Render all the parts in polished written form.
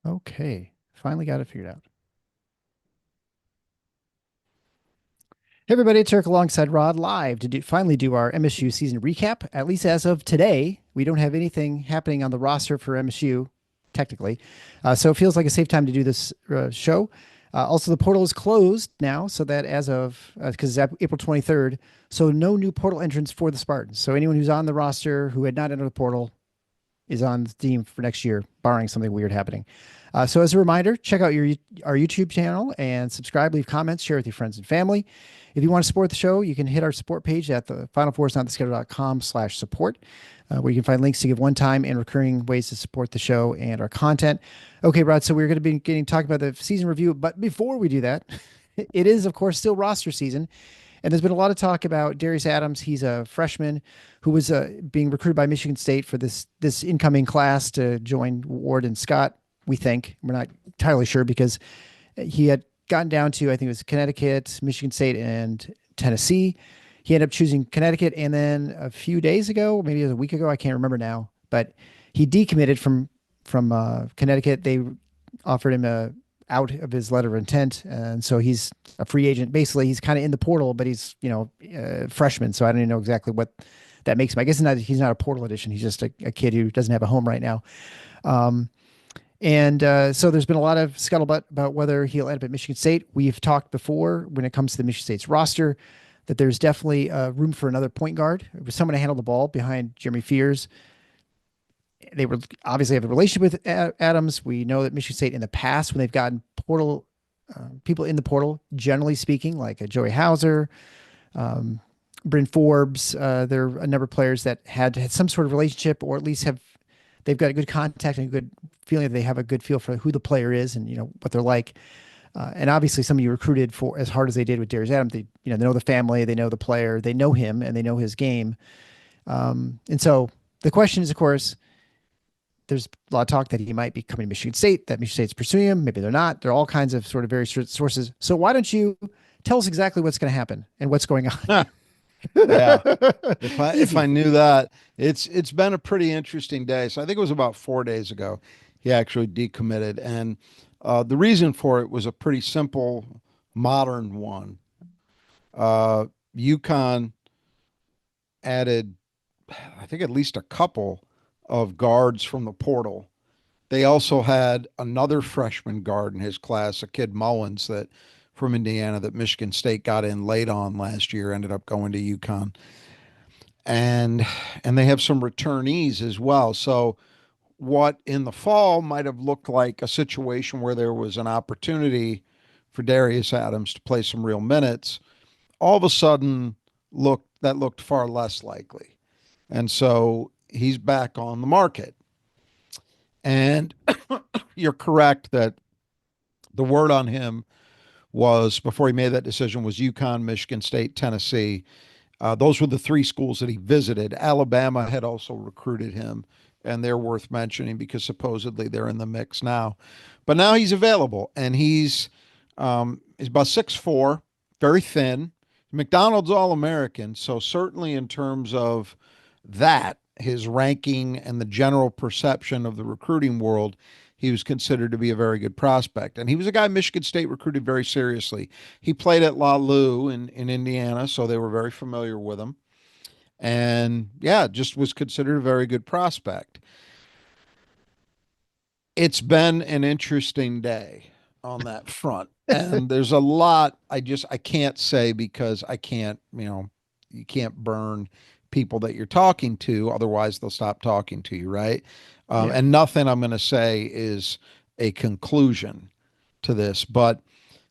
Okay, finally got it figured out. Hey everybody, it's Eric alongside Rod live to finally do our MSU season recap. At least as of today, we don't have anything happening on the roster for MSU, technically. So it feels like a safe time to do this show. Also, the portal is closed now, so that as of, because it's April 23rd, so no new portal entrants for the Spartans. So anyone who's on the roster who had not entered the portal is on the team for next year, barring something weird happening. So as a reminder, check out our YouTube channel and subscribe, leave comments, share with your friends and family. If you want to support the show, you can hit our support page at the finalfoursnottheschedule.com/support, where you can find links to give one-time and recurring ways to support the show and our content. Okay, Rod, so we're going to be talking about the season review, but before we do that, it is, of course, still roster season. And there's been a lot of talk about Darius Adams. He's a freshman who was being recruited by Michigan State for this incoming class to join Ward and Scott. We think we're not entirely sure because he had gotten down to, I think it was Connecticut, Michigan State, and Tennessee. He ended up choosing Connecticut, and then a few days ago, maybe it was a week ago, I can't remember now, but he decommitted from Connecticut. They offered him a out of his letter of intent, and so he's a free agent. Basically, he's kind of in the portal, but he's freshman, so I don't even know exactly what that makes him. I guess he's not a portal edition. He's just a kid who doesn't have a home right now. Um, and so there's been a lot of scuttlebutt about whether he'll end up at Michigan State. We've talked before when it comes to the Michigan State's roster that there's definitely room for another point guard, someone to handle the ball behind Jeremy Fears. They were obviously have a relationship with Adams. We know that Michigan State in the past, when they've gotten portal people in the portal, generally speaking, like a Joey Hauser, Bryn Forbes, there are a number of players that had some sort of relationship, or at least they've got a good contact and a good feeling that they have a good feel for who the player is and what they're like. And obviously, some of you recruited for as hard as they did with Darius Adams. They know the family, they know the player, they know him, and they know his game. And so the question is, of course, there's a lot of talk that he might be coming to Michigan State, that Michigan State's pursuing him. Maybe they're not. There are all kinds of sort of various sources. So why don't you tell us exactly what's going to happen and what's going on? Yeah. If I knew that, it's been a pretty interesting day. So I think it was about 4 days ago he actually decommitted, and the reason for it was a pretty simple, modern one. Uh, UConn added, I think, at least a couple of guards from the portal. They also had another freshman guard in his class, a kid Mullins that from Indiana that Michigan State got in late on last year, ended up going to UConn. And they have some returnees as well. So what in the fall might have looked like a situation where there was an opportunity for Darius Adams to play some real minutes, all of a sudden looked far less likely. And so he's back on the market. And you're correct that the word on him was before he made that decision was UConn, Michigan State, Tennessee. Those were the three schools that he visited. Alabama had also recruited him, and they're worth mentioning because supposedly they're in the mix now. But now he's available, and he's about 6'4", very thin. McDonald's All-American, so certainly in terms of that, his ranking and the general perception of the recruiting world, he was considered to be a very good prospect. And he was a guy Michigan State recruited very seriously. He played at La Lu in Indiana, so they were very familiar with him. And yeah, just was considered a very good prospect. It's been an interesting day on that front. And there's a lot I can't say because I can't, you can't burn people that you're talking to, otherwise they'll stop talking to you, right? Yeah. And nothing I'm going to say is a conclusion to this, but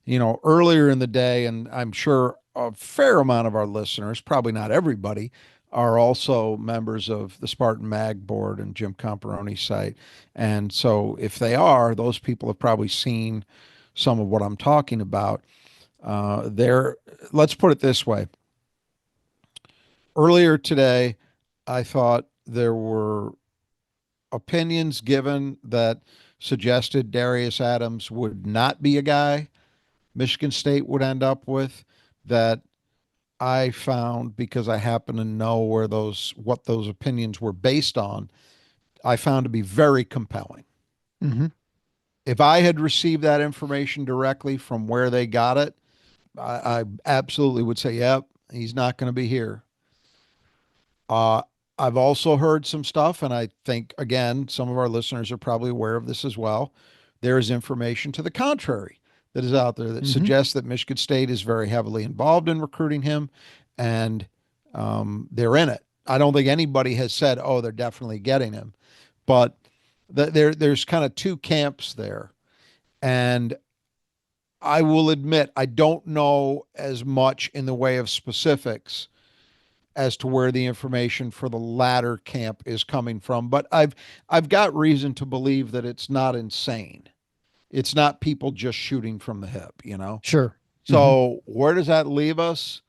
earlier in the day, and I'm sure a fair amount of our listeners, probably not everybody, are also members of the Spartan Mag board and Jim Comparoni's site. And so if they are, those people have probably seen some of what I'm talking about. There, let's put it this way. Earlier today, I thought there were opinions given that suggested Darius Adams would not be a guy Michigan State would end up with that I found because I happen to know what those opinions were based on, I found to be very compelling. Mm-hmm. If I had received that information directly from where they got it, I absolutely would say, yep, he's not going to be here. Uh, I've also heard some stuff, and I think, again, some of our listeners are probably aware of this as well. There is information to the contrary that is out there that Hmm. suggests that Michigan State is very heavily involved in recruiting him, and they're in it. I don't think anybody has said, oh, they're definitely getting him, but there's kind of two camps there. And I will admit, I don't know as much in the way of specifics as to where the information for the latter camp is coming from, but I've got reason to believe that it's not insane. It's not people just shooting from the hip, you know? Sure. Hmm. So where does that leave us?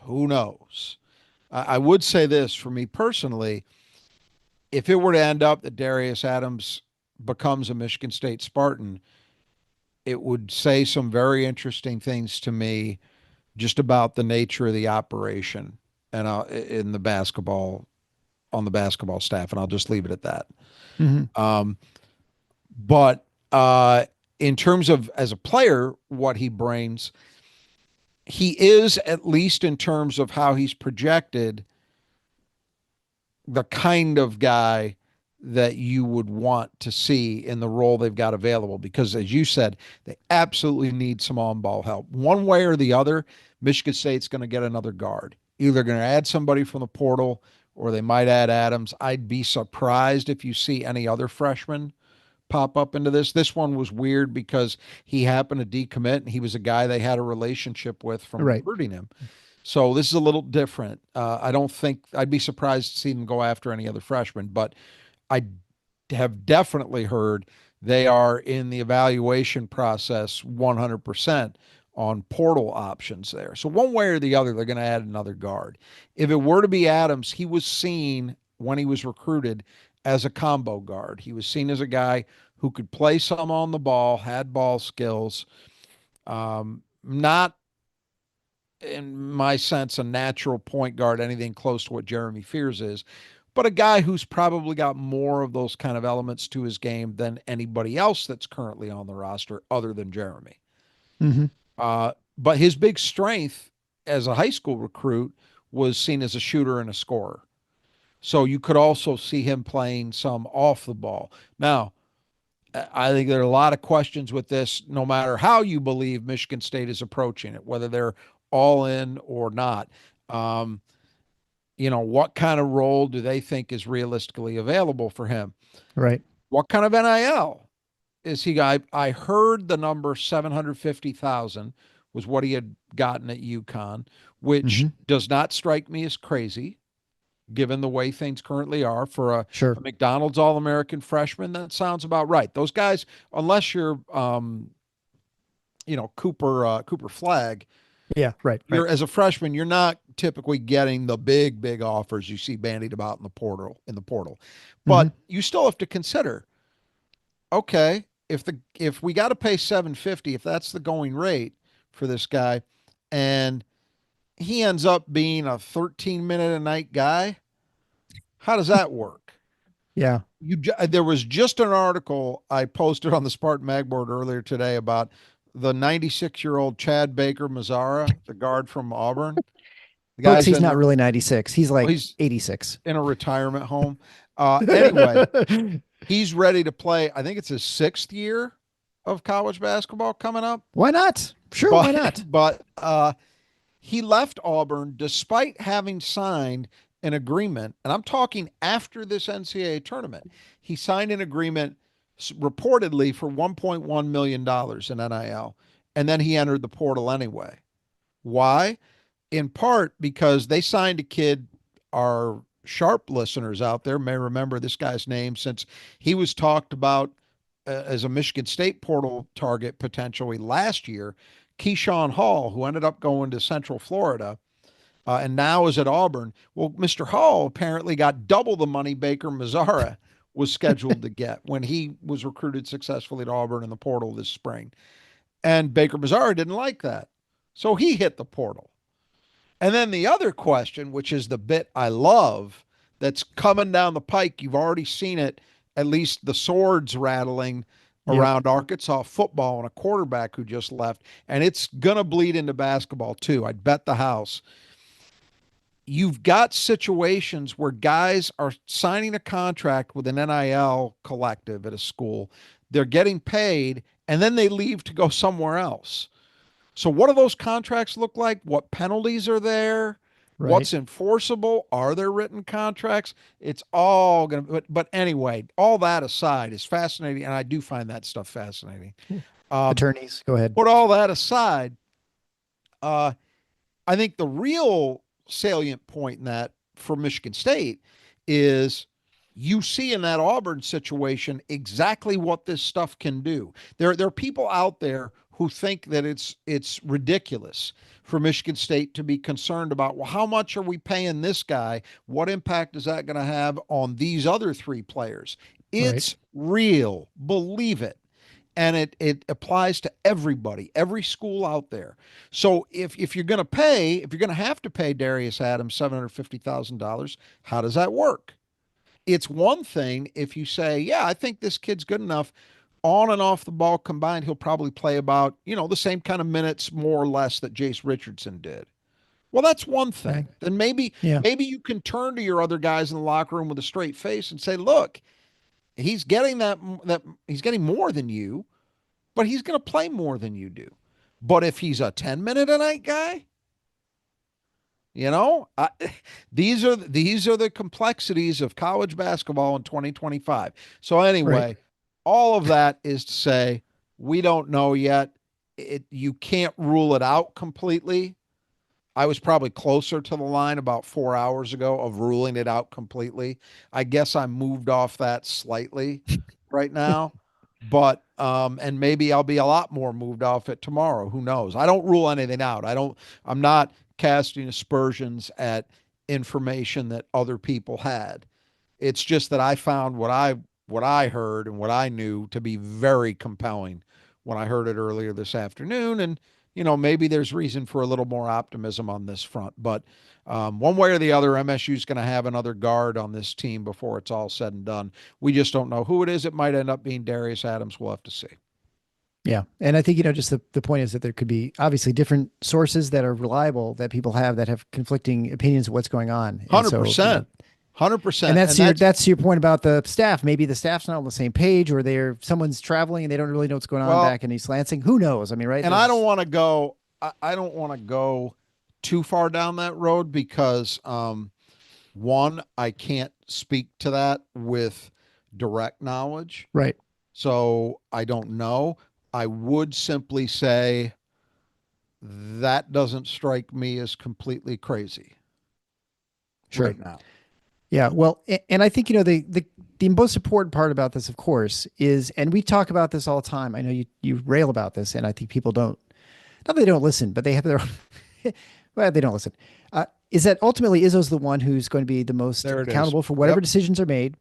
Who knows? I would say this for me personally, if it were to end up that Darius Adams becomes a Michigan State Spartan, it would say some very interesting things to me just about the nature of the operation and in the basketball on the basketball staff, and I'll just leave it at that. Hmm. Um, but in terms of as a player, what he brings, he is, at least in terms of how he's projected, the kind of guy that you would want to see in the role they've got available. Because as you said, they absolutely need some on-ball help. One way or the other, Michigan State's going to get another guard. Either going to add somebody from the portal or they might add Adams. I'd be surprised if you see any other freshmen pop up into this. This one was weird because he happened to decommit and he was a guy they had a relationship with from Right. recruiting him. So this is a little different. I don't think I'd be surprised to see them go after any other freshmen, but I have definitely heard they are in the evaluation process 100% on portal options there. So one way or the other, they're going to add another guard. If it were to be Adams, he was seen when he was recruited as a combo guard. He was seen as a guy who could play some on the ball, had ball skills, not in my sense, a natural point guard, anything close to what Jeremy Fears is, but a guy who's probably got more of those kind of elements to his game than anybody else that's currently on the roster other than Jeremy. Hmm. But his big strength as a high school recruit was seen as a shooter and a scorer. So you could also see him playing some off the ball. Now, I think there are a lot of questions with this, no matter how you believe Michigan State is approaching it, whether they're all in or not. Um, what kind of role do they think is realistically available for him? Right. What kind of NIL is he? I heard the number 750,000 was what he had gotten at UConn, which Hmm. does not strike me as crazy given the way things currently are for Sure. a McDonald's All-American freshman. That sounds about right. Those guys, unless you're, Cooper Flag, Yeah. Right. Right. you're as a freshman, you're not typically getting the big offers you see bandied about in the portal. Hmm. But you still have to consider, okay, if we got to pay 750, if that's the going rate for this guy, and he ends up being a 13-minute a night guy, how does that work? Yeah. There was just an article I posted on the Spartan Mag board earlier today about the 96-year-old Chad Baker Mazzara, the guard from Auburn. The Folks, guy's he's in not there. really 96. He's Well, like he's 86. in a retirement home. Anyway, he's ready to play. I think it's his 6th year of college basketball coming up. Why not? Sure, why But not? he left Auburn despite having signed an agreement, and I'm talking after this NCAA tournament. He signed an agreement reportedly for $1.1 million in NIL, and then he entered the portal anyway. Why? In part because they signed a kid, our sharp listeners out there may remember this guy's name since he was talked about as a Michigan State portal target potentially last year, Keyshawn Hall, who ended up going to Central Florida and now is at Auburn. Well, Mr. Hall apparently got double the money Baker Mazzara was scheduled to get when he was recruited successfully to Auburn in the portal this spring. And Baker Mazzara didn't like that. So he hit the portal. And then the other question, which is the bit I love that's coming down the pike, you've already seen it, at least the swords rattling Yep. around Arkansas football and a quarterback who just left, and it's going to bleed into basketball too. I'd bet the house. You've got situations where guys are signing a contract with an NIL collective at a school. They're getting paid, and then they leave to go somewhere else. So, what do those contracts look like? What penalties are there? Right. What's enforceable? Are there written contracts? It's all going to, but anyway, all that aside is fascinating. And I do find that stuff fascinating. Um, Attorneys, go ahead. put all that aside, uh, I think the real salient point in that for Michigan State is you see in that Auburn situation exactly what this stuff can do. There are people out there who think that it's ridiculous for Michigan State to be concerned about, well, how much are we paying this guy? What impact is that going to have on these other three players? Right. It's real. Believe it. And it applies to everybody, every school out there. So if you're going to pay, if you're going to have to pay Darius Adams $750,000, how does that work? It's one thing if you say, yeah, I think this kid's good enough on and off the ball combined, he'll probably play about, the same kind of minutes more or less that Jace Richardson did. Well, that's one Right. thing. Then maybe Yeah. maybe you can turn to your other guys in the locker room with a straight face and say, look, he's getting that he's getting more than you, but he's going to play more than you do. But if he's a 10-minute a night guy, you know, I, these are the complexities of college basketball in 2025. So Right. anyway, all of that is to say we don't know yet. You can't rule it out completely. I was probably closer to the line about 4 hours ago of ruling it out completely. I guess I moved off that slightly right now, but and maybe I'll be a lot more moved off it tomorrow. Who knows? I don't rule anything out. I'm not casting aspersions at information that other people had. It's just that I found what I heard and what I knew to be very compelling when I heard it earlier this afternoon. And maybe there's reason for a little more optimism on this front. But one way or the other, MSU is going to have another guard on this team before it's all said and done. We just don't know who it is. It might end up being Darius Adams. We'll have to see. Yeah. And I think, just the point is that there could be obviously different sources that are reliable that people have that have conflicting opinions of what's going on. And so, 100%. 100%. and that's your point about the staff. Maybe the staff's not on the same page, or someone's traveling and they don't really know what's going on well, back in East Lansing. Who knows? I mean, right. and I don't want to go. I don't want to go too far down that road because one, I can't speak to that with direct knowledge. Right. So I don't know. I would simply say that doesn't strike me as completely crazy Sure. right now. Yeah. Well, and I think, the most important part about this, of course, is, and we talk about this all the time. I know you rail about this, and I think people not they don't listen, but they have their own, well, they don't listen. Is that ultimately Izzo's the one who's going to be the most accountable for whatever decisions are made,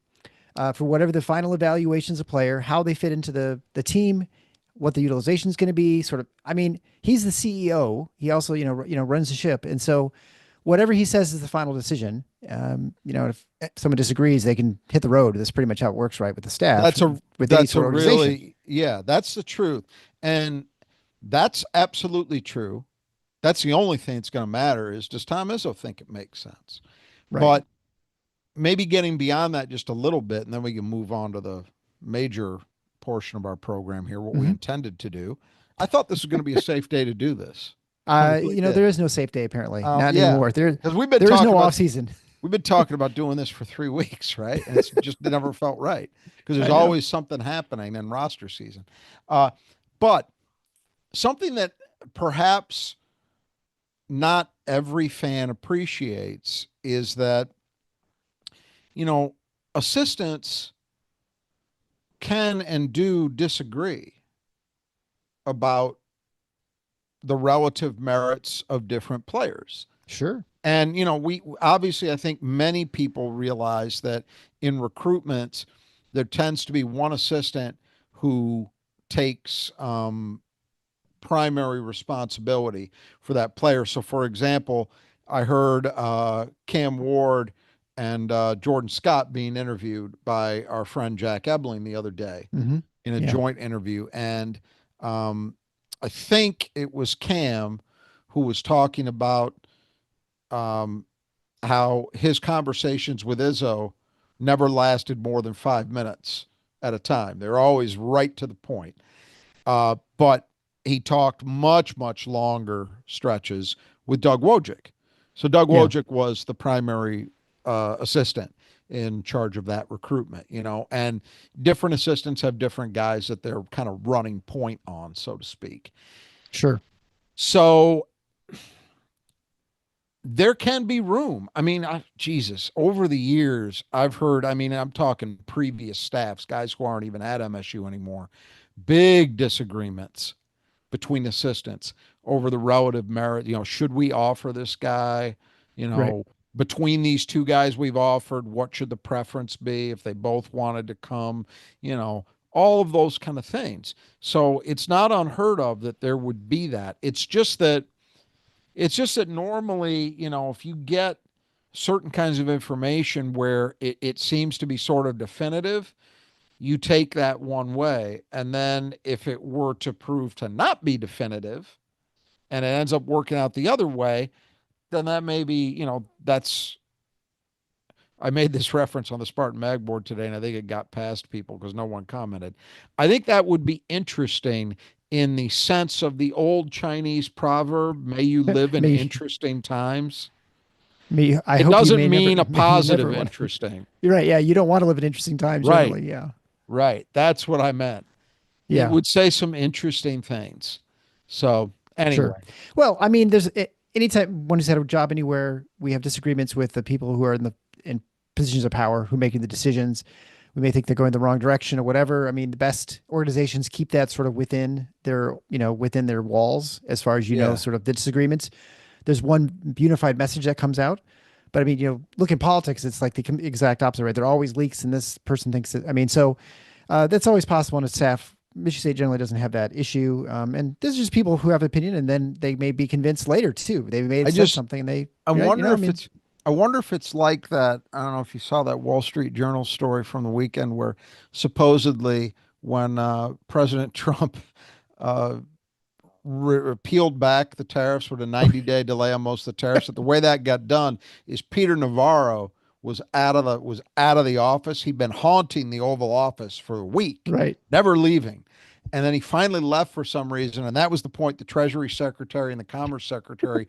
for whatever the final evaluations of player, how they fit into the team, what the utilization is going to be. Sort of, I mean, he's the CEO. He also, runs the ship, and so whatever he says is the final decision. If someone disagrees, they can hit the road. That's pretty much how it works, right, with the staff. That's a really, yeah, that's the truth, and that's absolutely true. That's the only thing that's going to matter is, does Tom Izzo think it makes sense? Right. But maybe getting beyond that just a little bit, and then we can move on to the major portion of our program here, what we intended to do. I thought this was going to be a safe day to do this. There is no safe day apparently. Not anymore. There's no off season. We've been talking about doing this for 3 weeks, right? And it's just never felt right because there's always something happening in roster season. But something that perhaps not every fan appreciates is that, assistants can and do disagree about the relative merits of different players. Sure. And, we obviously, I think many people realize that in recruitment, there tends to be one assistant who takes primary responsibility for that player. So, for example, I heard Cam Ward and Jordan Scott being interviewed by our friend Jack Ebling the other day. Mm-hmm. in a Yeah. joint interview. And I think it was Cam who was talking about um, how his conversations with Izzo never lasted more than 5 minutes at a time. They're always right to the point. But he talked much, much longer stretches with Doug Wojcik. So Doug Yeah. Wojcik was the primary assistant in charge of that recruitment, and different assistants have different guys that they're kind of running point on, so to speak. Sure. So there can be room. I mean, Jesus, over the years, I've heard, I mean, I'm talking previous staffs, guys who aren't even at MSU anymore, big disagreements between assistants over the relative merit. Should we offer this guy? You Right. know, between these two guys we've offered, what should the preference be if they both wanted to come? All of those kind of things. So it's not unheard of that there would be that. It's just that normally, if you get certain kinds of information where it seems to be sort of definitive, you take that one way. And then if it were to prove to not be definitive and it ends up working out the other way, then that may be, that's, I made this reference on the Spartan Mag board today, and I think it got past people because no one commented. I think that would be interesting in the sense of the old Chinese proverb, may you live in Me, interesting times. me. I It hope you doesn't may never, mean a may you positive never want. interesting. You're right. Yeah. You don't want to live in interesting times Right, generally. Yeah. right. That's what I meant. It Yeah. would say some interesting things. So, Sure. anyway, Well, I mean, anytime one who's had a job anywhere, we have disagreements with the people who are in positions of power who are making the decisions. We may think they're going the wrong direction or whatever. I mean, the best organizations keep that sort of within their walls, as far as yeah. sort of the disagreements. There's one unified message that comes out. But I mean, look in politics, it's like the exact opposite, right? There are always leaks, and this person thinks that. I mean, so that's always possible in a staff. Michigan State generally doesn't have that issue, and this is just people who have an opinion, and then they may be convinced later too. They may I have said just something, and they, I right? wonder I if mean, it's like that. I don't know if you saw that Wall Street Journal story from the weekend where supposedly when President Trump uh, peeled back the tariffs with a 90-day delay on most of the tariffs, that the way that got done is Peter Navarro was out of the office. He'd been haunting the Oval Office for a week, right? never leaving. And then he finally left for some reason. And that was the point the Treasury Secretary and the Commerce Secretary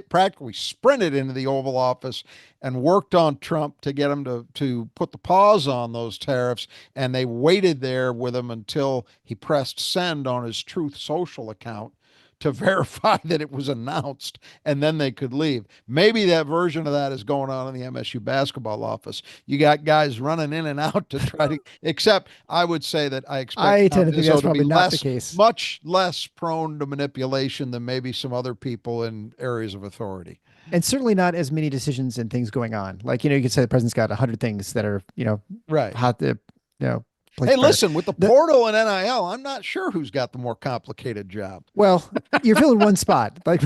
practically sprinted into the Oval Office and worked on Trump to get him to put the pause on those tariffs. And they waited there with him until he pressed send on his Truth Social account to verify that it was announced, and then they could leave. Maybe that version of that is going on in the MSU basketball office. You got guys running in and out to try to, except I would say that I expect I Tom tend to think Izzo that's to be probably not the case. much less prone to manipulation than maybe some other people in areas of authority. And certainly not as many decisions and things going on. Like, you could say the president's got 100 things that are, Right. hot to, place Hey, fire. listen, with the portal and NIL, I'm not sure who's got the more complicated job. Well, you're filling one spot, like,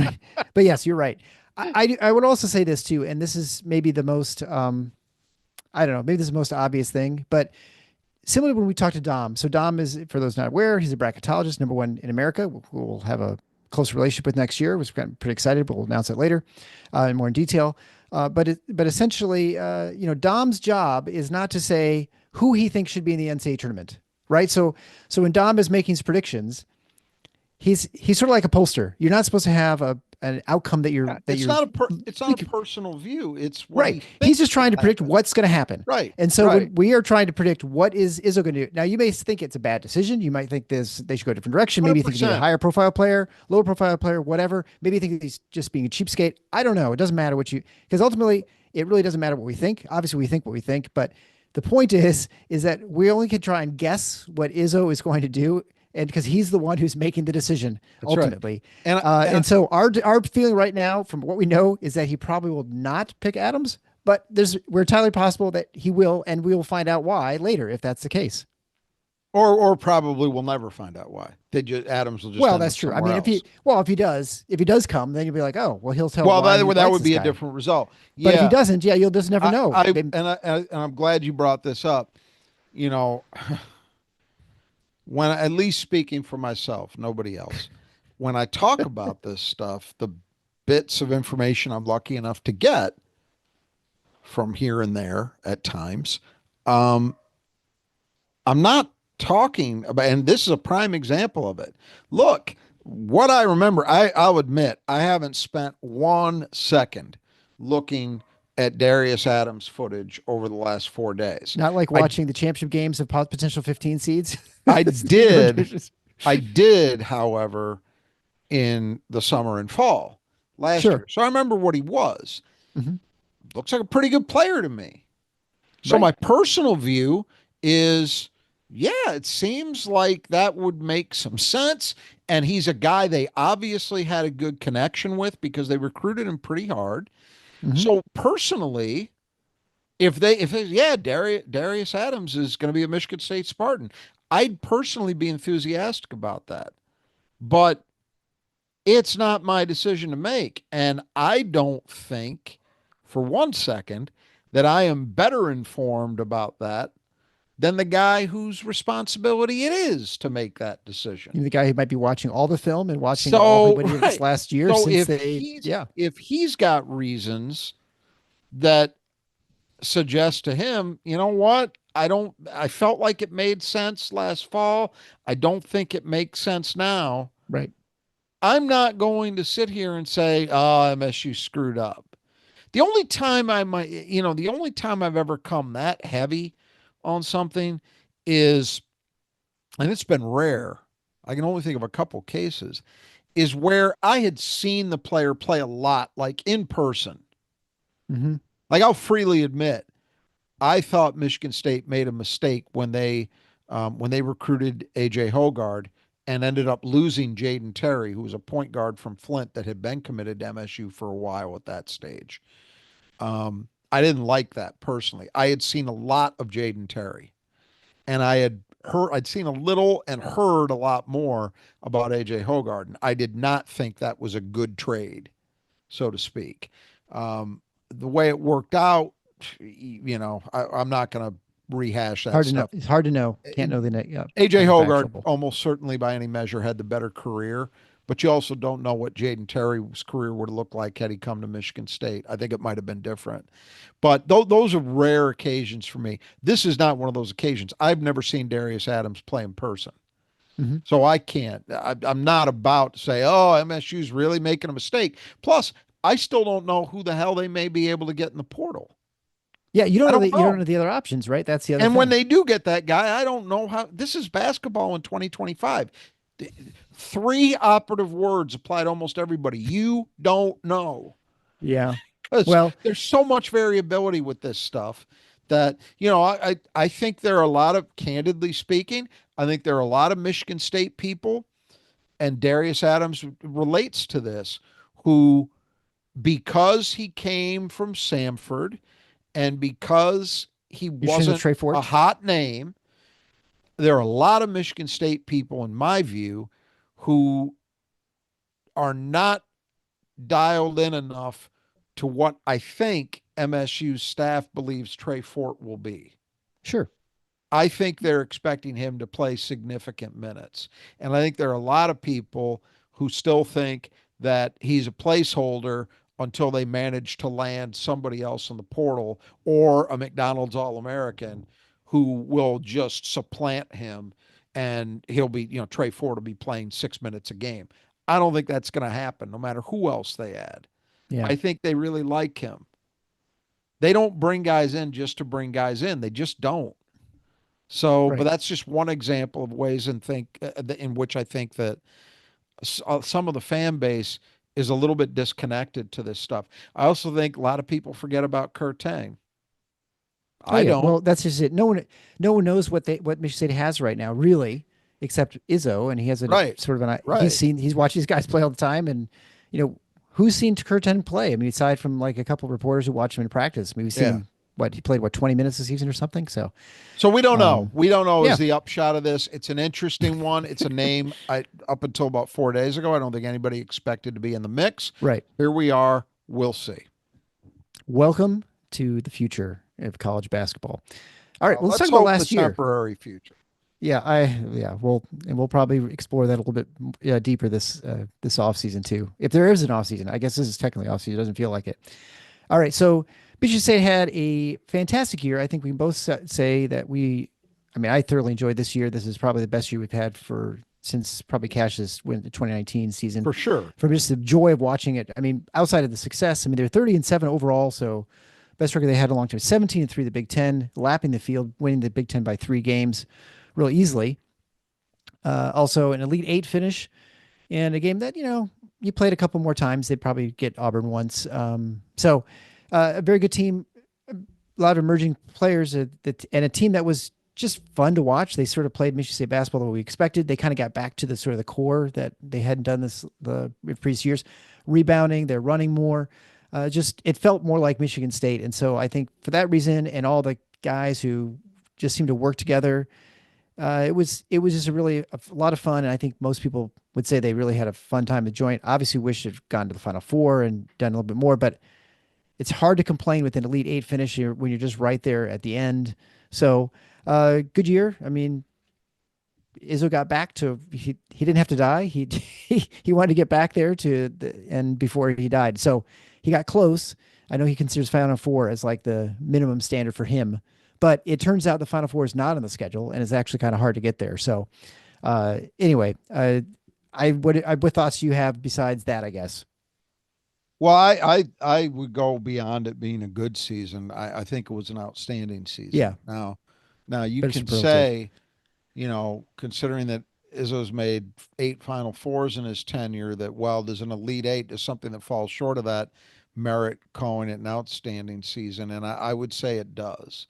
but yes, you're right. I would also say this too, and this is maybe the most, I don't know, maybe this is the most obvious thing, but similar when we talk to Dom. So Dom is, for those not aware, he's a bracketologist, number one in America, who we'll have a close relationship with next year. We're pretty excited, but we'll announce it later, in more in detail. But essentially, Dom's job is not to say who he thinks should be in the NCAA tournament, right? So when Dom is making his predictions, he's sort of like a pollster. You're not supposed to have an outcome that you're It's not a personal view. It's what right. He's just trying to predict what's going to happen. Right. And so right. when we are trying to predict what is Izzo going to do. Now you may think it's a bad decision. You might think they should go a different direction. Maybe you think you need a higher profile player, lower profile player, whatever. Maybe you think he's just being a cheapskate. I don't know. It doesn't matter because ultimately it really doesn't matter what we think. Obviously we think what we think, but the point is that we only can try and guess what Izzo is going to do, and because he's the one who's making the decision ultimately. Right. And so our feeling right now, from what we know, is that he probably will not pick Adams, but we're entirely possible that he will, and we will find out why later if that's the case. Or probably we'll never find out why. Adams will just. Well, that's true. I mean, if he does come, then you'll be like, oh, well, he'll tell. Well, why that would be a different result. But if he doesn't, you'll just never know. And I'm glad you brought this up. when, at least speaking for myself, nobody else, when I talk about this stuff, the bits of information I'm lucky enough to get from here and there at times, um, I'm not talking about, and this is a prime example of it. Look, what I remember, I'll admit, I haven't spent 1 second looking at Darius Adams footage over the last 4 days. Not like I watching the championship games of potential 15 seeds. I It's too did, ambitious. I did, however, in the summer and fall last Sure. year. So I remember what he was. Hmm. Looks like a pretty good player to me. So Right. my personal view is, yeah, it seems like that would make some sense. And he's a guy they obviously had a good connection with because they recruited him pretty hard. Hmm. So personally, yeah, Darius Adams is going to be a Michigan State Spartan, I'd personally be enthusiastic about that. But it's not my decision to make. And I don't think for 1 second that I am better informed about that than the guy whose responsibility it is to make that decision. You're the guy who might be watching all the film and watching all So, what he did this right. last year So since they, yeah, if he's got reasons that suggest to him, you know what? I felt like it made sense last fall. I don't think it makes sense now. right. I'm not going to sit here and say, oh, MSU screwed up. The only time the only time I've ever come that heavy on something is, and it's been rare, I can only think of a couple cases, is where I had seen the player play a lot, like in person. Hmm. Like I'll freely admit, I thought Michigan State made a mistake when they recruited AJ Hogard and ended up losing Jaden Terry, who was a point guard from Flint that had been committed to MSU for a while at that stage. I didn't like that personally. I had seen a lot of Jaden Terry, and I'd seen a little and heard a lot more about AJ Hogard. And I did not think that was a good trade, so to speak. The way it worked out, I'm not going to rehash that Hard to know. stuff. It's hard to know. Can't know the net. Yeah. AJ Hogard Unfactual. almost certainly by any measure had the better career, but you also don't know what Jaden Terry's career would look like had he come to Michigan State. I think it might have been different. But those are rare occasions for me. This is not one of those occasions. I've never seen Darius Adams play in person. Hmm. So I can't, I'm not about to say, oh, MSU's really making a mistake. Plus, I still don't know who the hell they may be able to get in the portal. Yeah, you don't I know don't you don't know. know the other options, right? That's the other And when thing. they do get that guy, I don't know how. This is basketball in 2025. Three operative words apply to almost everybody. You don't know. Yeah. Because Well, there's so much variability with this stuff that, I think there are a lot of, candidly speaking, I think there are a lot of Michigan State people, and Darius Adams relates to this, who, because he came from Samford and because he you're saying with wasn't Trey a Fort. hot name, there are a lot of Michigan State people, in my view, who are not dialed in enough to what I think MSU's staff believes Trey Fort will be. Sure. I think they're expecting him to play significant minutes. And I think there are a lot of people who still think that he's a placeholder until they manage to land somebody else in the portal or a McDonald's All-American who will just supplant him, and he'll be, Trey Ford will be playing 6 minutes a game. I don't think that's going to happen no matter who else they add. Yeah. I think they really like him. They don't bring guys in just to bring guys in. They just don't. So, but Right. that's just one example of ways in which I think that some of the fan base is a little bit disconnected to this stuff. I also think a lot of people forget about Kurt Tang. Oh I yeah. don't. Well, that's just it. No one knows what Michigan State has right now, really, except Izzo, and he has a Right. sort of an Right. he's watched these guys play all the time, and you know who's seen Curtin play? I mean, aside from like a couple of reporters who watch him in practice, I mean, we've seen Yeah. him. What he played, 20 minutes a season or something. So, So we don't know. um, We don't know is yeah, the upshot of this. It's an interesting one. It's a name I up until about 4 days ago, I don't think anybody expected to be in the mix. right. Here we are. We'll see. Welcome to the future of college basketball. All right, well, let's talk Let's about hope the last year. temporary future. We'll probably explore that a little bit deeper this off season too. If there is an off season, I guess this is technically off season. It doesn't feel like it. All right, so Michigan State had a fantastic year. I think we can both say that I mean, I thoroughly enjoyed this year. This is probably the best year we've had for since probably Cash's win the 2019 season. For sure. From just the joy of watching it. I mean, outside of the success, I mean, they're 30-7 overall, so best record they had in a long time. 17-3 the Big Ten, lapping the field, winning the Big Ten by 3 games, real easily. Also, an Elite Eight finish in a game that you played a couple more times. They'd probably get Auburn once. A very good team, a lot of emerging players, and a team that was just fun to watch. They sort of played Michigan State basketball the way we expected. They kind of got back to the sort of the core that they hadn't done the previous years, rebounding. They're running more. Just it felt more like Michigan State, and so I think for that reason, and all the guys who just seemed to work together, it was just a lot of fun. And I think most people would say they really had a fun time to join. Obviously, wish to have gone to the Final Four and done a little bit more, but it's hard to complain with an Elite Eight finish here when you're just right there at the end. So, good year. I mean, Izzo got back to he didn't have to die. He wanted to get back there and before he died. So he got close. I know he considers Final Four as like the minimum standard for him, but it turns out the Final Four is not on the schedule and it's actually kind of hard to get there. So, anyway, what thoughts do you have besides that? I guess. Well, I would go beyond it being a good season. I think it was an outstanding season. Yeah, Now you better can superlative. say, considering that Izzo's made 8 Final Fours in his tenure, that well, there's an Elite Eight, there's something that falls short of that merit calling it an outstanding season, and I would say it does.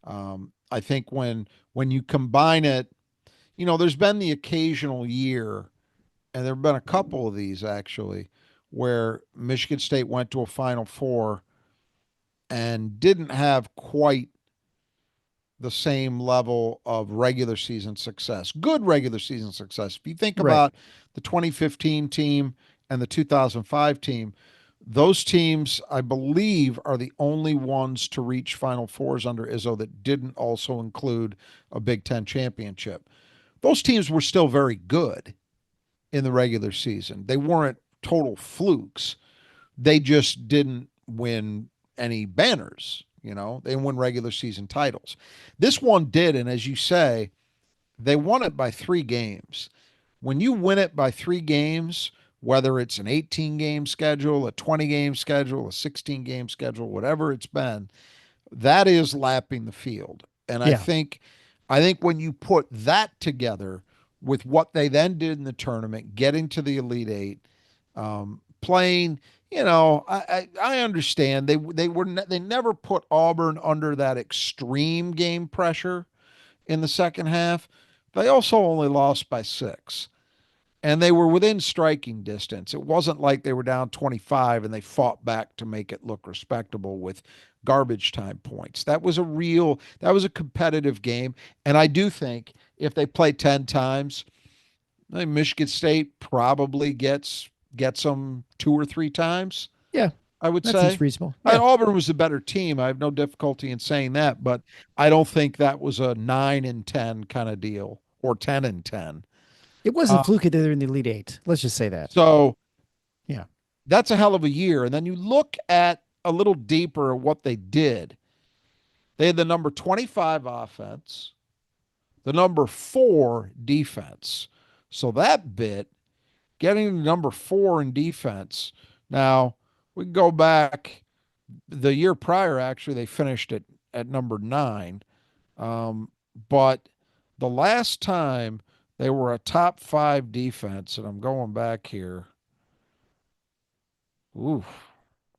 I think when you combine it, there's been the occasional year, and there have been a couple of these actually, where Michigan State went to a Final Four and didn't have quite the same level of regular season success, good regular season success. If you think Right. about the 2015 team and the 2005 team, those teams, I believe, are the only ones to reach Final Fours under Izzo that didn't also include a Big Ten championship. Those teams were still very good in the regular season. They weren't total flukes. They just didn't win any banners. They didn't win regular season titles. This one did, and as you say, they won it by 3 games. When you win it by 3 games, whether it's an 18 game schedule, a 20 game schedule, a 16 game schedule, whatever it's been, that is lapping the field. And I Yeah. think I think when you put that together with what they then did in the tournament, getting to the Elite Eight, playing, I understand they never put Auburn under that extreme game pressure in the second half. They also only lost by 6 and they were within striking distance. It wasn't like they were down 25 and they fought back to make it look respectable with garbage time points. That was a competitive game. And I do think if they play 10 times, Michigan State probably gets them 2 or 3 times, Yeah. I would That say. seems reasonable. Yeah. Auburn was a better team. I have no difficulty in saying that, but I don't think that was a 9-10 kind of deal or 10-10. It wasn't Uh, fluky that they're in the Elite Eight. Let's just say that. so Yeah. that's a hell of a year. And then you look at a little deeper at what they did. They had the number 25 offense, the number 4 defense. So that bit, getting the number 4 in defense. Now, we can go back the year prior, actually, they finished at number 9. But the last time they were a top 5 defense, and I'm going back here. Ooh,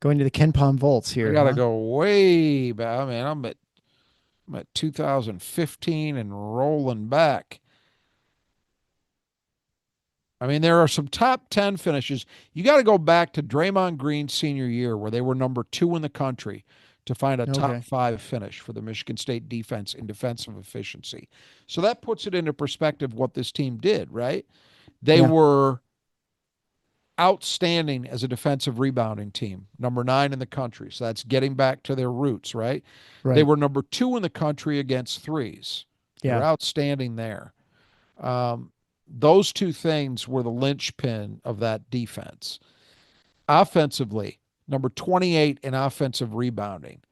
Going to the Ken Palm Vaults I here, gotta huh? go way back. I mean, I'm at 2015 and rolling back. I mean, there are some top 10 finishes. You got to go back to Draymond Green's senior year where they were number 2 in the country to find a top Okay. 5 finish for the Michigan State defense in defensive efficiency. So that puts it into perspective what this team did, right? They Yeah. were outstanding as a defensive rebounding team, number 9 in the country. So that's getting back to their roots, right? They Right. were number 2 in the country against threes. They were Yeah. outstanding there. Um, those two things were the linchpin of that defense. Offensively, number 28 in offensive rebounding.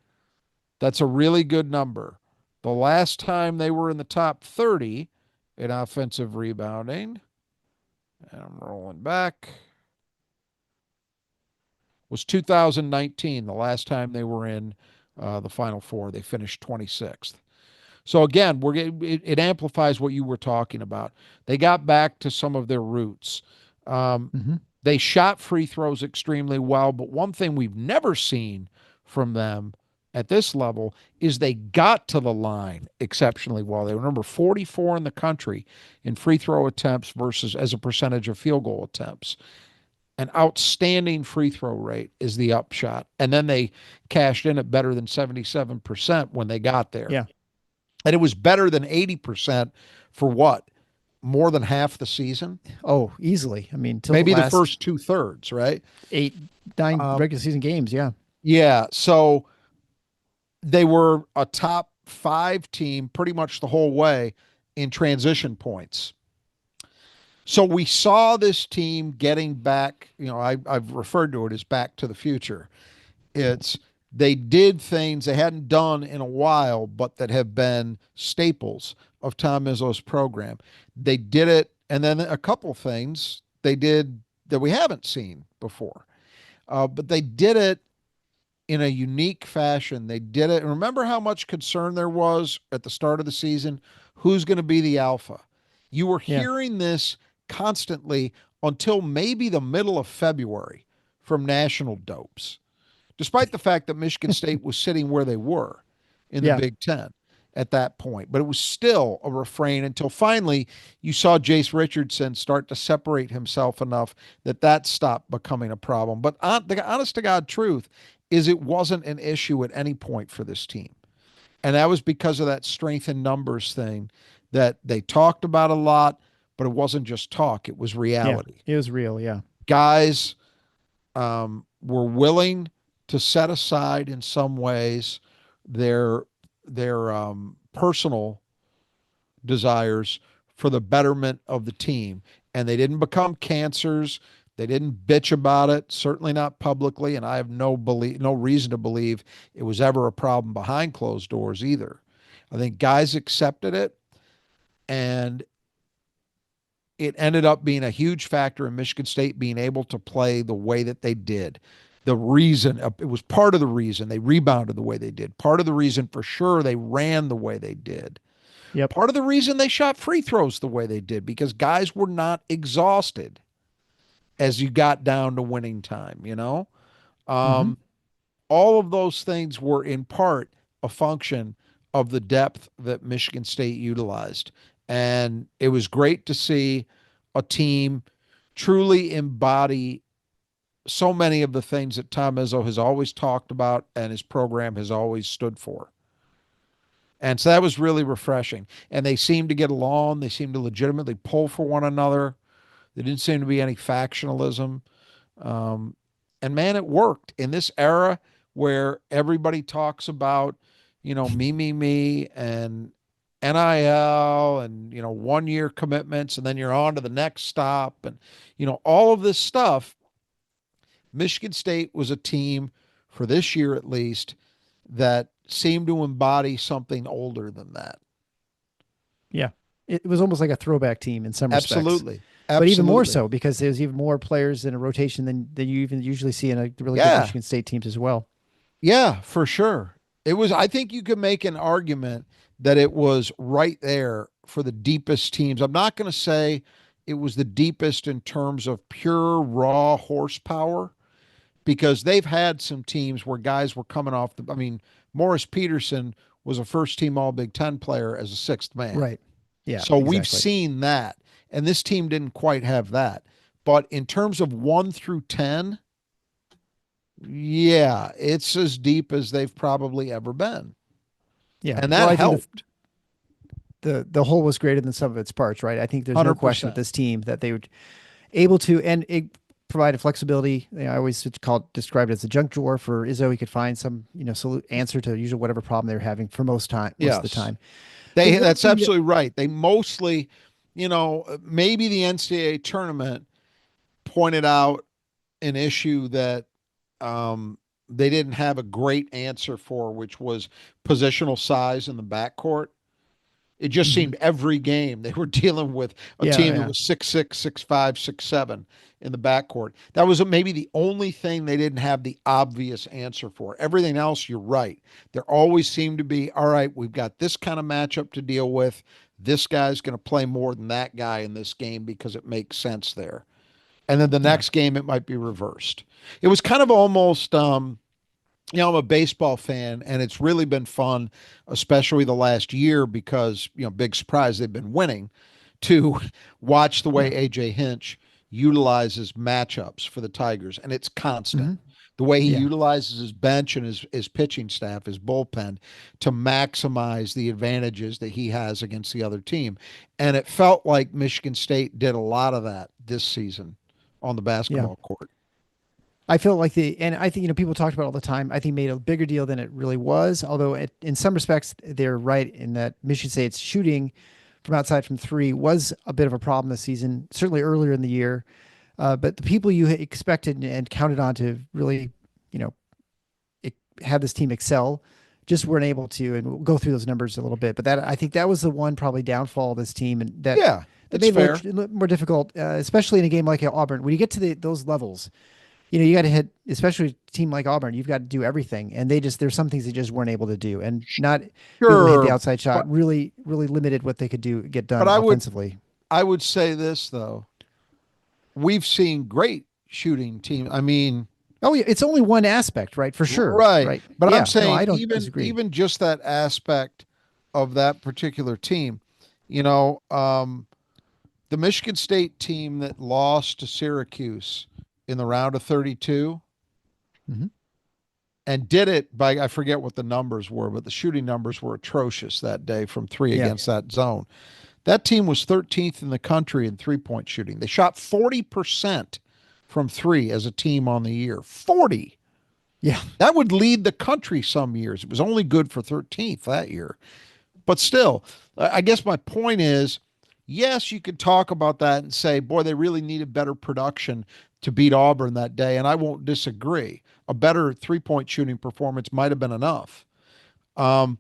That's a really good number. The last time they were in the top 30 in offensive rebounding, and I'm rolling back, was 2019, the last time they were in the Final Four. They finished 26th. So again, it amplifies what you were talking about. They got back to some of their roots. Um, Hmm. they shot free throws extremely well, but one thing we've never seen from them at this level is they got to the line exceptionally well. They were number 44 in the country in free throw attempts versus as a percentage of field goal attempts. An outstanding free throw rate is the upshot. And then they cashed in at better than 77% when they got there. Yeah. And it was better than 80% for what? More than half the season? Oh, easily. I mean, till the Maybe the last first 2/3, right? 8, 9 Um, regular season games. Yeah. yeah. So they were a top 5 team pretty much the whole way in transition points. So we saw this team getting back, I've referred to it as back to the future. It's they did things they hadn't done in a while, but that have been staples of Tom Izzo's program. They did it, and then a couple things they did that we haven't seen before. But they did it in a unique fashion. They did it. And remember how much concern there was at the start of the season? Who's going to be the alpha? You were Yeah. hearing this constantly until maybe the middle of February from national dopes, despite the fact that Michigan State was sitting where they were in the Yeah. Big Ten at that point. But it was still a refrain until finally you saw Jace Richardson start to separate himself enough that that stopped becoming a problem. But the honest to God truth is it wasn't an issue at any point for this team. And that was because of that strength in numbers thing that they talked about a lot, but it wasn't just talk, it was Yeah. reality. It was real. Yeah. Guys were willing to set aside in some ways their personal desires for the betterment of the team, and they didn't become cancers. They didn't bitch about it, certainly not publicly, and I have no reason to believe it was ever a problem behind closed doors either. I think guys accepted it, and it ended up being a huge factor in Michigan State being able to play the way that they did. The reason, it was part of the reason they rebounded the way they did. Part of the reason for sure they ran the way they did. Yep. Part of the reason they shot free throws the way they did, because guys were not exhausted as you got down to winning time. Hmm. Um, all of those things were in part a function of the depth that Michigan State utilized. And it was great to see a team truly embody so many of the things that Tom Izzo has always talked about and his program has always stood for. And so that was really refreshing. And they seemed to get along. They seemed to legitimately pull for one another. There didn't seem to be any factionalism. Um, and man, it worked in this era where everybody talks about, me, and NIL and, 1 year commitments, and then you're on to the next stop. And, all of this stuff. Michigan State was a team for this year at least that seemed to embody something older than that. Yeah. It was almost like a throwback team in some respects, Absolutely. but even more Absolutely. so because there's even more players in a rotation than you even usually see in a really good Yeah. Michigan State teams as well. Yeah, for sure. I think you could make an argument that it was right there for the deepest teams. I'm not going to say it was the deepest in terms of pure raw horsepower, because they've had some teams where guys were coming off I mean, Morris Peterson was a first team All Big Ten player as a sixth man. Right. Yeah, So we've exactly. seen that. And this team didn't quite have that. But in terms of 1 through 10, yeah, it's as deep as they've probably ever been. Yeah. And Well, that I think helped the whole was greater than some of its parts, right? I think there's no question with 100%. this team that they would able to, and it provided flexibility. I always describe it as a junk drawer for Izzo. He could find some, answer to usually whatever problem they're having for most of the Yes. time. The one That's thing that, absolutely right. They mostly, maybe the NCAA tournament pointed out an issue that they didn't have a great answer for, which was positional size in the backcourt. It just Mhm. seemed every game they were dealing with a Yeah, team that yeah, was 6'6", 6'5", 6'7" in the backcourt. That was maybe the only thing they didn't have the obvious answer for. Everything else, you're right. There always seemed to be, all right, we've got this kind of matchup to deal with. This guy's going to play more than that guy in this game because it makes sense there. And then the yeah, next game, it might be reversed. It was kind of almost, I'm a baseball fan, and it's really been fun, especially the last year because, big surprise, they've been winning, to watch the way yeah, AJ Hinch utilizes matchups for the Tigers, and it's constant. hmm The way he yeah. utilizes his bench and his pitching staff, his bullpen, to maximize the advantages that he has against the other team. And it felt like Michigan State did a lot of that this season on the Yeah. basketball court. I feel like and I think, people talked about it all the time. I think made a bigger deal than it really was. Although in some respects, they're right in that Michigan State's shooting from outside from three was a bit of a problem this season, certainly earlier in the year. But the people you expected and counted on to really, you know, have this team excel just weren't able to. And we'll go through those numbers a little bit. But I think that was the one probably downfall of this team, and Yeah, that it's made it fair. a little more difficult, especially in a game like Auburn. When you get to those levels, you got to hit, especially a team like Auburn, you've got to do everything. And there's some things they just weren't able to do, and not being able to hit the Sure, outside shot but really, really limited what they could get but done I would offensively. I would say this though. We've seen great shooting team. I mean, Oh, yeah. It's only one aspect, right? For sure. right. Right. But I'm Yeah. No, saying I don't even disagree. even just that aspect of that particular team, you know, um, the Michigan State team that lost to Syracuse in the round of 32 Hmm. and did it by, I forget what the numbers were, but the shooting numbers were atrocious that day from three Yeah. against that zone. That team was 13th in the country in 3-point shooting. They shot 40% from three as a team on the year. 40. Yeah. That would lead the country some years. It was only good for 13th that year. But still, I guess my point is, yes, you could talk about that and say, boy, they really needed better production to beat Auburn that day. And I won't disagree. A better 3-point shooting performance might have been enough. Um,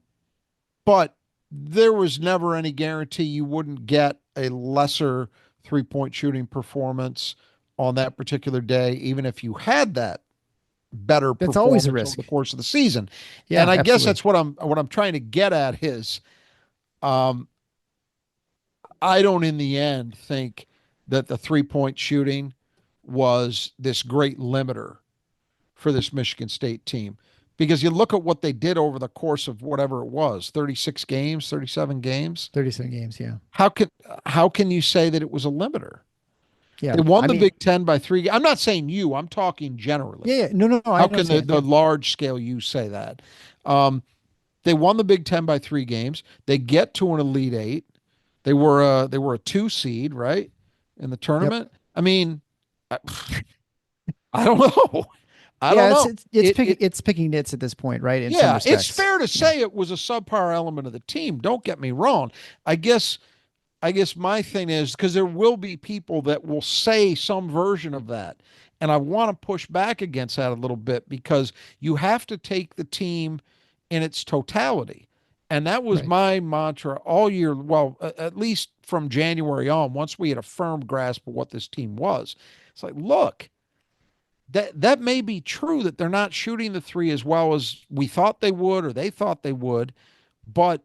but there was never any guarantee you wouldn't get a lesser 3-point shooting performance on that particular day, even if you had that better That's always a performance over risk. the course of the season. And Yeah, I guess absolutely. that's what I'm trying to get at is um, I don't in the end think that the 3-point shooting was this great limiter for this Michigan State team. Because you look at what they did over the course of whatever it was, 36 games, 37 games. 37 games. Yeah. How can how can you say that it was a limiter? Yeah. They won I the mean, Big Ten by three. I'm not saying you. I'm talking yeah, generally. yeah. No, no, no. I How can understand. the Yeah. large scale you say that? Um, they won the Big Ten by 3 games. They get to an Elite Eight. They were a 2 seed, right, in the Yep. tournament. I mean, I, I don't know. I don't Yeah. It's, know. it's, it's picking, it's picking nits at this point, right? In some Yeah, it's respects. fair to Yeah. say it was a subpar element of the team. Don't get me wrong. I guess I guess my thing is because there will be people that will say some version of that. And I want to push back against that a little bit because you have to take the team in its totality. And that was Right. my mantra all year. Well, at least from January on, once we had a firm grasp of what this team was, it's like, look, that may be true that they're not shooting the three as well as we thought they would or they thought they would, but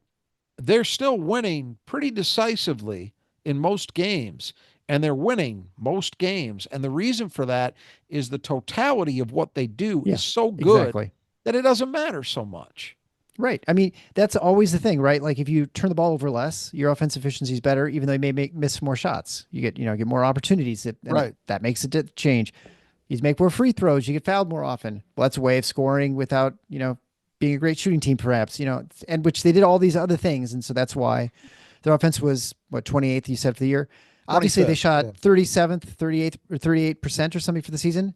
they're still winning pretty decisively in most games, and they're winning most games. And the reason for that is the totality of what they do Yeah. is so good Exactly. that it doesn't matter so much. Right. I mean, that's always the thing, right? Like if you turn the ball over less, your offensive efficiency is better, even though you may miss more shots. You get more opportunities, and Right. that makes it change. You make more free throws. You get fouled more often. Well, that's a way of scoring without, being a great shooting team, perhaps, and which they did all these other things. And so that's why their offense was what, 28th, you said, for the year. Obviously, they 25th. shot Yeah. 37th, 38th, or 38% or something for the season.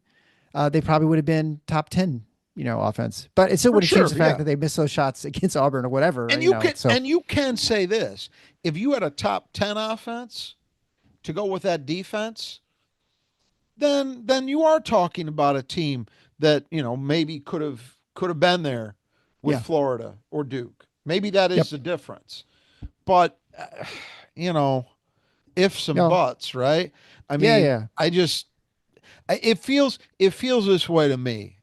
They probably would have been top 10, offense. But it still For would have changed sure. the fact Yeah. that they missed those shots against Auburn or whatever, And you can So, and you can say this. If you had a top 10 offense to go with that defense, then you are talking about a team that, maybe could have been there with yeah. Florida or Duke. Maybe that Yep. is the difference. But you know, ifs and No. buts, right? I Yeah, mean, yeah. it feels this way to me.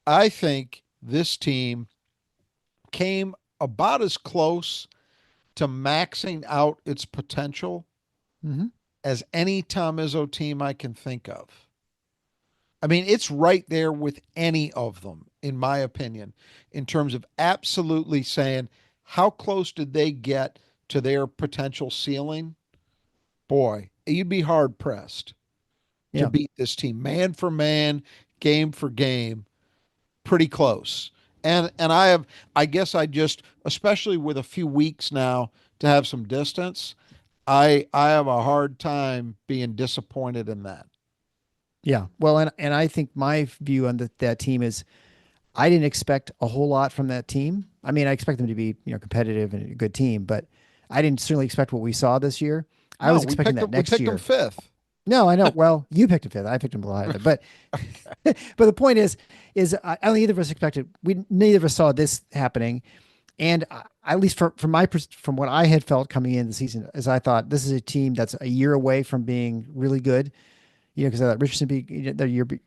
I think this team came about as close to maxing out its potential Hmm. as any Tom Izzo team I can think of. I mean, it's right there with any of them, in my opinion, in terms of absolutely saying how close did they get to their potential ceiling? Boy, you'd be hard pressed to Yeah. beat this team, man for man, game for game, pretty close. And I guess I just, especially with a few weeks now to have some distance, I have a hard time being disappointed in that. Yeah. Well, and I think my view on that team is I didn't expect a whole lot from that team. I mean, I expect them to be, competitive and a good team, but I didn't certainly expect what we saw this year. I No, was we expecting picked that them. We next picked them year. fifth. No, I know. Well, you picked him fifth. I picked him behind him. But but the point is neither of us expected. We neither of us saw this happening. And at least from what I had felt coming in the season, is I thought this is a team that's a year away from being really good. Because I thought Richardson be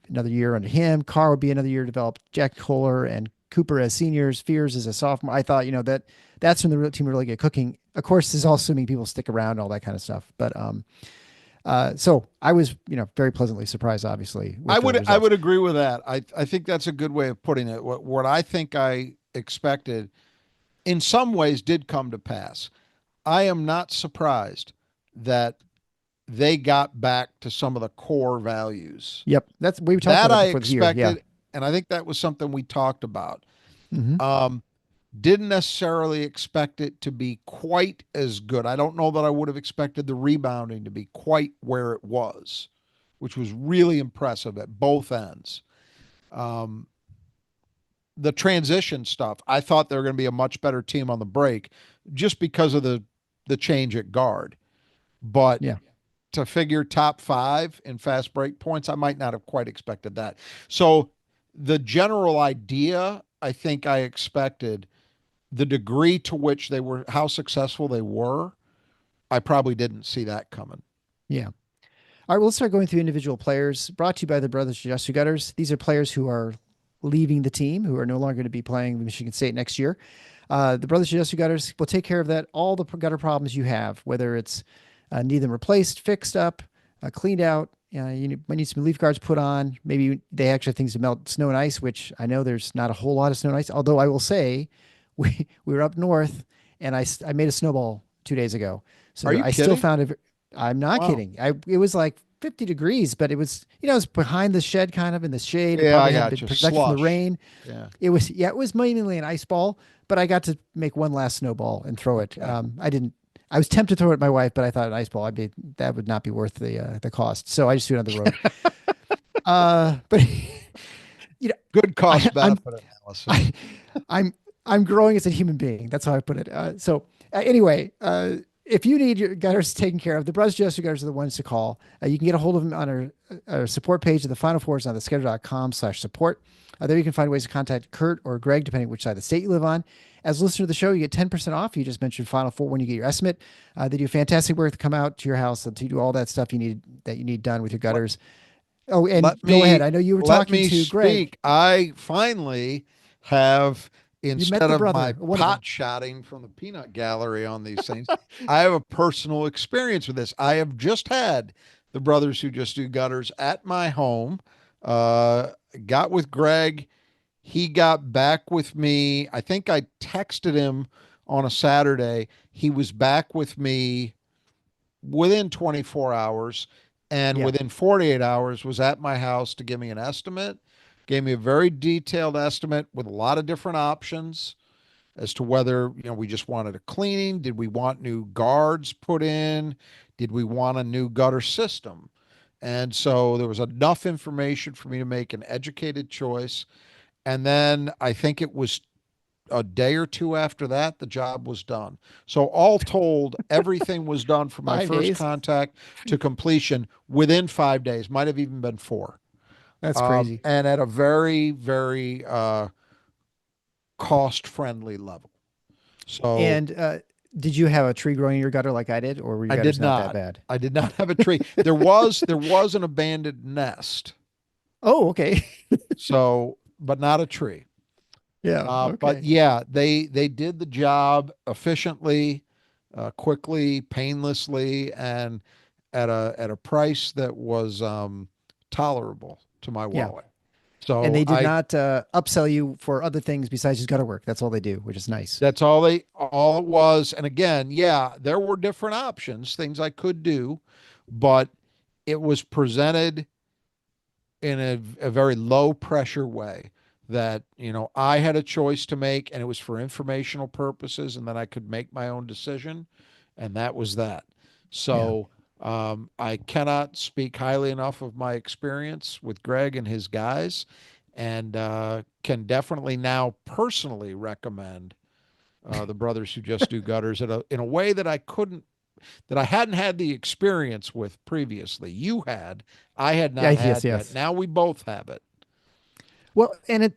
another year under him. Carr would be another year developed. Jack Kohler and Cooper as seniors. Fears as a sophomore. I thought that's when the real team really get cooking. Of course, this is all assuming people stick around and all that kind of stuff. But so I was very pleasantly surprised, obviously, I with the would I results. would agree with that. I think that's a good way of putting it. What I think I expected in some ways did come to pass. I am not surprised that they got back to some of the core values Yep, that's we talked about that that I before the year. Yeah. expected, and I think that was something we talked about. Hmm. Um, didn't necessarily expect it to be quite as good. I don't know that I would have expected the rebounding to be quite where it was, which was really impressive at both ends. Um, the transition stuff, I thought they were going to be a much better team on the break just because of the change at guard. But Yeah. to figure top five in fast break points, I might not have quite expected that. So the general idea, I think I expected. The degree to which they were, how successful they were, I probably didn't see that coming. Yeah. All right, well, let's start going through individual players. Brought to you by the Brothers Jesu Gutters. These are players who are leaving the team, who are no longer going to be playing Michigan State next year. The Brothers Jesu Gutters will take care of that, all the gutter problems you have, whether it's need them replaced, fixed up, cleaned out. You might need some leaf guards put on. Maybe they actually have things to melt snow and ice, which I know there's not a whole lot of snow and ice. Although I will say, we were up north, and I made a snowball 2 days ago, so Are you I still kidding? found it. I'm not Wow. kidding. It was like 50 degrees, but it was it was behind the shed, kind of in the shade. It Yeah, I probably hadn't got been you. protected from the Slush. rain. Yeah. It was mainly an ice ball, but I got to make one last snowball and throw it. Okay. I didn't. I was tempted to throw it at my wife, but I thought an ice ball, that would not be worth the cost. So I just threw it on the road. But Good I, cost I'm benefit analysis. I, I'm I'm growing as a human being. That's how I put it. Anyway, if you need your gutters taken care of, the Brothers Jesu Gutters are the ones to call. You can get a hold of them on our support page of the Final Four is on the schedule.com/support. There you can find ways to contact Kurt or Greg, depending which side of the state you live on. As a listener to the show, you get 10% off. You just mentioned Final Four when you get your estimate. They do fantastic work to come out to your house to do all that stuff you need done with your Let, gutters. Oh, and let go ahead. me I know you were let talking me to Greg. speak. I finally have, You met instead the of brother, my one of them. pot shotting from the peanut gallery on these things, I have a personal experience with this. I have just had the brothers who just do gutters at my home. Uh, got with Greg. He got back with me. I think I texted him on a Saturday. He was back with me within 24 hours, and Yeah. within 48 hours was at my house to give me an estimate. Gave me a very detailed estimate with a lot of different options as to whether, we just wanted a cleaning. Did we want new guards put in? Did we want a new gutter system? And so there was enough information for me to make an educated choice. And then I think it was a day or two after that, the job was done. So all told, everything was done from my Five first days. contact to completion within 5 days, might have even been four. That's crazy. And at a very, very cost friendly level. So And did you have a tree growing in your gutter like I did, or were your I did gutters not that not. bad? I did not have a tree. There was an abandoned nest. Oh, okay. So, but not a tree. Yeah. But Okay. yeah, they did the job efficiently, quickly, painlessly, and at a price that was tolerable to my Yeah. wallet. And So they did not upsell you for other things besides just gutter work. That's all they do, which is nice. that's all it was. And again, yeah, there were different options, things I could do, but it was presented in a very low pressure way that, I had a choice to make and it was for informational purposes and then I could make my own decision. And that was that. Yeah. So, I cannot speak highly enough of my experience with Greg and his guys, and can definitely now personally recommend the brothers who just do gutters in a way that I hadn't had the experience with previously. You had, I had Yeah. not Yes. had yet. Yes. Now we both have it. Well, and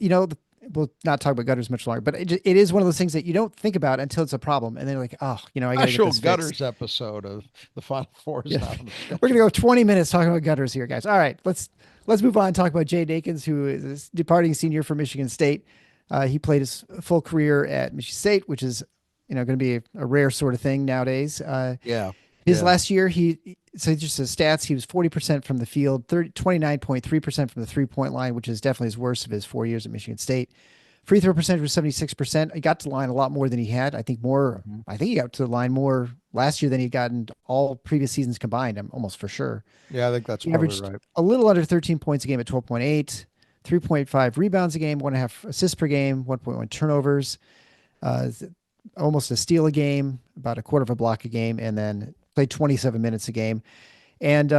we'll not talk about gutters much longer, but it is one of those things that you don't think about until it's a problem. And then you're like, oh, I got to get Special this fixed. gutters episode of the Final Four is Yeah. not on the We're going schedule. to go 20 minutes talking about gutters here, guys. All right. Let's move on and talk about Jay Akins, who is a departing senior from Michigan State. He played his full career at Michigan State, which is, going to be a rare sort of thing nowadays. Yeah. His Yeah. last year, so just his stats, he was 40% from the field, 29.3% from the 3-point line, which is definitely his worst of his 4 years at Michigan State. Free throw percentage was 76%. He got to the line a lot more than he had. Mhm. I think he got to the line more last year than he'd gotten all previous seasons combined. I'm almost for sure. Yeah, I think that's He probably averaged right. a little under 13 points a game at 12.8, 3.5 rebounds a game, 1.5 assists per game, 1.1 turnovers, uh, almost a steal a game, about a quarter of a block a game, and then played 27 minutes a game. And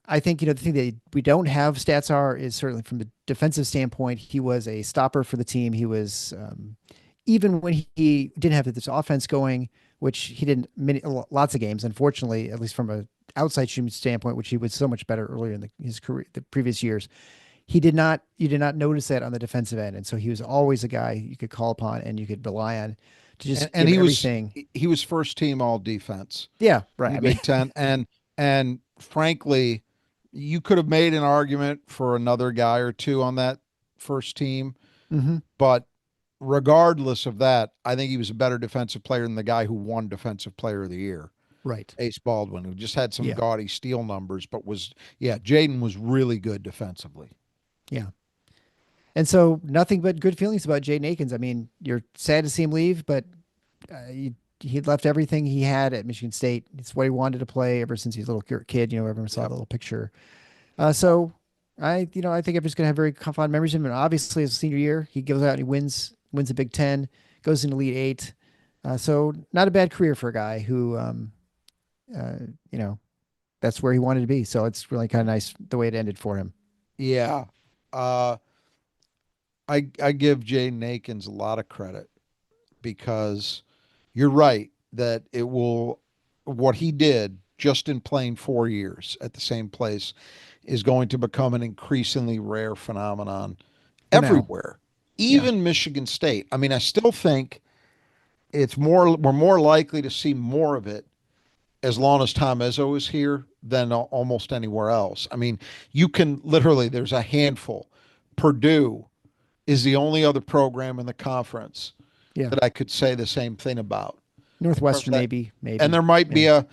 I think, the thing that we don't have stats are is certainly from the defensive standpoint, he was a stopper for the team. He was, even when he didn't have this offense going, which he didn't lots of games, unfortunately, at least from a outside shooting standpoint, which he was so much better earlier in his career, the previous years. You did not notice that on the defensive end. And so he was always a guy you could call upon and you could rely on to And, just and give he was everything. he was first team all defense Yeah, in right. the I mean, Big Ten. And frankly, you could have made an argument for another guy or two on that first team, hmm but regardless of that, I think he was a better defensive player than the guy who won Defensive Player of the Year, right. Ace Baldwin, who just had some Yeah, gaudy steal numbers, but yeah, Jaden was really good defensively. yeah. And so nothing but good feelings about Jaden Akins. I mean, you're sad to see him leave, but he left everything he had at Michigan State. It's what he wanted to play ever since he was a little kid. Everyone saw Yep. the little picture. So I think everyone's gonna have very fond memories of him. And obviously, as a senior year, he goes out and he wins the Big Ten, goes into Elite Eight. So not a bad career for a guy who, uh, you know, that's where he wanted to be. So it's really kind of nice the way it ended for him. Yeah. Uh, I give Jaden Akins a lot of credit because you're right that what he did just in playing 4 years at the same place is going to become an increasingly rare phenomenon For now, everywhere, yeah, even Michigan State. I mean, I still think we're more likely to see more of it as long as Tom Izzo is here than almost anywhere else. I mean, you can literally, there's a handful. Purdue is the only other program in the conference yeah. that I could say the same thing about. Northwestern, maybe, And there might be yeah,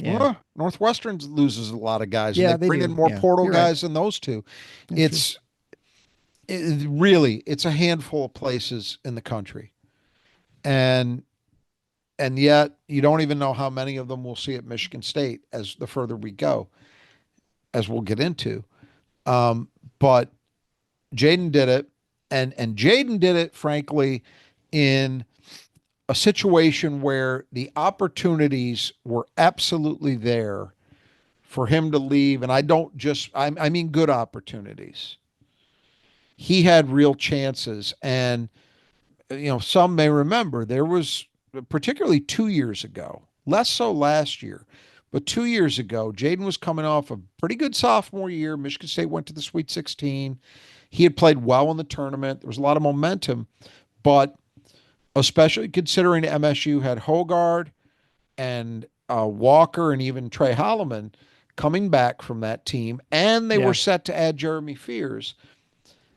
yeah, Northwestern loses a lot of guys, and they yeah. They bring in do. more Yeah, portal you're right. guys than those two. That's true. It's really it's a handful of places in the country, and yet you don't even know how many of them we'll see at Michigan State as the further we go, as we'll get into. But Jaden did it, and Jaden did it, frankly, in a situation where the opportunities were absolutely there for him to leave. And I don't just, I mean, good opportunities. He had real chances. And, some may remember there was, particularly 2 years ago, less so last year, but 2 years ago, Jaden was coming off a pretty good sophomore year. Michigan State went to the Sweet 16. He had played well in the tournament. There was a lot of momentum, but especially considering MSU had Hogard and Walker and even Trey Holloman coming back from that team, and they were Yeah. set to add Jeremy Fears.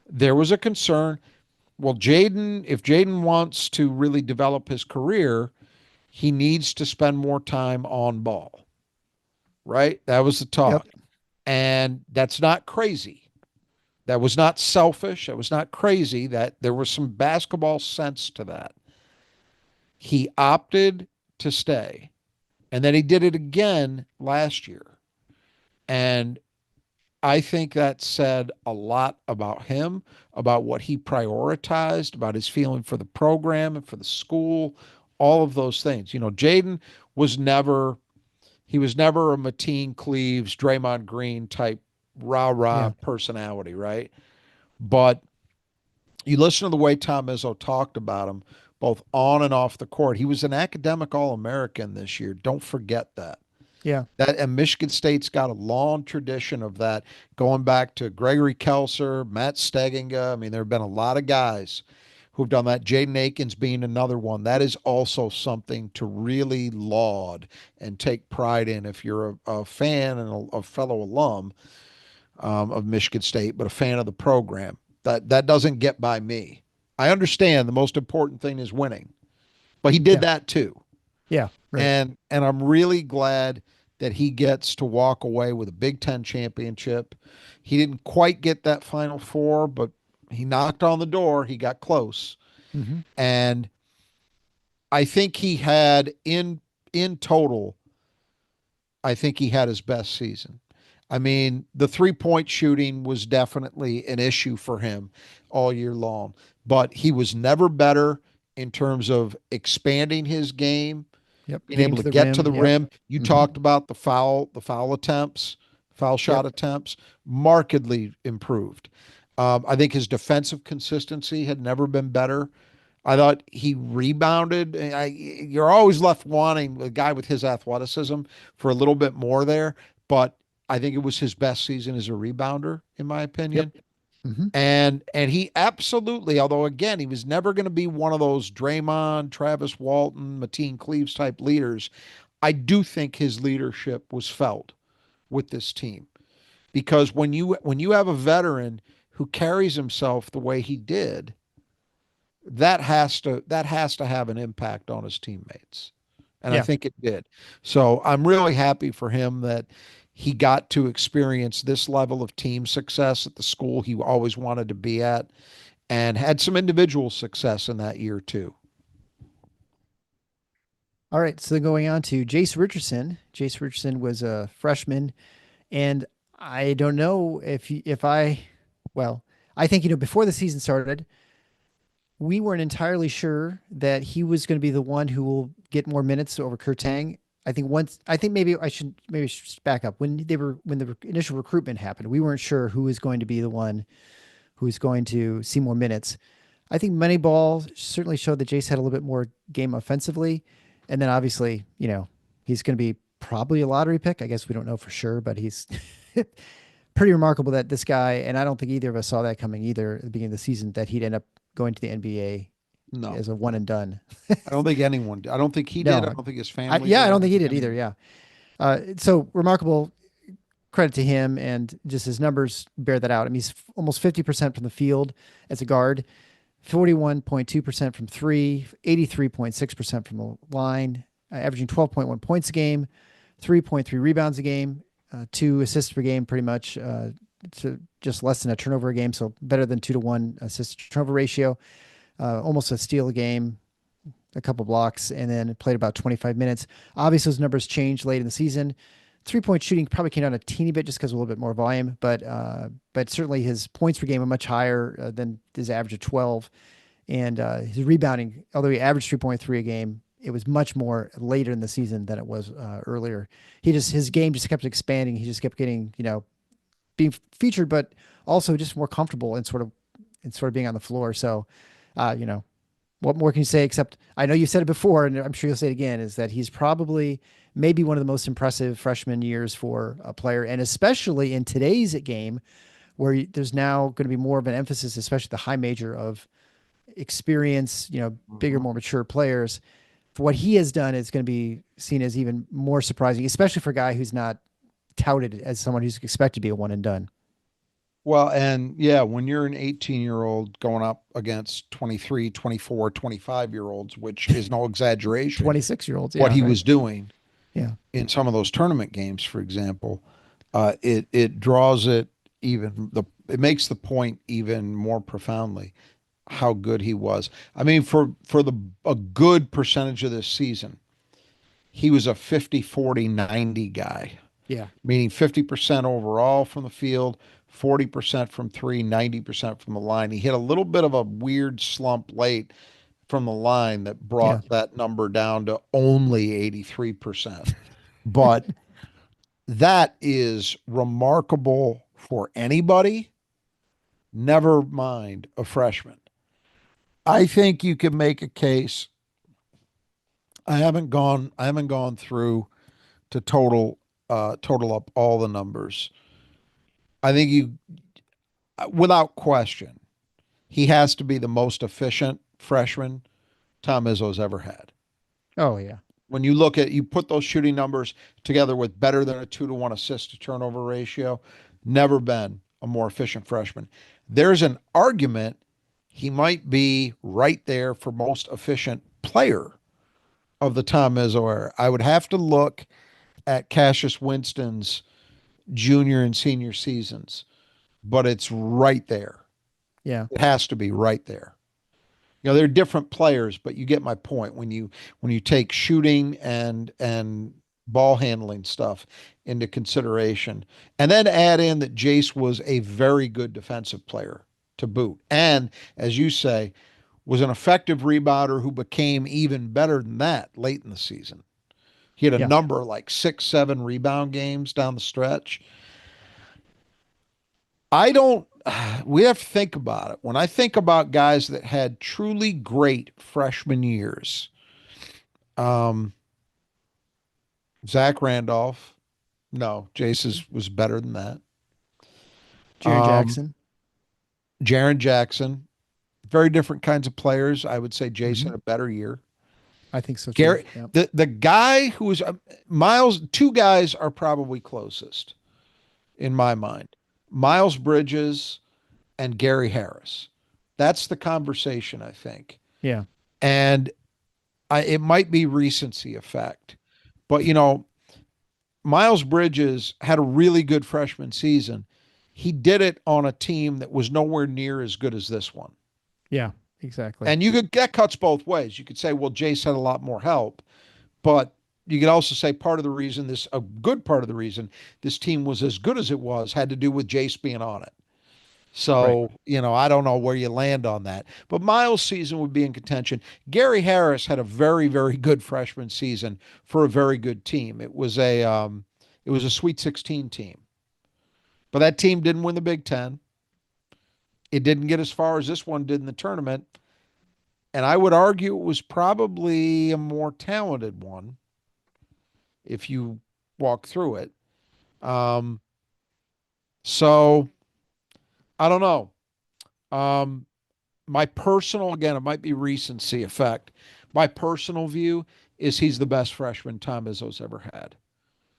There was a concern. Well, if Jaden wants to really develop his career, he needs to spend more time on ball, right? That was the Yep. talk. And that's not crazy. That was not selfish. That was not crazy. That there was some basketball sense to that. He opted to stay. And then he did it again last year. And I think that said a lot about him, about what he prioritized, about his feeling for the program and for the school, all of those things. Jaden was never, he was never a Mateen Cleaves, Draymond Green type rah-rah Yeah. personality, right? But you listen to the way Tom Izzo talked about him, both on and off the court. He was an academic All-American this year. Don't forget that. Yeah. And Michigan State's got a long tradition of that, going back to Gregory Kelser, Matt Steginga. I mean, there have been a lot of guys who've done that. Jaden Akins being another one. That is also something to really laud and take pride in if you're a fan and a fellow alum of Michigan State, but a fan of the program. That doesn't get by me. I understand the most important thing is winning, but he did Yeah. that too. Yeah. Right. And I'm really glad that he gets to walk away with a Big Ten championship. He didn't quite get that Final Four, but he knocked on the door. He got close. Mm-hmm. And I think he had in total, I think he had his best season. I mean, the 3-point shooting was definitely an issue for him all year long, but he was never better in terms of expanding his game, Yep. being Getting able to to the get to rim. the Yep. rim. You Mm-hmm. talked about the foul attempts, foul shot Yep. attempts, markedly improved. I think his defensive consistency had never been better. I thought he rebounded. You're always left wanting a guy with his athleticism for a little bit more there, but I think it was his best season as a rebounder, in my Yep. opinion. Mm-hmm. And he absolutely, although again, he was never going to be one of those Draymond, Travis Walton, Mateen Cleaves type leaders. I do think his leadership was felt with this team because when you have a veteran who carries himself the way he did, that has to have an impact on his teammates. And I Yeah. think it did. So I'm really happy for him that he got to experience this level of team success at the school he always wanted to be at and had some individual success in that year too. All right. So then going on to Jace Richardson. Jace Richardson was a freshman, and I don't know if well, I think, before the season started, we weren't entirely sure that he was going to be the one who will get more minutes over Kurtang. I think maybe I should back up. When the initial recruitment happened, we weren't sure who was going to be the one who was going to see more minutes. I think Moneyball certainly showed that Jace had a little bit more game offensively. And then obviously, he's going to be probably a lottery pick. I guess we don't know for sure, but he's pretty remarkable that this guy, and I don't think either of us saw that coming either at the beginning of the season, that he'd end up going to the NBA No, as a one and done. I don't think anyone did. I don't think he did. I No, don't think his family yeah, I did. I don't don't think he think did either. anyone. Yeah. So remarkable credit to him, and just his numbers bear that out. I mean, he's almost 50% from the field as a guard, 41.2% from three, 83.6% from the line, averaging 12.1 points a game, 3.3 rebounds a game, 2 assists per game, pretty much, to just less than a turnover a game. So better than 2-to-1 assist to turnover ratio, almost a steal a game, a couple blocks, and then played about 25 minutes. Obviously, those numbers changed late in the season. 3-point shooting probably came down a teeny bit just because of a little bit more volume, but certainly his points per game are much higher than his average of 12. And his rebounding, although he averaged 3.3 a game, it was much more later in the season than it was earlier. His game just kept expanding. He just kept getting, being featured, but also just more comfortable and sort of being on the floor. So, you know, what more can you say except I know you said it before, and I'm sure you'll say it again, is that he's probably maybe one of the most impressive freshman years for a player, and especially in today's game where there's now going to be more of an emphasis, especially the high major of experience, bigger, Mhm. more mature players. For what he has done, it's going to be seen as even more surprising, especially for a guy who's not touted as someone who's expected to be a one and done. Well, and yeah, when you're an 18-year-old going up against 23, 24, 25-year-olds, which is no exaggeration, 26-year-olds. what Yeah. he Right. was doing Yeah. in some of those tournament games, for example, it draws it it makes the point even more profoundly how good he was. I mean, for a good percentage of this season, he was a 50, 40, 90 guy, Yeah. meaning 50% overall from the field, 40% from three, 90% from the line. He hit a little bit of a weird slump late from the line that Yeah. brought that number down to only 83%. But that is remarkable for anybody, never mind a freshman. I think you can make a case. I haven't gone through to total up all the numbers. I think you without question, he has to be the most efficient freshman Tom Izzo's ever had. Oh yeah. When you put those shooting numbers together with better than a 2-to-1 assist to turnover ratio, never been a more efficient freshman. There's an argument he might be right there for most efficient player of the Tom Izzo era. I would have to look at Cassius Winston's junior and senior seasons, but it's right there. Yeah. It has to be right there. They're different players, but you get my point when you take shooting and ball handling stuff into consideration, and then add in that Jace was a very good defensive player to boot, and as you say, was an effective rebounder who became even better than that late in the season. He had a Yeah. number like 6, 7 rebound games down the stretch. I don't, we have to think about it. When I think about guys that had truly great freshman years, um, Zach Randolph, no, was better than that. Jaren Um, Jackson. Jaron Jackson, very different kinds of players. I would say Hmm. Jason a better year. I think so too. Gary, Yeah. the guy who was Miles, two guys are probably closest in my mind. Miles Bridges and Gary Harris. That's the conversation, I think. Yeah. And it might be recency effect, but Miles Bridges had a really good freshman season. He did it on a team that was nowhere near as good as this one. Yeah. Exactly. And that cuts both ways. You could say, well, Jace had a lot more help, but you could also say a good part of the reason this team was as good as it was had to do with Jace being on it. Right. So, I don't know where you land on that. But Miles' season would be in contention. Gary Harris had a very, very good freshman season for a very good team. It was a Sweet 16 team. But that team didn't win the Big Ten. It didn't get as far as this one did in the tournament. And I would argue it was probably a more talented one if you walk through it. Um, so I don't know. Um, my personal, again, it might be recency effect. My personal view is he's the best freshman Tom Izzo's ever had,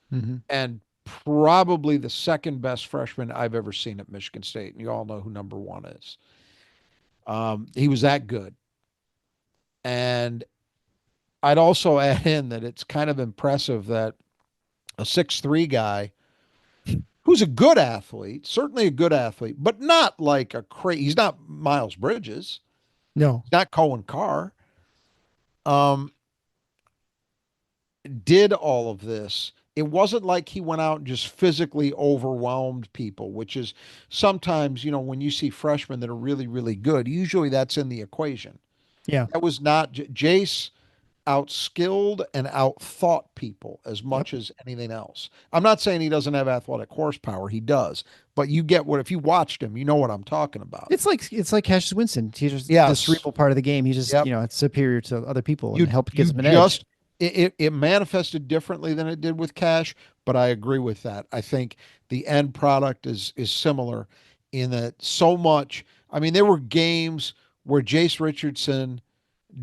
Hmm. and probably the second best freshman I've ever seen at Michigan State. And you all know who number one is. He was that good. And I'd also add in that it's kind of impressive that a 6'3" guy who's a good athlete, certainly a good athlete, but not like he's not Miles Bridges, No. he's not Cohen Carr. Um, did all of this it wasn't like he went out and just physically overwhelmed people, which is sometimes, when you see freshmen that are really, really good, usually that's in the equation. Yeah. That was not Jace outskilled and outthought people as Yep. much as anything else. I'm not saying he doesn't have athletic horsepower. He does. But you get what, if you watched him, you know what I'm talking about. It's like Cassius Winston. He's just the Yes. cerebral part of the game. He's just, Yep. it's superior to other people and You help gives you him an edge. just it manifested differently than it did with Cash, but I agree with that. I think the end product is similar in that so much. I mean, there were games where Jace Richardson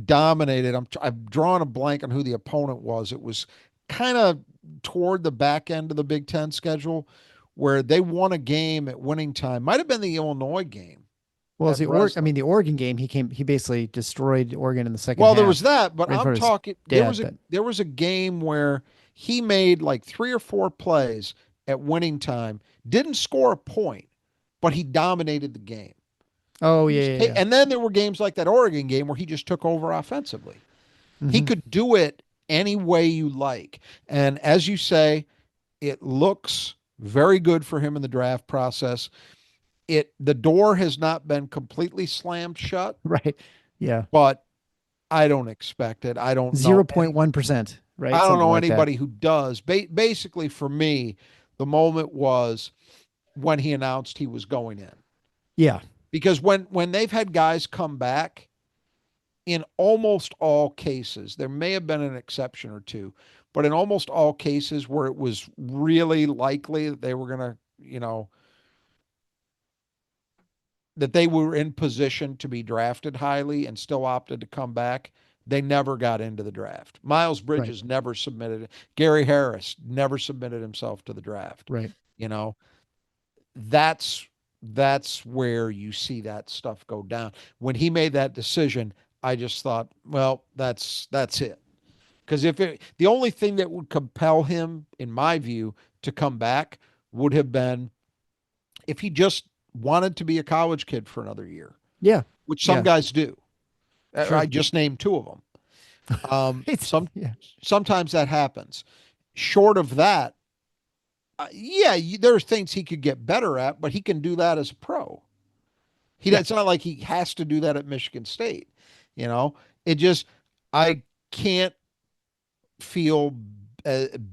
dominated. I'm drawing a blank on who the opponent was. It was kind of toward the back end of the Big Ten schedule where they won a game at winning time. Might have been the Illinois game Well, as at Breslin. the Oregon game, he basically destroyed Oregon in the second Well, there was half, that, but right in I'm front of his talking dad. But there was a game where he made like 3 or 4 plays at winning time, didn't score a point, but he dominated the game. oh yeah, yeah, yeah. And then there were games like that Oregon game where he just took over offensively. He Hmm. could do it any way you like. And as you say, it looks very good for him in the draft process. The door has not been completely slammed shut, Right. Yeah. but I don't expect it. I don't know 0.1%, right? I don't Something know like that. anybody who does. Basically, for me, the moment was when he announced he was going in. Yeah. Because when they've had guys come back, in almost all cases, there may have been an exception or two, but in almost all cases where it was really likely that they were going to, that they were in position to be drafted highly and still opted to come back, they never got into the draft. Miles Right. Bridges never submitted. Gary Harris never submitted himself to the draft. Right. You know, that's that's where you see that stuff go down. When he made that decision, I just thought, well, that's it. Because the only thing that would compel him, in my view, to come back would have been if he just wanted to be a college kid for another year, Yeah. which some Yeah. guys do. I Sure. just named two of them. It's yeah. Sometimes that happens. Short of that, yeah, there's things he could get better at, but he can do that as a pro. Yeah. It's not like he has to do that at Michigan State. You know, it just I can't feel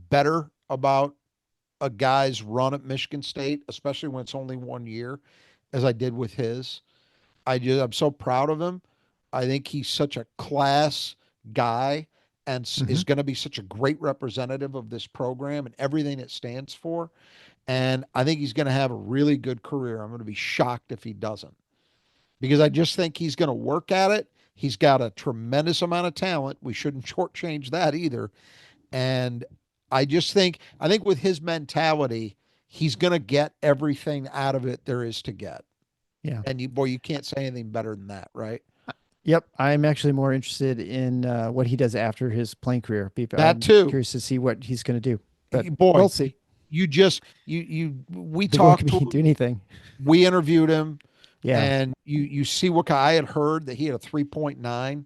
better about a guy's run at Michigan State, especially when it's only 1 year, as I did with his. I'm so proud of him. I think he's such a class guy and Hmm. is going to be such a great representative of this program and everything it stands for. And I think he's going to have a really good career. I'm going to be shocked if he doesn't, because I just think he's going to work at it. He's got a tremendous amount of talent. We shouldn't shortchange that either. And I think with his mentality, he's going to get everything out of it there is to get. Yeah. And you can't say anything better than that, right? Yep. I'm actually more interested in what he does after his playing career. That I'm too. curious to see what he's going to do. But we'll Boy, see. you just we The boy can talked to do him, anything. we interviewed him, Yeah. and you see what I had heard that he had a 3.9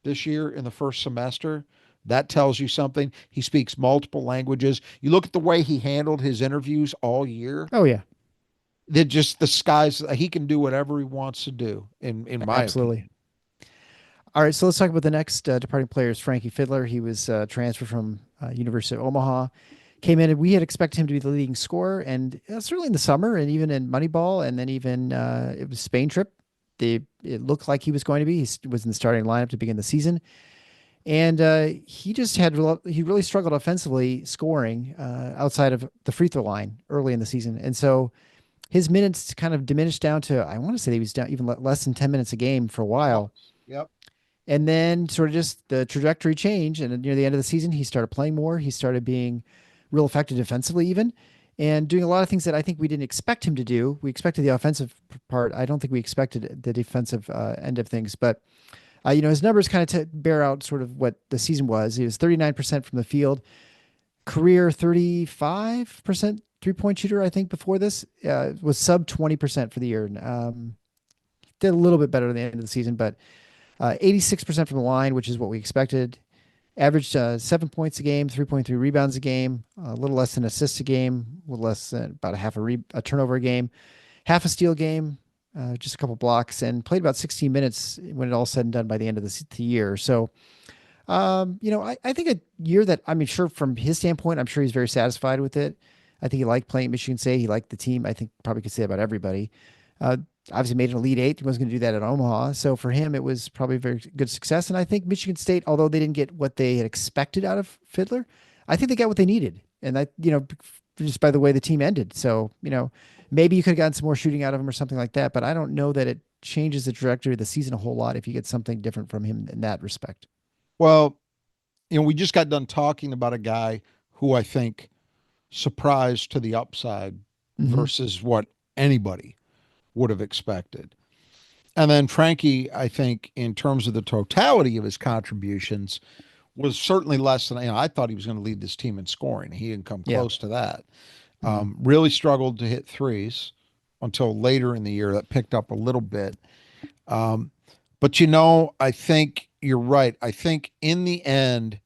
this year in the first semester. That tells you something. He speaks multiple languages. You look at the way he handled his interviews all year. Oh yeah. They're just the skies. He can do whatever he wants to do, in my Absolutely. opinion. All right, so let's talk about the next departing player is Frankie Fiddler. He was transferred from University of Omaha. Came in, and we had expected him to be the leading scorer, and certainly in the summer, and even in Moneyball, and then even it was Spain trip. It looked like he was going to be. Was in the starting lineup to begin the season, and he just he really struggled offensively scoring outside of the free throw line early in the season, and so his minutes kind of diminished down to I want to say he was down even less than 10 minutes a game for a while. Yep. And then sort of just the trajectory changed. And near the end of the season, he started playing more. He started being real effective defensively, even, and doing a lot of things that I think we didn't expect him to do. We expected the offensive part. I don't think we expected the defensive end of things. But, his numbers kind of bear out sort of what the season was. He was 39% from the field, career 35% 3-point shooter, I think, before this. Was sub 20% for the year. Did a little bit better at the end of the season, but 86% from the line, which is what we expected. Averaged 7 points a game, 3.3 rebounds a game, a little less than assists a game, a little less than about a turnover a game, half a steal game, just a couple blocks, and played about 16 minutes when it all said and done by the end of the year. So, I think a year that, I mean, sure, from his standpoint, I'm sure he's very satisfied with it. I think he liked playing at Michigan State. He liked the team. I think probably could say about everybody. Uh, Obviously made an Elite Eight. He wasn't going to do that at Omaha. So for him, it was probably a very good success. And I think Michigan State, although they didn't get what they had expected out of Fiddler, I think they got what they needed. And just by the way the team ended. So, maybe you could have gotten some more shooting out of him or something like that. But I don't know that it changes the trajectory of the season a whole lot if you get something different from him in that respect. Well, we just got done talking about a guy who I think surprised to the upside Mm-hmm. versus what anybody would have expected. And then Frankie, I think, in terms of the totality of his contributions, was certainly less than I thought he was going to lead this team in scoring. He didn't come Yeah. close to that. Mm-hmm. Really struggled to hit threes until later in the year. That picked up a little bit. Um, but I think you're right. I think in the end,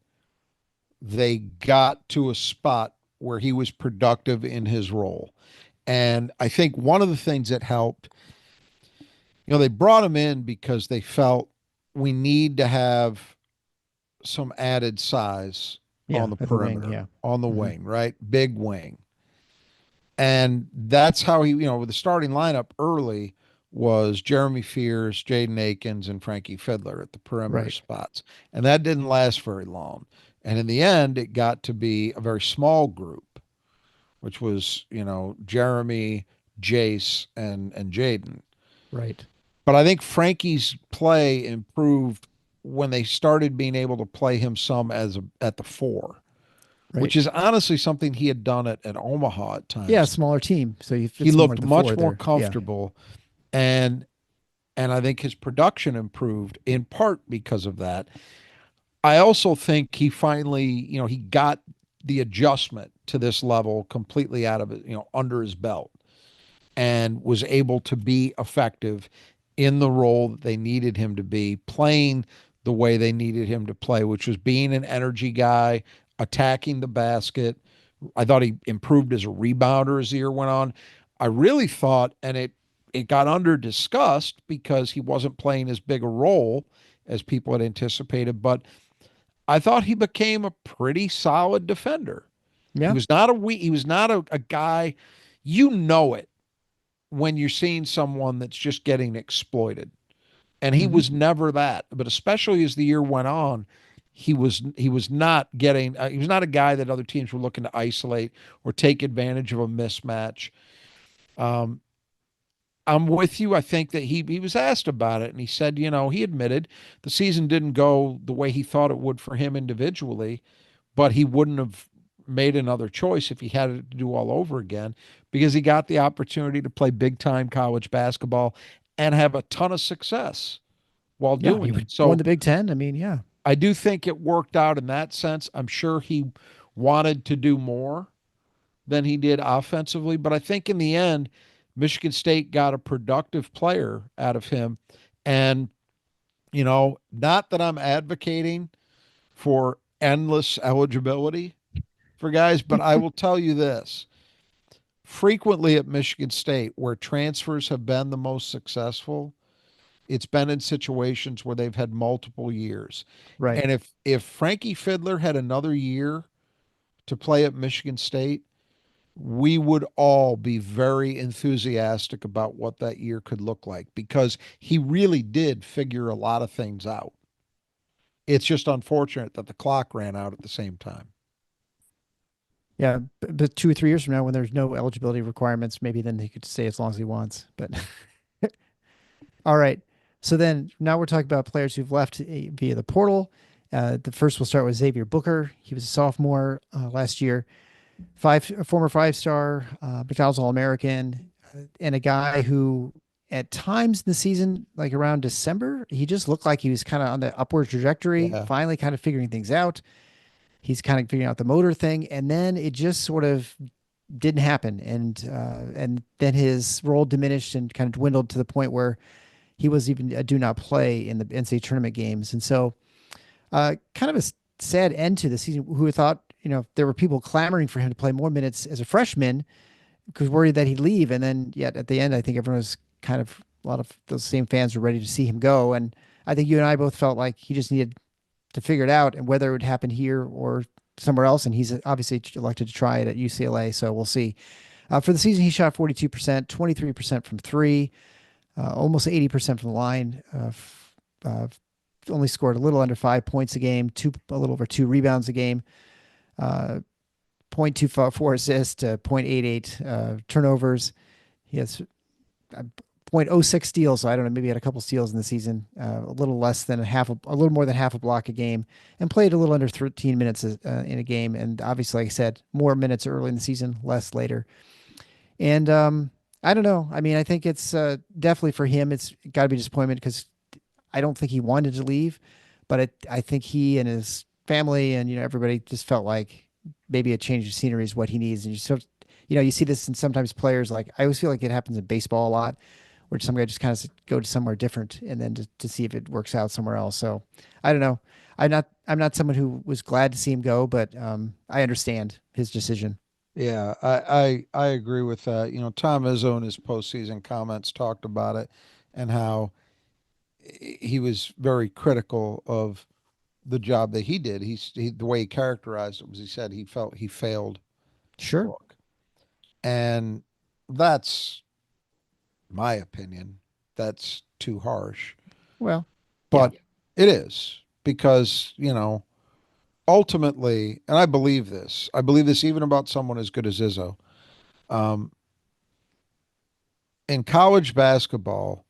they got to a spot where he was productive in his role. And I think one of the things that helped, they brought him in because they felt we need to have some added size Yeah. on the At the wing. perimeter, Yeah. on the Mm-hmm. wing, right? Big wing. And that's how he, with the starting lineup early was Jeremy Fears, Jaden Akins, and Frankie Fiddler at the perimeter Right. spots. And that didn't last very long. And in the end, it got to be a very small group, which was, Jeremy, Jace, and Jaden. Right. But I think Frankie's play improved when they started being able to play him some at the four, Right. which is honestly something he had done at Omaha at Yeah. times. Smaller team. So you He fit some more looked at the much four more there. Yeah. comfortable, and I think his production improved in part because of that. I also think he finally, he got the adjustment to this level completely out of it, under his belt, and was able to be effective in the role that they needed him to be, playing the way they needed him to play, which was being an energy guy, attacking the basket. I thought he improved as a rebounder as the year went on. I really thought, and it got under discussed because he wasn't playing as big a role as people had anticipated, but I thought he became a pretty solid defender. He Yeah. was not he was not a guy, you know it when you're seeing someone that's just getting exploited. And he Mm-hmm. was never that. But especially as the year went on, he was not getting he was not a guy that other teams were looking to isolate or take advantage of a mismatch. Um, I'm with you. I think that he was asked about it and he said, he admitted the season didn't go the way he thought it would for him individually, but he wouldn't have made another choice if he had it to do all over again because he got the opportunity to play big time college basketball and have a ton of success while Yeah. doing He it. won So the Big Ten. I mean, yeah. I do think it worked out in that sense. I'm sure he wanted to do more than he did offensively, but I think in the end, Michigan State got a productive player out of him. And, not that I'm advocating for endless eligibility for guys, but I will tell you this. Frequently at Michigan State, where transfers have been the most successful, it's been in situations where they've had multiple years. Right. And if Frankie Fiddler had another year to play at Michigan State, we would all be very enthusiastic about what that year could look like because he really did figure a lot of things out. It's just unfortunate that the clock ran out at the same time. Yeah, but 2 or 3 years from now, when there's no eligibility requirements, maybe then he could stay as long as he wants. But all right. So then now we're talking about players who've left via the portal. The first we'll start with Xavier Booker. He was a sophomore last year, a former five-star, McDonald's All-American, and a guy who at times in the season, like around December, he just looked like he was kind of on the upward trajectory, Yeah. finally kind of figuring things out. He's kind of figuring out the motor thing, and then it just sort of didn't happen, and then his role diminished and kind of dwindled to the point where he was even a do not play in the NCAA tournament games, and so kind of a sad end to the season. Who thought, there were people clamoring for him to play more minutes as a freshman because worried that he'd leave. And then yet at the end, I think everyone was kind of, a lot of those same fans were ready to see him go. And I think you and I both felt like he just needed to figure it out, and whether it would happen here or somewhere else. And he's obviously elected to try it at UCLA. So we'll see. For the season, he shot 42%, 23% from three, almost 80% from the line. Uh, Only scored a little under 5 points a game, a little over 2 rebounds a game, 0.24 assists to 0.88 turnovers. He has 0.06 steals. So I don't know, maybe he had a couple steals in the season, a little less than a little more than half a block a game, and played a little under 13 minutes in a game. And obviously, like I said, more minutes early in the season, less later. And I don't know. I mean, I think it's definitely for him, it's got to be disappointment because I don't think he wanted to leave, but I think he and his family and, everybody just felt like maybe a change of scenery is what he needs. And you see this in sometimes players, like I always feel like it happens in baseball a lot, where some guy just kind of go to somewhere different and then to see if it works out somewhere else. So I don't know. I'm not someone who was glad to see him go, but I understand his decision. Yeah, I agree with that. Tom Izzo in his postseason comments talked about it and how he was very critical of the job that he did. The way he characterized it was he said he felt he failed the Sure. book. And that's my opinion. That's too harsh. Well, yeah, But it is because, ultimately, and I believe this even about someone as good as Izzo. Um, in college basketball,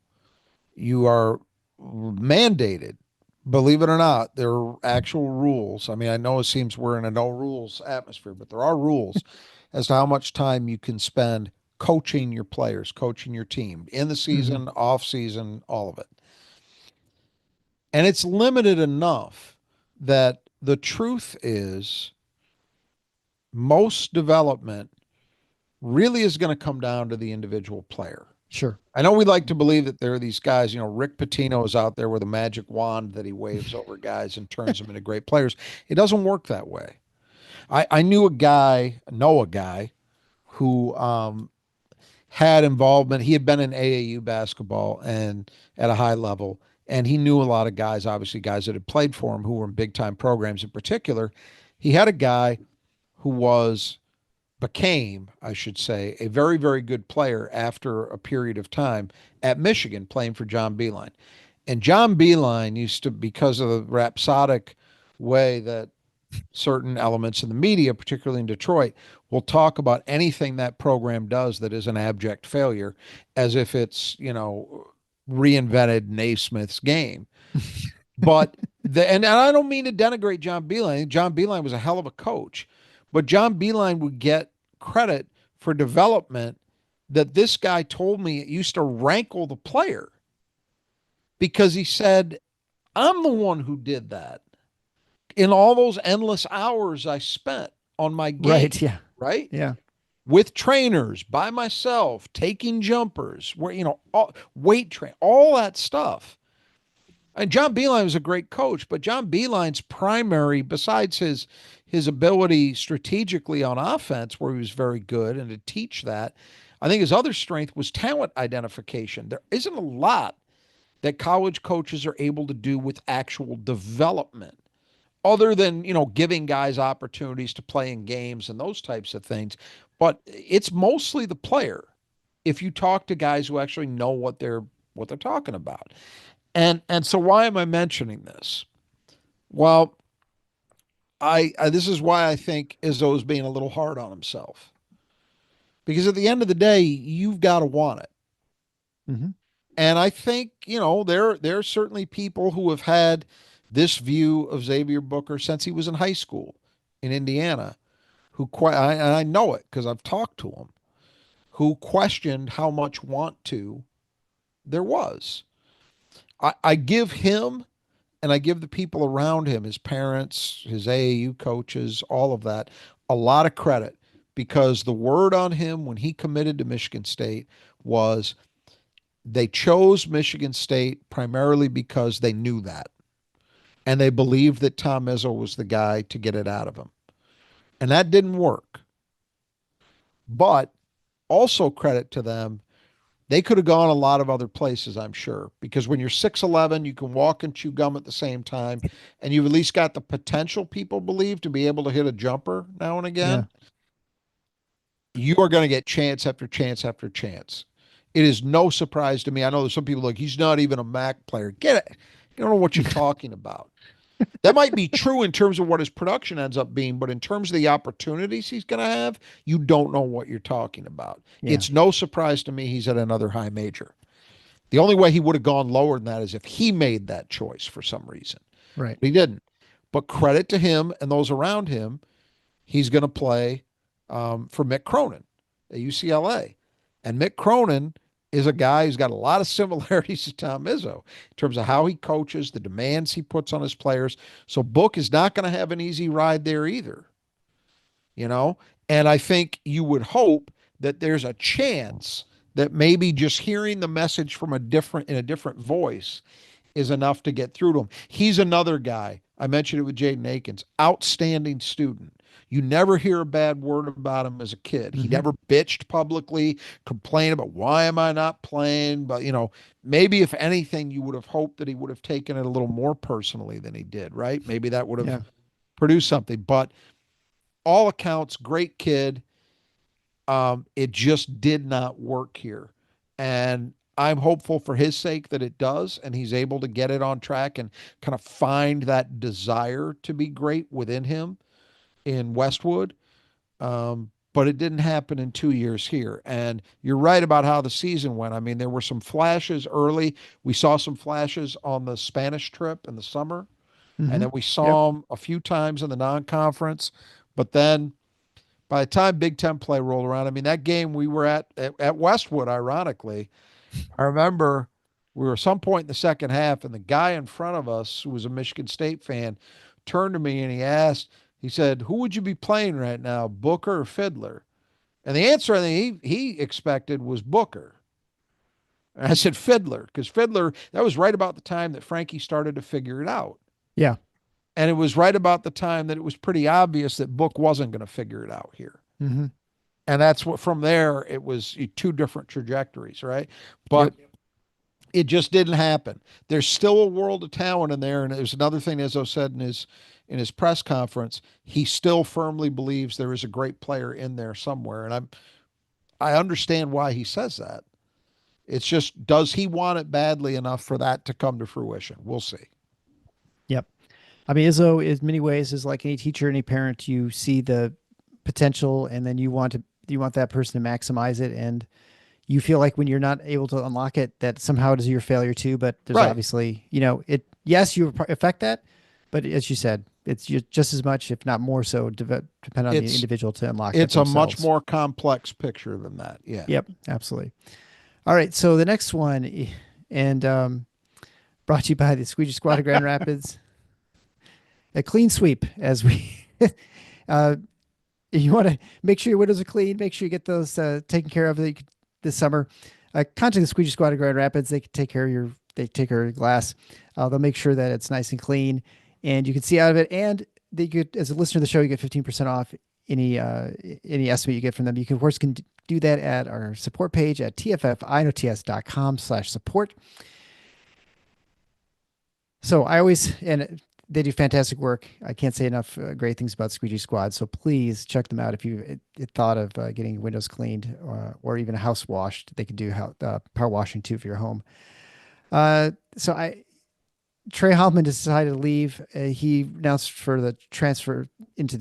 you are mandated, believe it or not, there are actual rules. I mean, I know it seems we're in a no rules atmosphere, but there are rules as to how much time you can spend coaching your players, coaching your team in the hmm season, off season, all of it. And it's limited enough that the truth is most development really is going to come down to the individual player. sure. I know we like to believe that there are these guys, Rick Pitino is out there with a magic wand that he waves over guys and turns them into great players. It doesn't work that way. I know a guy who had involvement. He had been in AAU basketball and at a high level, and he knew a lot of guys, obviously guys that had played for him who were in big time programs in particular. He had a guy who became, I should say, a very, very good player after a period of time at Michigan playing for John Beilein. And John Beilein used to, because of the rhapsodic way that certain elements in the media, particularly in Detroit, will talk about anything that program does that is an abject failure as if it's, reinvented Naismith's game. But and I don't mean to denigrate John Beilein. John Beilein was a hell of a coach, but John Beilein would get credit for development that this guy told me it used to rankle the player because he said, I'm the one who did that in all those endless hours I spent on my game, Right. Yeah. right? Yeah. With trainers, by myself, taking jumpers, where, weight train, all that stuff. And John Beilein was a great coach, but John Beilein's primary, besides his ability strategically on offense, where he was very good and to teach that, I think his other strength was talent identification. There isn't a lot that college coaches are able to do with actual development other than, giving guys opportunities to play in games and those types of things. But it's mostly the player if you talk to guys who actually know what they're talking about. And so why am I mentioning this? Well, I this is why I think Izzo is being a little hard on himself. Because at the end of the day, you've got to want it. hmm And I think, there are certainly people who have had this view of Xavier Booker since he was in high school in Indiana, and I know it because I've talked to him, who questioned how much want to there was. I give him and I give the people around him, his parents, his AAU coaches, all of that, a lot of credit because the word on him when he committed to Michigan State was they chose Michigan State primarily because they knew that. and they believed that Tom Izzo was the guy to get it out of him. And that didn't work. But also credit to them, they could have gone a lot of other places, I'm sure, because when you're 6'11", you can walk and chew gum at the same time, and you've at least got the potential, people believe, to be able to hit a jumper now and Yeah. again. You are going to get chance after chance after chance. It is no surprise to me. I know there's some people like, he's not even a MAC player. Get it. You don't know what you're talking about. That might be true in terms of what his production ends up being, but in terms of the opportunities he's going to have, you don't know what you're talking about. Yeah. It's no surprise to me he's at another high major. The only way he would have gone lower than that is if he made that choice for some reason. Right. But he didn't. But credit to him and those around him, he's going to play for Mick Cronin at UCLA. And Mick Cronin is a guy who's got a lot of similarities to Tom Izzo in terms of how he coaches, the demands he puts on his players. So Book is not going to have an easy ride there either, you know? And I think you would hope that there's a chance that maybe just hearing the message from in a different voice is enough to get through to him. He's another guy. I mentioned it with Jaden Akins, outstanding student. You never hear a bad word about him as a kid. He Mm-hmm. never bitched publicly, complained about why am I not playing? But, maybe if anything, you would have hoped that he would have taken it a little more personally than he did, right? Maybe that would have Yeah. produced something. But all accounts, great kid. It just did not work here. And I'm hopeful for his sake that it does, and he's able to get it on track and kind of find that desire to be great within him in Westwood. But it didn't happen in 2 years here. And you're right about how the season went. I mean, there were some flashes early. We saw some flashes on the Spanish trip in the summer, and Mm-hmm. then we Yep. saw him a few times in the non-conference. But then by the time Big Ten play rolled around, I mean, that game we were at Westwood, ironically, I remember we were some point in the second half, and the guy in front of us, who was a Michigan State fan, turned to me and he said, "Who would you be playing right now, Booker or Fiddler?" And the answer I think he expected was Booker. And I said Fiddler, because Fiddler, that was right about the time that Frankie started to figure it out. Yeah. And it was right about the time that it was pretty obvious that Book wasn't going to figure it out here. Mm-hmm. And that's what, from there, it was two different trajectories, right? Yep. But it just didn't happen. There's still a world of talent in there. And there's another thing, as I said in his press conference, he still firmly believes there is a great player in there somewhere. And I understand why he says that. It's just, does he want it badly enough for that to come to fruition? We'll see. Yep. I mean, Izzo, in many ways, is like any teacher, any parent. You see the potential, and then you want that person to maximize it, and you feel like when you're not able to unlock it, that somehow it is your failure too. But there's Right. obviously, it. Yes, you affect that, but as you said, it's just as much, if not more so, depend on the It's individual to unlock that it's a much themselves. more complex picture than that. Yeah. Yep, absolutely. All right, so the next one, and brought to you by the Squeegee Squad of Grand Rapids, a clean sweep as we. uh, you want to make sure your windows are clean, make sure you get those taken care of this summer. Contact the Squeegee Squad of Grand Rapids. They can take care of your glass. They'll make sure that it's nice and clean, and you can see out of it. And they could, as a listener of the show, you get 15% off any estimate you get from them. You can, of course, do that at our support page at tffinots.com/support. So and they do fantastic work. I can't say enough great things about Squeegee Squad. So please check them out if you thought of getting windows cleaned or even a house washed. They can do power washing too for your home. Trey Hoffman decided to leave. He announced for the transfer enter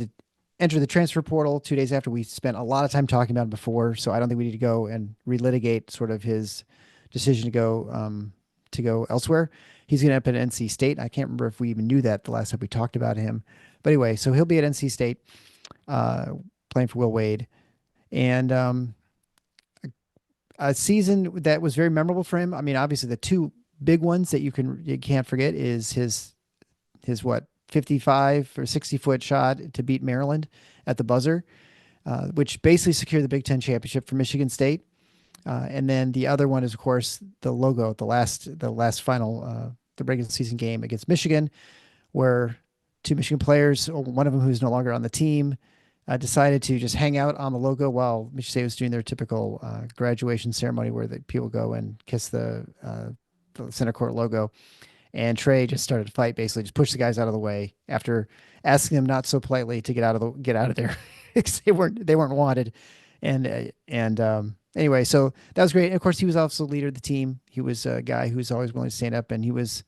the transfer portal 2 days after we spent a lot of time talking about it before. So I don't think we need to go and relitigate sort of his decision to go elsewhere. He's going to end up at NC State. I can't remember if we even knew that the last time we talked about him. But anyway, so he'll be at NC State playing for Will Wade. And a season that was very memorable for him. I mean, obviously the two big ones that you can't forget is his 55 or 60-foot shot to beat Maryland at the buzzer, which basically secured the Big Ten championship for Michigan State. And then the other one is, of course, the logo, the last final, the regular season game against Michigan, where two Michigan players, one of them who's no longer on the team, decided to just hang out on the logo while Michigan State was doing their typical graduation ceremony where the people go and kiss the center court logo. And Trey just started to fight, basically just pushed the guys out of the way after asking them not so politely to get out of there because they weren't wanted. Anyway, so that was great. And of course, he was also the leader of the team. He was a guy who was always willing to stand up, and he was,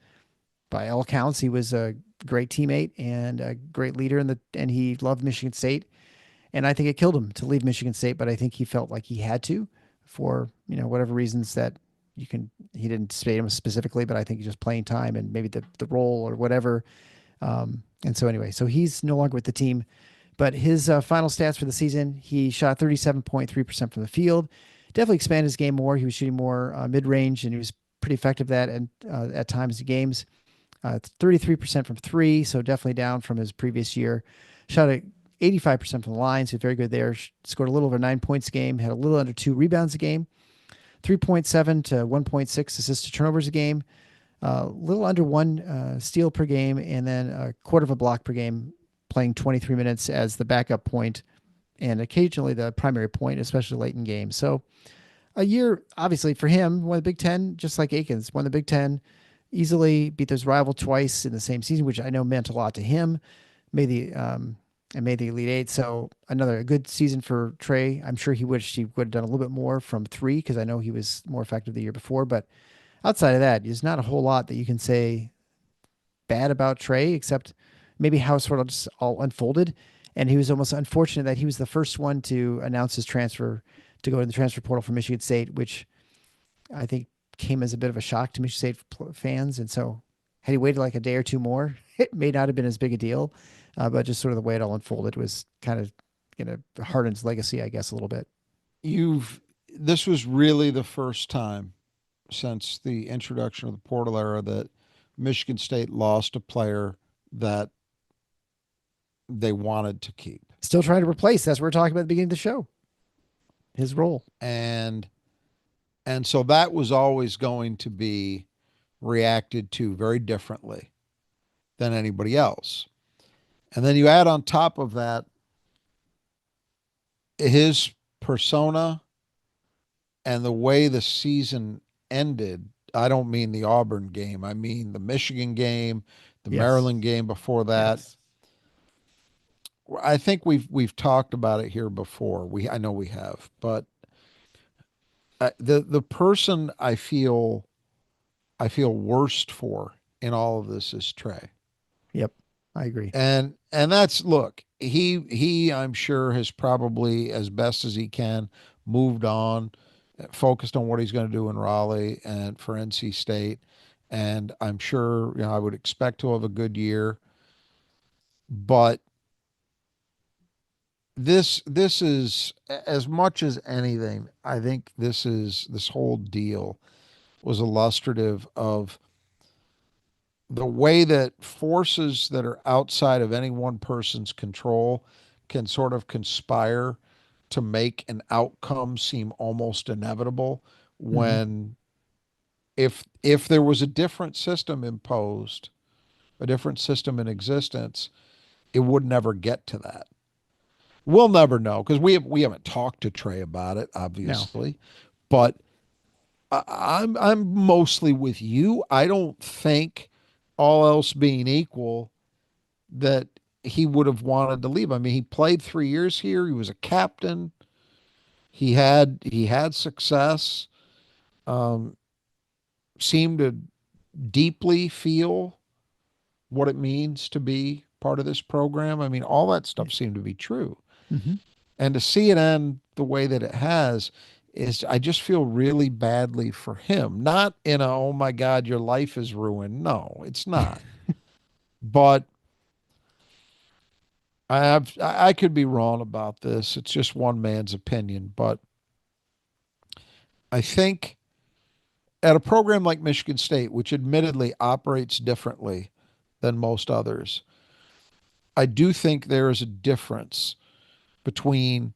by all accounts, he was a great teammate and a great leader and he loved Michigan State. And I think it killed him to leave Michigan State, but I think he felt like he had to for, whatever reasons that he didn't state them specifically, but I think just playing time and maybe the role or whatever. And so anyway, so he's no longer with the team, but his final stats for the season, he shot 37.3% from the field, definitely expanded his game more. He was shooting more mid range and he was pretty effective at times in games. 33% from three, so definitely down from his previous year. Shot at 85% from the line, so very good there. Scored a little over 9 points a game, had a little under 2 rebounds a game, 3.7 to 1.6 assists to turnovers a game, a little under one steal per game, and then a quarter of a block per game, playing 23 minutes as the backup point and occasionally the primary point, especially late in games. So a year, obviously, for him, won the Big Ten, just like Akins, won the Big Ten, easily beat his rival twice in the same season, which I know meant a lot to him. Made the and made the Elite Eight. So a good season for Trey. I'm sure he wished he would have done a little bit more from three because I know he was more effective the year before. But outside of that, there's not a whole lot that you can say bad about Trey, except maybe how it sort of just all unfolded. And he was almost unfortunate that he was the first one to announce his transfer to go in the transfer portal for Michigan State, which I think came as a bit of a shock to Michigan State fans. And so had he waited like a day or two more, it may not have been as big a deal. But just sort of the way it all unfolded was kind of, hardened his legacy, I guess, a little bit. This was really the first time since the introduction of the portal era that Michigan State lost a player that they wanted to keep. Still trying to replace. That's what we're talking about at the beginning of the show. His role. And so that was always going to be reacted to very differently than anybody else. And then you add on top of that his persona and the way the season ended. I don't mean the Auburn game. I mean the Michigan game, the Maryland game before that. Yes. I think we've talked about it here before. I know we have, but the person I feel worst for in all of this is Trey. Yep, I agree. And that's, look, he I'm sure has probably, as best as he can, moved on, focused on what he's going to do in Raleigh and for NC State, and I'm sure I would expect to have a good year, but this is, as much as anything, I think this whole deal was illustrative of the way that forces that are outside of any one person's control can sort of conspire to make an outcome seem almost inevitable when if there was a different system imposed, a different system in existence, it would never get to that. We'll never know because we haven't talked to Trey about it, obviously. No. But I'm mostly with you. I don't think, all else being equal, that he would have wanted to leave. I mean, he played 3 years here. He was a captain. He had success. Seemed to deeply feel what it means to be part of this program. I mean, all that stuff seemed to be true. Mm-hmm. And to see it end the way that it has I just feel really badly for him. Not in a, oh my God, your life is ruined. No, it's not. But I could be wrong about this. It's just one man's opinion. But I think at a program like Michigan State, which admittedly operates differently than most others, I do think there is a difference between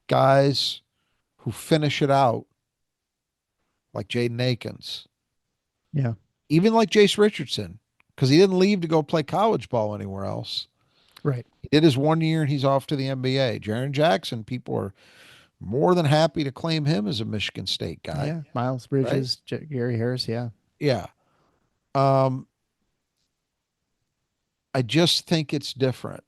guys who finish it out, like Jaden Akins. Yeah. Even like Jace Richardson, because he didn't leave to go play college ball anywhere else. Right. He did his 1 year and he's off to the NBA. Jaron Jackson, people are more than happy to claim him as a Michigan State guy, Yeah. Miles right? Bridges, Gary Harris. Yeah. Yeah. Um, I just think it's different.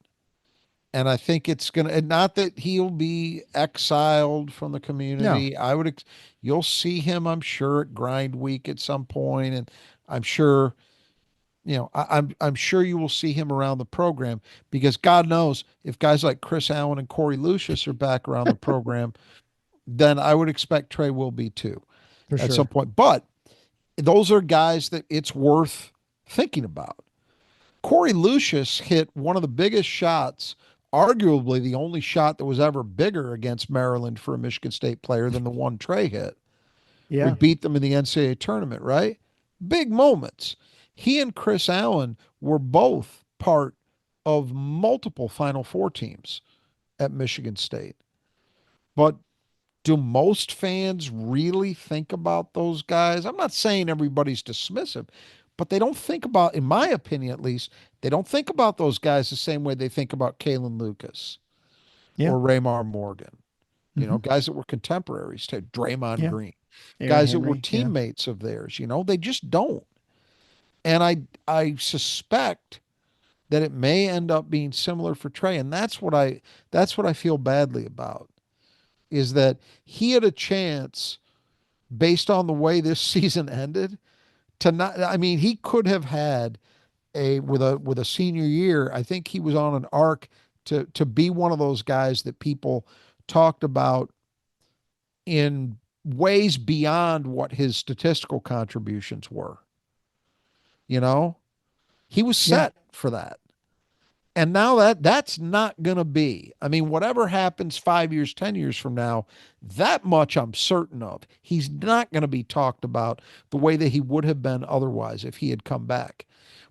And I think it's going to, not that he'll be exiled from the No, community. You'll see him, I'm sure, at grind week at some point, and I'm sure, I'm sure you will see him around the program because God knows if guys like Chris Allen and Corey Lucius are back around the program, then I would expect Trey will be too for at some sure. point. But those are guys that it's worth thinking about. Corey Lucius hit one of the biggest shots, arguably the only shot that was ever bigger against Maryland for a Michigan State player than the one Trey hit. We Yeah. beat them in the NCAA tournament, right? Big moments. He and Chris Allen were both part of multiple Final Four teams at Michigan State. But do most fans really think about those guys? I'm not saying everybody's dismissive, but they don't think about, in my opinion at least, they don't think about those guys the same way they think about Kalen Lucas Yeah. or Raymar Morgan. Hmm. Guys that were contemporaries to Draymond Yeah. Green, Aaron guys that were Henry. Yeah. teammates of theirs. They just don't. And I suspect that it may end up being similar for Trey, and that's what I feel badly about is that he had a chance based on the way this season ended to not. I mean, he could have had a with a senior year. I think he was on an arc to be one of those guys that people talked about in ways beyond what his statistical contributions were. You know, he was Yeah. set for that. And now that's not going to be. I mean, whatever happens 5 years, 10 years from now, that much I'm certain of. He's not going to be talked about the way that he would have been otherwise if he had come back.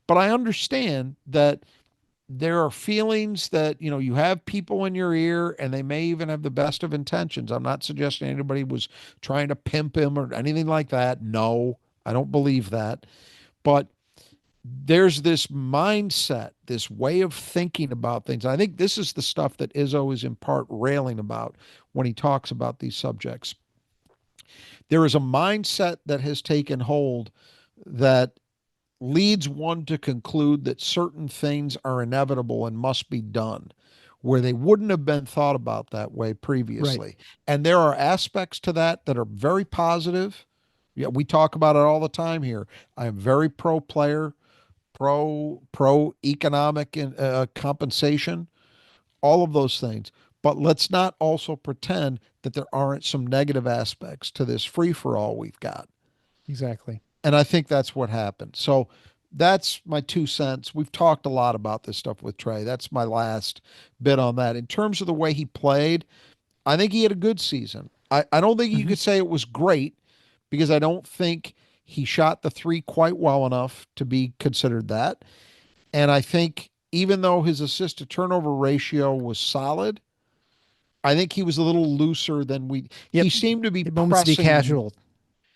But I understand that there are feelings that, you have people in your ear and they may even have the best of intentions. I'm not suggesting anybody was trying to pimp him or anything like that. No, I don't believe that. But there's this mindset, this way of thinking about things. I think this is the stuff that Izzo is in part railing about when he talks about these subjects. There is a mindset that has taken hold that leads one to conclude that certain things are inevitable and must be done where they wouldn't have been thought about that way Right. previously. And there are aspects to that that are very positive. Yeah, we talk about it all the time here. I am very pro player, pro economic and compensation, all of those things. But let's not also pretend that there aren't some negative aspects to this free for all we've got. Exactly. And I think that's what happened. So that's my 2 cents. We've talked a lot about this stuff with Trey. That's my last bit on that. In terms of the way he played, I think he had a good season. I don't think you Hmm. could say it was great because I don't think he shot the three quite well enough to be considered that. And I think even though his assist to turnover ratio was solid, I think he was a little looser than he Yep. seemed to be It moments to be pressing casual.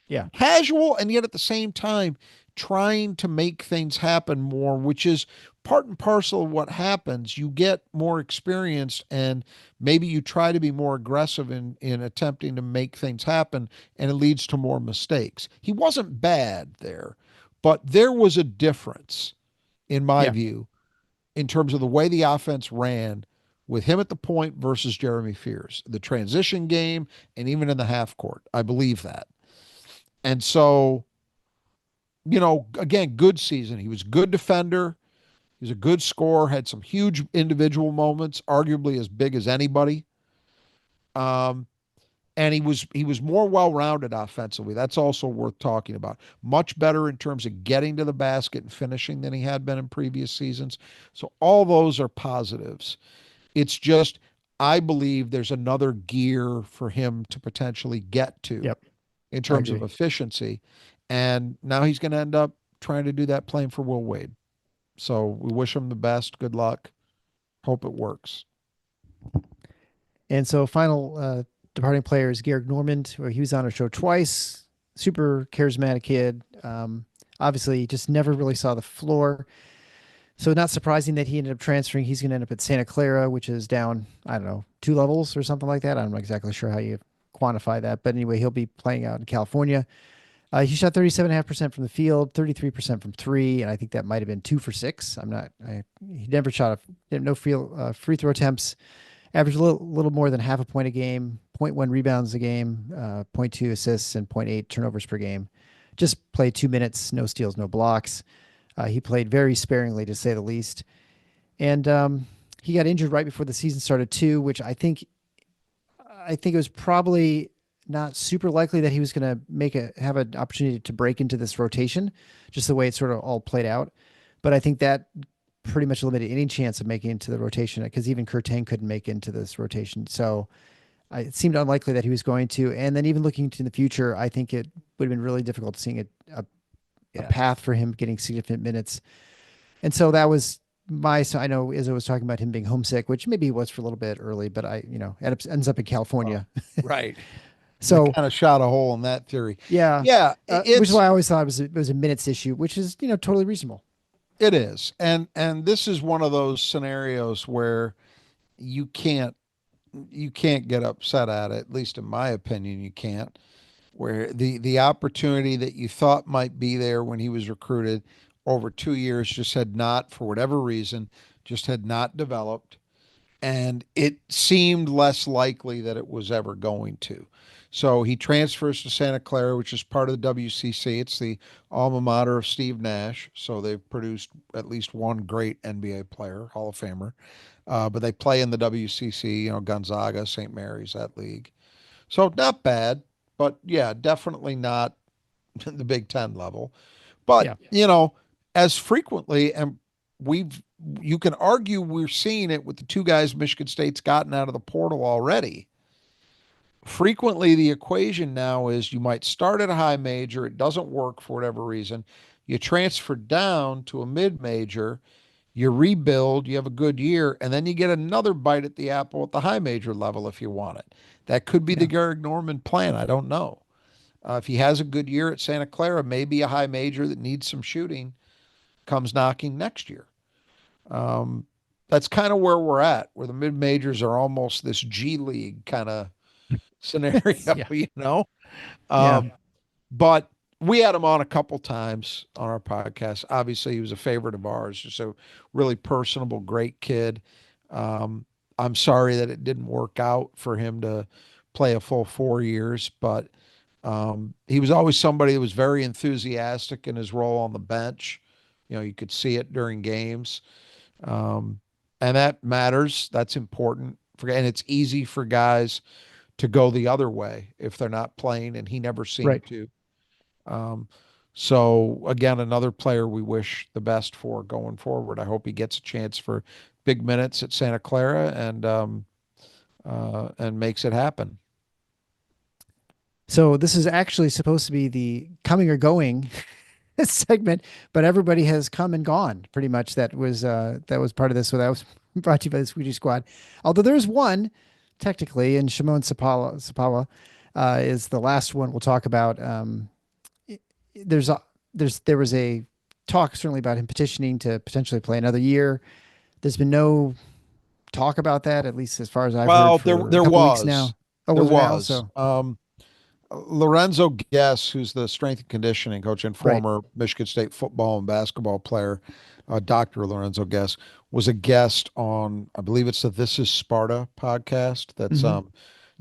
Yeah. casual and yet at the same time trying to make things happen more, which is part and parcel of what happens. You get more experienced and maybe you try to be more aggressive in attempting to make things happen, and it leads to more mistakes. He wasn't bad there, but there was a difference, in my Yeah. view, in terms of the way the offense ran with him at the point versus Jeremy Fears, the transition game, and even in the half court. I believe that. And so, again, good season. He was a good defender. He was a good scorer, had some huge individual moments, arguably as big as anybody. Um, and he was more well-rounded offensively. That's also worth talking about. Much better in terms of getting to the basket and finishing than he had been in previous seasons. So all those are positives. It's just I believe there's another gear for him to potentially get to Yep. in I terms of agree. efficiency. And now he's going to end up trying to do that playing for Will Wade. So we wish him the best. Good luck. Hope it works. And so, final departing player is Garrick Normand, where he was on our show twice. Super charismatic kid. Obviously, just never really saw the floor. So not surprising that he ended up transferring. He's going to end up at Santa Clara, which is down, I don't know, 2 levels or something like that. I'm not exactly sure how you quantify that. But anyway, he'll be playing out in California. He shot 37.5% from the field, 33% from three, and I think that might have been 2 for 6. He never shot no free throw attempts. Averaged a little more than half a point a game, zero point 0.1 rebounds a game, zero point 0.2 assists, and zero point 0.8 turnovers per game. Just played 2 minutes, no steals, no blocks. He played very sparingly, to say the least. And he got injured right before the season started too, which I think it was probably not super likely that he was going to have an opportunity to break into this rotation, just the way it sort of all played out. But I think that pretty much limited any chance of making into the rotation because even Kurtang couldn't make into this rotation. So it seemed unlikely that he was going to. And then even looking to the future, I think it would have been really difficult seeing a Yeah. path for him getting significant minutes. And so that was so I know Izzo was talking about him being homesick, which maybe he was for a little bit early, but ends up in Well, California. right. That So kind of shot a hole in that theory. yeah, Yeah, which is why I always thought it was a minutes issue, which is, totally reasonable. it is. And this is one of those scenarios where you can't you can't get upset at it, at least in my opinion, you can't. Where the opportunity that you thought might be there when he was recruited over 2 years just had not, for whatever reason, just had not developed. And it seemed less likely that it was ever going to. So he transfers to Santa Clara, which is part of the WCC. It's the alma mater of Steve Nash. So they've produced at least one great NBA player, Hall of Famer. But they play in the WCC, Gonzaga, St. Mary's, that league. So not bad, but yeah, definitely not the Big Ten level. But, Yeah. as frequently, and we've, you can argue we're seeing it with the two guys Michigan State's gotten out of the portal already. Frequently, the equation now is you might start at a high major, it doesn't work for whatever reason. You transfer down to a mid major, you rebuild, you have a good year, and then you get another bite at the apple at the high major level if you want it. That could be the Yeah. Gehrig Norman plan. I don't know. If he has a good year at Santa Clara, maybe a high major that needs some shooting comes knocking next year. Um, that's kind of where we're at, where the mid majors are almost this G League kind of scenario, Yeah. you know? Yeah. Um, but we had him on a couple times on our podcast. Obviously, he was a favorite of ours. Just a really personable, great kid. Um, I'm sorry that it didn't work out for him to play a full 4 years, but he was always somebody that was very enthusiastic in his role on the bench. You could see it during games. Um, and that matters. That's important. And it's easy for guys to go the other way if they're not playing, and he never seemed Right. to. Um, so again, another player we wish the best for going forward. I hope he gets a chance for big minutes at Santa Clara and makes it happen. So this is actually supposed to be the coming or going segment, but everybody has come and gone pretty much. That was part of this. So that was brought to you by the Squeegee Squad. Although there's one technically, and Shimon Sapawa is the last one we'll talk about. There's a there was a talk certainly about him petitioning to potentially play another year. There's been no talk about that, at least as far as I've heard, Well, there for a there couple weeks was now. Oh, there was it now? was So Lorenzo Guess, who's the strength and conditioning coach and right. former Michigan State football and basketball player, Dr. Lorenzo Guess, was a guest on, I believe it's the This Is Sparta podcast. That's Hmm. Right.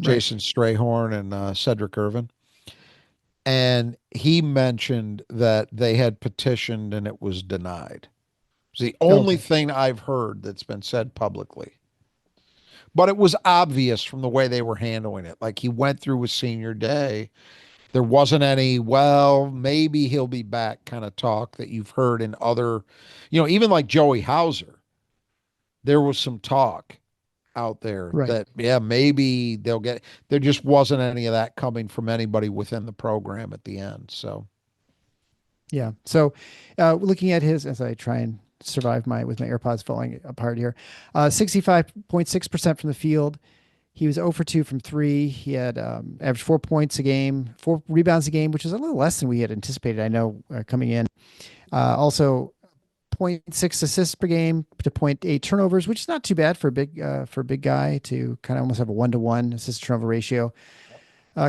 Jason Strayhorn and Cedric Irvin. And he mentioned that they had petitioned and it was denied. It's the only Okay. thing I've heard that's been said publicly. But it was obvious from the way they were handling it. Like he went through his senior day. There wasn't any, well, maybe he'll be back kind of talk that you've heard in other, even like Joey Hauser. There was some talk out there Right. that, yeah, maybe they'll get, there just wasn't any of that coming from anybody within the program at the end. So, Yeah. So, looking at his as I try and survive my AirPods falling apart here, 65.6% from the field. He was 0 for 2 from three. He had averaged 4 points a game, 4 rebounds a game, which is a little less than we had anticipated, I know, coming in. Also, zero point 0.6 assists per game to zero point 0.8 turnovers, which is not too bad for a big guy to kind of almost have a 1-to-1 assist turnover ratio.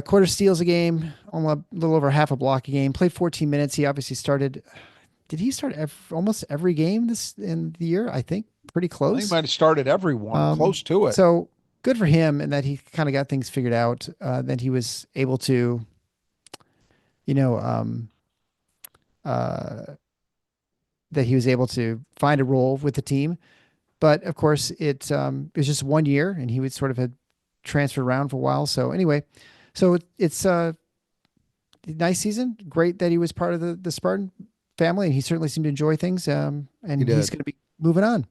Quarter steals a game, almost a little over half a block a game. Played 14 minutes. He obviously started. Did he start almost every game this in the year? I think pretty I think he close. might have started everyone close to it. So good for him, and that he kind of got things figured out. That he was able to, you know, uh, that he was able to find a role with the team. But of course, it was just 1 year, and he would sort of had transferred around for a while. So anyway, it's a nice season. Great that he was part of the Spartan family, and he certainly seemed to enjoy things. He And he's did. going to be moving on.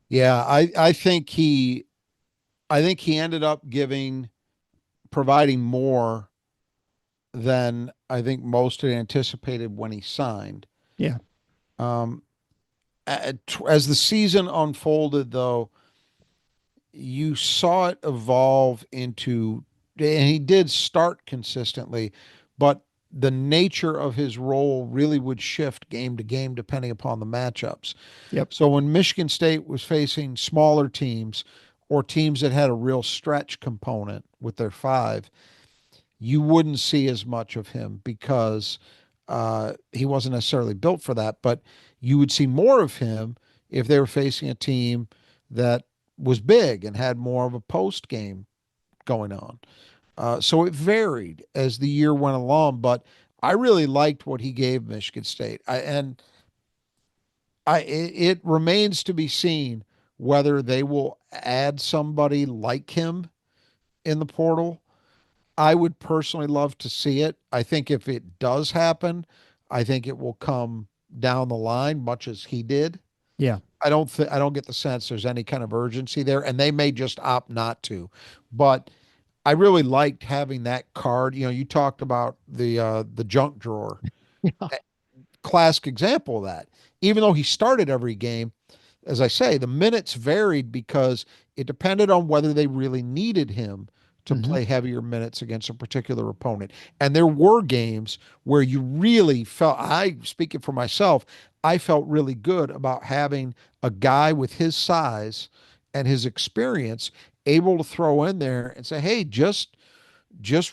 Yeah, I think he ended up providing more than I think most had anticipated when he signed. Yeah. Um, as the season unfolded, though, you saw it evolve into, and he did start consistently, but the nature of his role really would shift game to game depending upon the matchups. Yep. So when Michigan State was facing smaller teams or teams that had a real stretch component with their five, you wouldn't see as much of him because he wasn't necessarily built for that. But you would see more of him if they were facing a team that was big and had more of a post game going on. So it varied as the year went along, but I really liked what he gave Michigan State. It remains to be seen whether they will add somebody like him in the portal. I would personally love to see it. I think if it does happen, I think it will come down the line, much as he did. Yeah. I don't get the sense there's any kind of urgency there, and they may just opt not to. But I really liked having that card. You know, you talked about the junk drawer. Yeah. Classic example of that. Even though he started every game, as I say, the minutes varied because it depended on whether they really needed him to Hmm. play heavier minutes against a particular opponent. And there were games where you really felt, speaking for myself, I felt really good about having a guy with his size and his experience able to throw in there and say, hey, just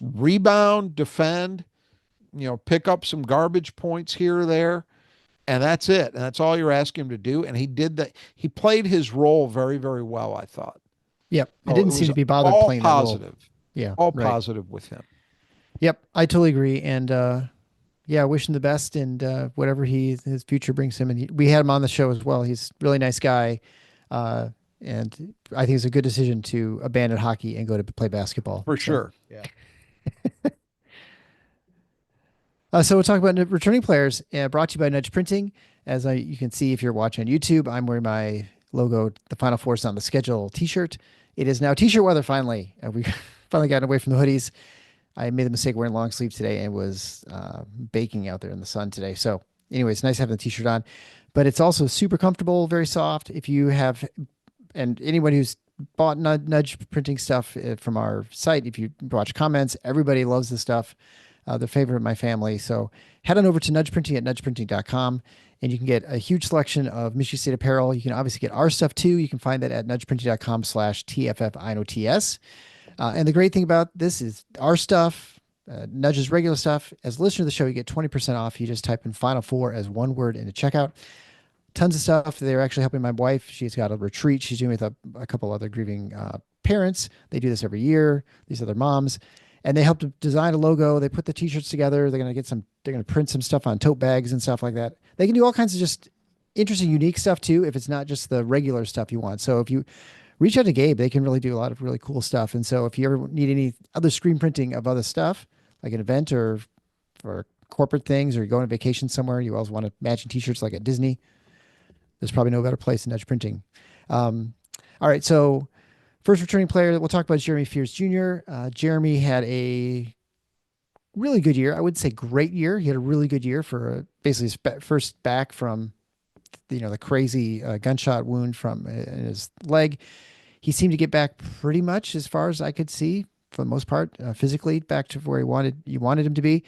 rebound, defend, pick up some garbage points here or there, and that's it. And that's all you're asking him to do. And he did that. He played his role very, very well, I thought. Yep. It Oh, didn't it seem was to be bothered all playing that role. positive, Yeah. all Right. positive with him. Yep. I totally agree. And yeah, wish him the best and whatever his future brings him. And we had him on the show as well. He's a really nice guy. Uh, and I think it's a good decision to abandon hockey and go to play basketball. For So. sure. Yeah. So we'll talk about returning players, brought to you by Nudge Printing. As you can see, if you're watching on YouTube, I'm wearing my logo, the Final Four is on the schedule t-shirt. It is now t-shirt weather, finally. We finally gotten away from the hoodies. I made the mistake of wearing long sleeves today and was baking out there in the sun today. So anyway, it's nice having the t-shirt on, but it's also super comfortable, very soft. If you have, and anyone who's bought Nudge Printing stuff from our site, if you watch comments, everybody loves the stuff. Their favorite in my family. So head on over to Nudge Printing at nudgeprinting.com and you can get a huge selection of Michigan State apparel. You can obviously get our stuff too. You can find that at nudgeprinting.com/TFFINOTS. And the great thing about this is our stuff, Nudge's regular stuff. As a listener to the show, you get 20% off. You just type in Final Four as one word into checkout. Tons of stuff. They're actually helping my wife. She's got a retreat she's doing with a couple other grieving parents. They do this every year, these other moms. And they helped to design a logo. They put the t-shirts together. They're going to print some stuff on tote bags and stuff like that. They can do all kinds of just interesting, unique stuff too, if it's not just the regular stuff you want. So if you reach out to Gabe, they can really do a lot of really cool stuff. And so if you ever need any other screen printing of other stuff, like an event or corporate things, or you're going on vacation somewhere, you always want to matching t-shirts like at Disney, there's probably no better place than Nudge Printing. All right. So first returning player that we'll talk about is Jeremy Fears Jr. Jeremy had a really good year. I wouldn't say great year. He had a really good year for basically his first back from, the crazy gunshot wound from in his leg. He seemed to get back pretty much as far as I could see for the most part, physically back to where you wanted him to be.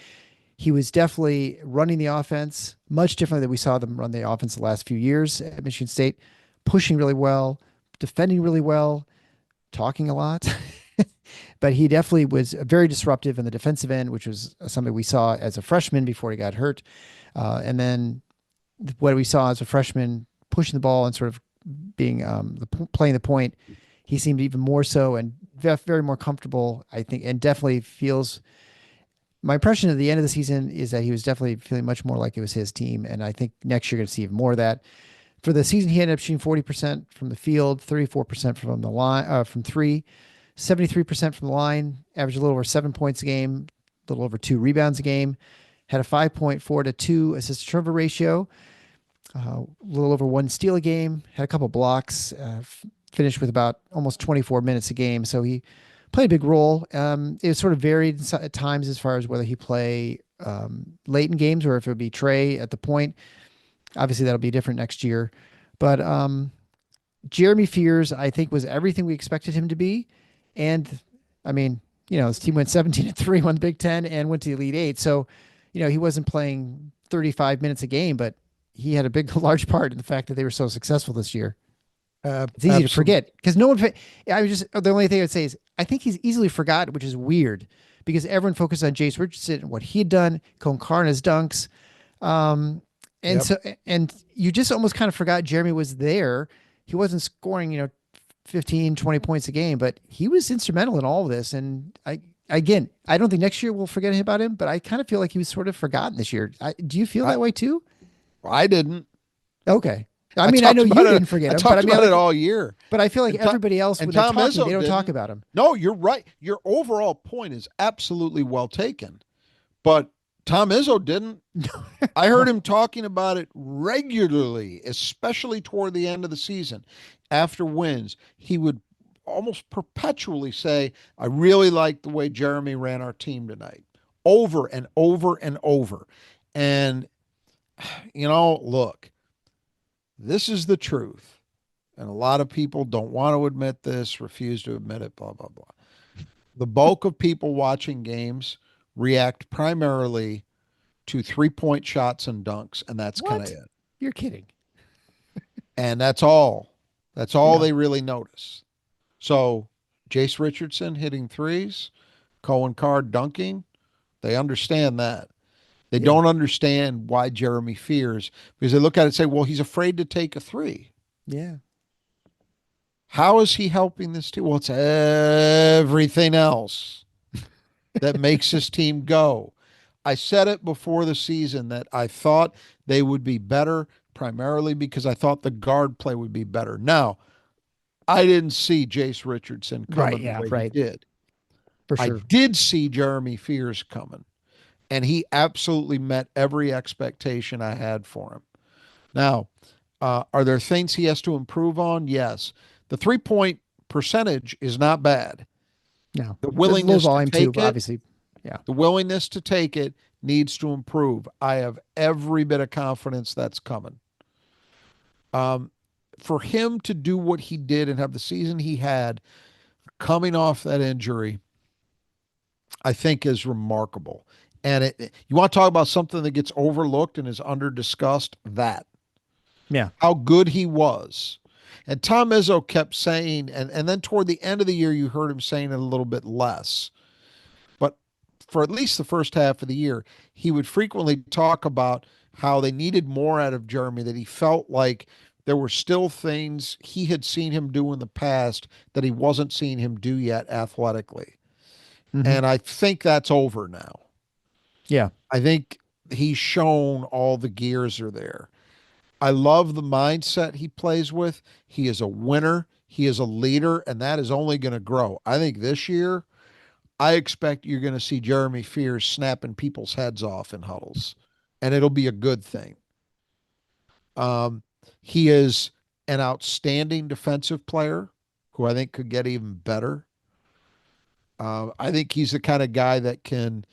He was definitely running the offense much differently than we saw them run the offense the last few years at Michigan State, pushing really well, defending really well, talking a lot. But he definitely was very disruptive in the defensive end, which was something we saw as a freshman before he got hurt. And then what we saw as a freshman pushing the ball and sort of being playing the point, he seemed even more so and very more comfortable, I think, and definitely feels. My impression at the end of the season is that he was definitely feeling much more like it was his team, and I think next year you're going to see even more of that. For the season, he ended up shooting 40% from the field, 34% from the line, from three, 73% from the line, averaged a little over 7 points a game, a little over 2 rebounds a game, had a 5.4 to 2 assist to turnover ratio, a little over 1 steal a game, had a couple blocks, finished with about almost 24 minutes a game. So he played a big role. It was sort of varied at times as far as whether he play late in games or if it would be Trey at the point. Obviously, that'll be different next year. But Jeremy Fears, I think, was everything we expected him to be. And I mean, his team went 17-3, won the Big Ten, and went to the Elite Eight. So, he wasn't playing 35 minutes a game, but he had a large part in the fact that they were so successful this year. It's easy to forget because no one. The only thing I would say is I think he's easily forgotten, which is weird because everyone focused on Jace Richardson and what he had done, Concarna's dunks. And you just almost kind of forgot Jeremy was there. He wasn't scoring, 15, 20 points a game, but he was instrumental in all of this. And I don't think next year we'll forget about him, but I kind of feel like he was sort of forgotten this year. Do you feel that way too? I didn't. Okay. I mean, I know you didn't forget him, but I mean, it all year. But I feel like everybody else, when they're talking, they don't talk about him. No, you're right. Your overall point is absolutely well taken. But Tom Izzo didn't. I heard him talking about it regularly, especially toward the end of the season. After wins, he would almost perpetually say, I really like the way Jeremy ran our team tonight. Over and over and over. And, look, this is the truth. And a lot of people don't want to admit this, refuse to admit it, blah, blah, blah. The bulk of people watching games react primarily to 3-point shots and dunks, and that's kind of it. You're kidding. And that's all. That's all they really notice. So Jace Richardson hitting threes, Cohen Card dunking, they understand that. They don't understand why Jeremy Fears, because they look at it and say, well, he's afraid to take a three. Yeah. How is he helping this team? Well, it's everything else that makes his team go. I said it before the season that I thought they would be better primarily because I thought the guard play would be better. Now, I didn't see Jace Richardson coming the way he did. For sure. I did see Jeremy Fears coming. And he absolutely met every expectation I had for him. Now, are there things he has to improve on? Yes. The 3-point percentage is not bad. No. The willingness to take it, obviously. Yeah. The willingness to take it needs to improve. I have every bit of confidence that's coming. For him to do what he did and have the season he had coming off that injury, I think is remarkable. And you want to talk about something that gets overlooked and is under discussed? That. Yeah. How good he was. And Tom Izzo kept saying, and then toward the end of the year, you heard him saying it a little bit less. But for at least the first half of the year, he would frequently talk about how they needed more out of Jeremy, that he felt like there were still things he had seen him do in the past that he wasn't seeing him do yet athletically. Mm-hmm. And I think that's over now. Yeah. I think he's shown all the gears are there. I love the mindset he plays with. He is a winner. He is a leader, and that is only going to grow. I think this year, I expect you're going to see Jeremy Fears snapping people's heads off in huddles, and it'll be a good thing. He is an outstanding defensive player who I think could get even better. I think he's the kind of guy that can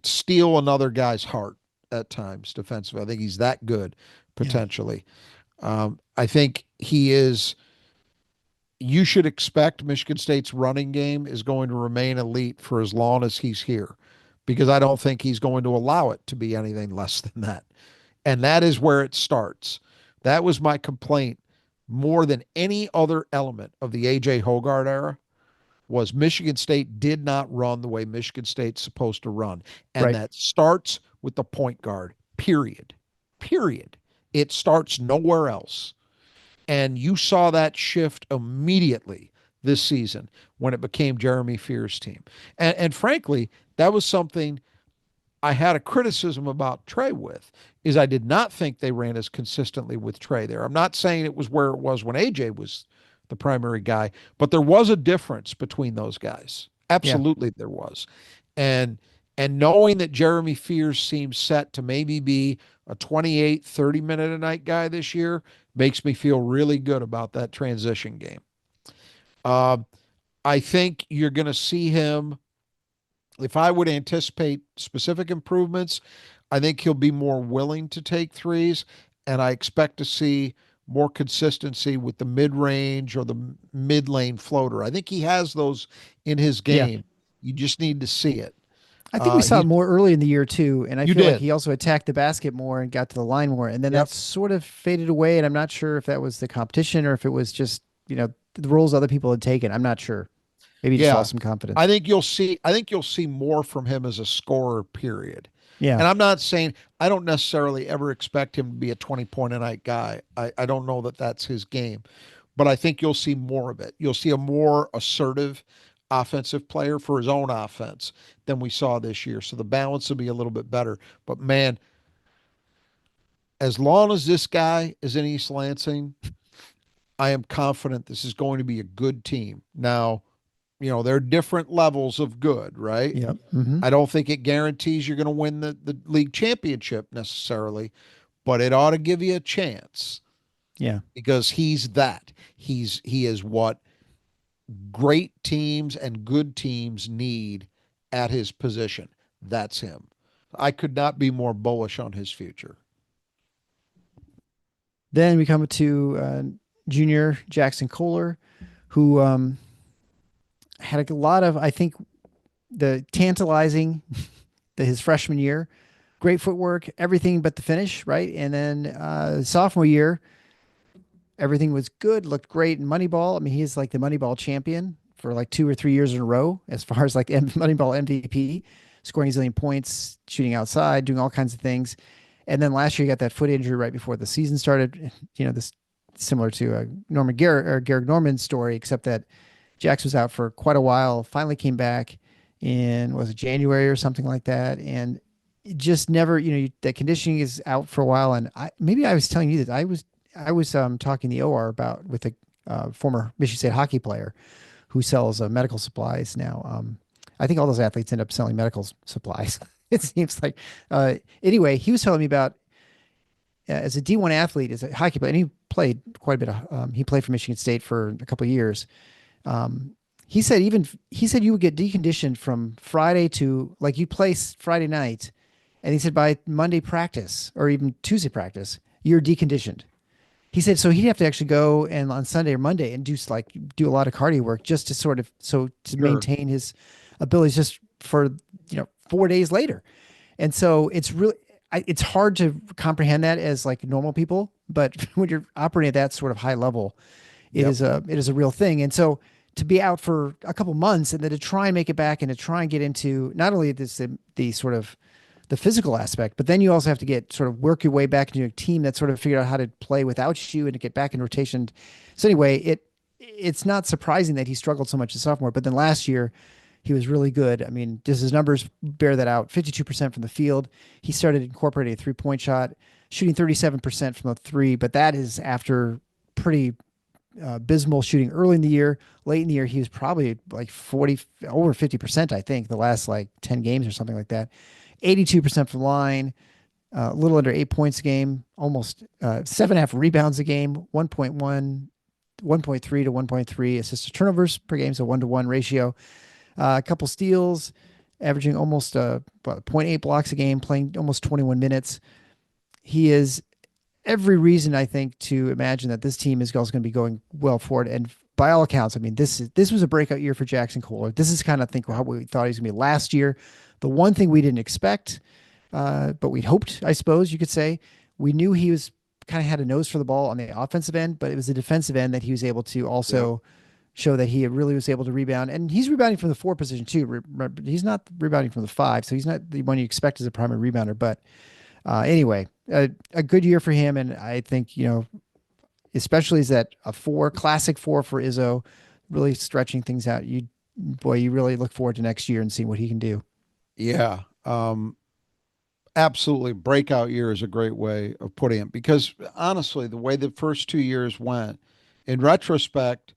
steal another guy's heart at times defensively. I think he's that good potentially. Yeah. I think he is you should expect Michigan State's running game is going to remain elite for as long as he's here, because I don't think he's going to allow it to be anything less than that. And that is where it starts. That was my complaint more than any other element of the AJ Hoggard era, was Michigan State did not run the way Michigan State's supposed to run. And Right. that starts with the point guard, period. Period. It starts nowhere else. And you saw that shift immediately this season when it became Jeremy Fear's team. And frankly, that was something I had a criticism about Trey with, is I did not think they ran as consistently with Trey there. I'm not saying it was where it was when AJ was the primary guy, but there was a difference between those guys. Yeah. Absolutely there was. And knowing that Jeremy Fears seems set to maybe be a 28, 30 minute a night guy this year makes me feel really good about that transition game. Uh, I think you're going to see him. If I would anticipate specific improvements, I think he'll be more willing to take threes, and I expect to see more consistency with the mid range or the mid lane floater. I think he has those in his Yeah. game. You just need to see it. I think we saw it He's more early in the year too, and I You feel like did. he also attacked the basket more and got to the line more, and then that Yep. sort of faded away. And I'm not sure if that was the competition or if it was just the roles other people had taken. I'm not sure. Maybe he just Yeah. lost some confidence. I think you'll see more from him as a scorer, period. Yeah, And I'm not saying I don't necessarily ever expect him to be a 20 point a night guy. I don't know that that's his game, but I think you'll see more of it. You'll see a more assertive offensive player for his own offense than we saw this year. So the balance will be a little bit better. But man, as long as this guy is in East Lansing, I am confident this is going to be a good team. Now, there are different levels of good, right? yeah, hmm, I don't think it guarantees you're going to win the league championship necessarily, but it ought to give you a chance, yeah. because he's that. He is what great teams and good teams need at his position. That's him. I could not be more bullish on his future. Then we come to junior Jackson Kohler, who had a lot of, I think, the tantalizing his freshman year, great footwork, everything but the finish, right? And then sophomore year, everything was good, looked great in Moneyball. I mean, he's like the Moneyball champion for like 2 or 3 years in a row, as far as like Moneyball MVP, scoring a zillion points, shooting outside, doing all kinds of things. And then last year, he got that foot injury right before the season started. This similar to Norman Garrett or Garrett Norman's story, except that Jax was out for quite a while, finally came back in, was it January or something like that? And it just never, that conditioning is out for a while. And maybe I was telling you that I was talking the OR about with a former Michigan State hockey player who sells medical supplies now. I think all those athletes end up selling medical supplies. It seems like. Anyway, he was telling me about as a D1 athlete, as a hockey player, and he played quite a bit of. He played for Michigan State for a couple of years. He said you would get deconditioned from Friday to, like, you play Friday night, and he said by Monday practice or even Tuesday practice, you're deconditioned. He said so he'd have to actually go and on Sunday or Monday and do a lot of cardio work just to sort of to Sure. maintain his abilities just for 4 days later. And so it's hard to comprehend that as like normal people, but when you're operating at that sort of high level, it Yep. is a real thing. And so to be out for a couple months and then to try and make it back and to try and get into not only the sort of the physical aspect, but then you also have to get sort of work your way back into a team that sort of figured out how to play without you and to get back in rotation. So anyway, it's not surprising that he struggled so much as sophomore, but then last year he was really good. I mean, just his numbers bear that out. 52% from the field. He started incorporating a 3-point shot, shooting 37% from the three, but that is after pretty abysmal shooting early in the year. Late in the year, he was probably like 40, over 50%, I think, the last like 10 games or something like that. 82% from the line, a little under 8 points a game, almost 7.5 rebounds a game, 1.3 to 1.3 assists to turnovers per game, so 1-to-1 ratio. A couple steals, averaging almost zero point 0.8 blocks a game, playing almost 21 minutes. He is every reason, I think, to imagine that this team is also going to be going well forward. And by all accounts, I mean, this was a breakout year for Jackson Kohler. This is kind of think how we thought he was going to be last year. The one thing we didn't expect, but we'd hoped, I suppose you could say, we knew he was kind of had a nose for the ball on the offensive end, but it was the defensive end that he was able to also show that he really was able to rebound. And he's rebounding from the 4 position too. He's not rebounding from the 5, so he's not the one you expect as a primary rebounder. But anyway, a good year for him, and I think especially is that a 4 classic 4 for Izzo, really stretching things out. You really look forward to next year and seeing what he can do. Yeah. Absolutely. Breakout year is a great way of putting it, because honestly, the way the first 2 years went, in retrospect,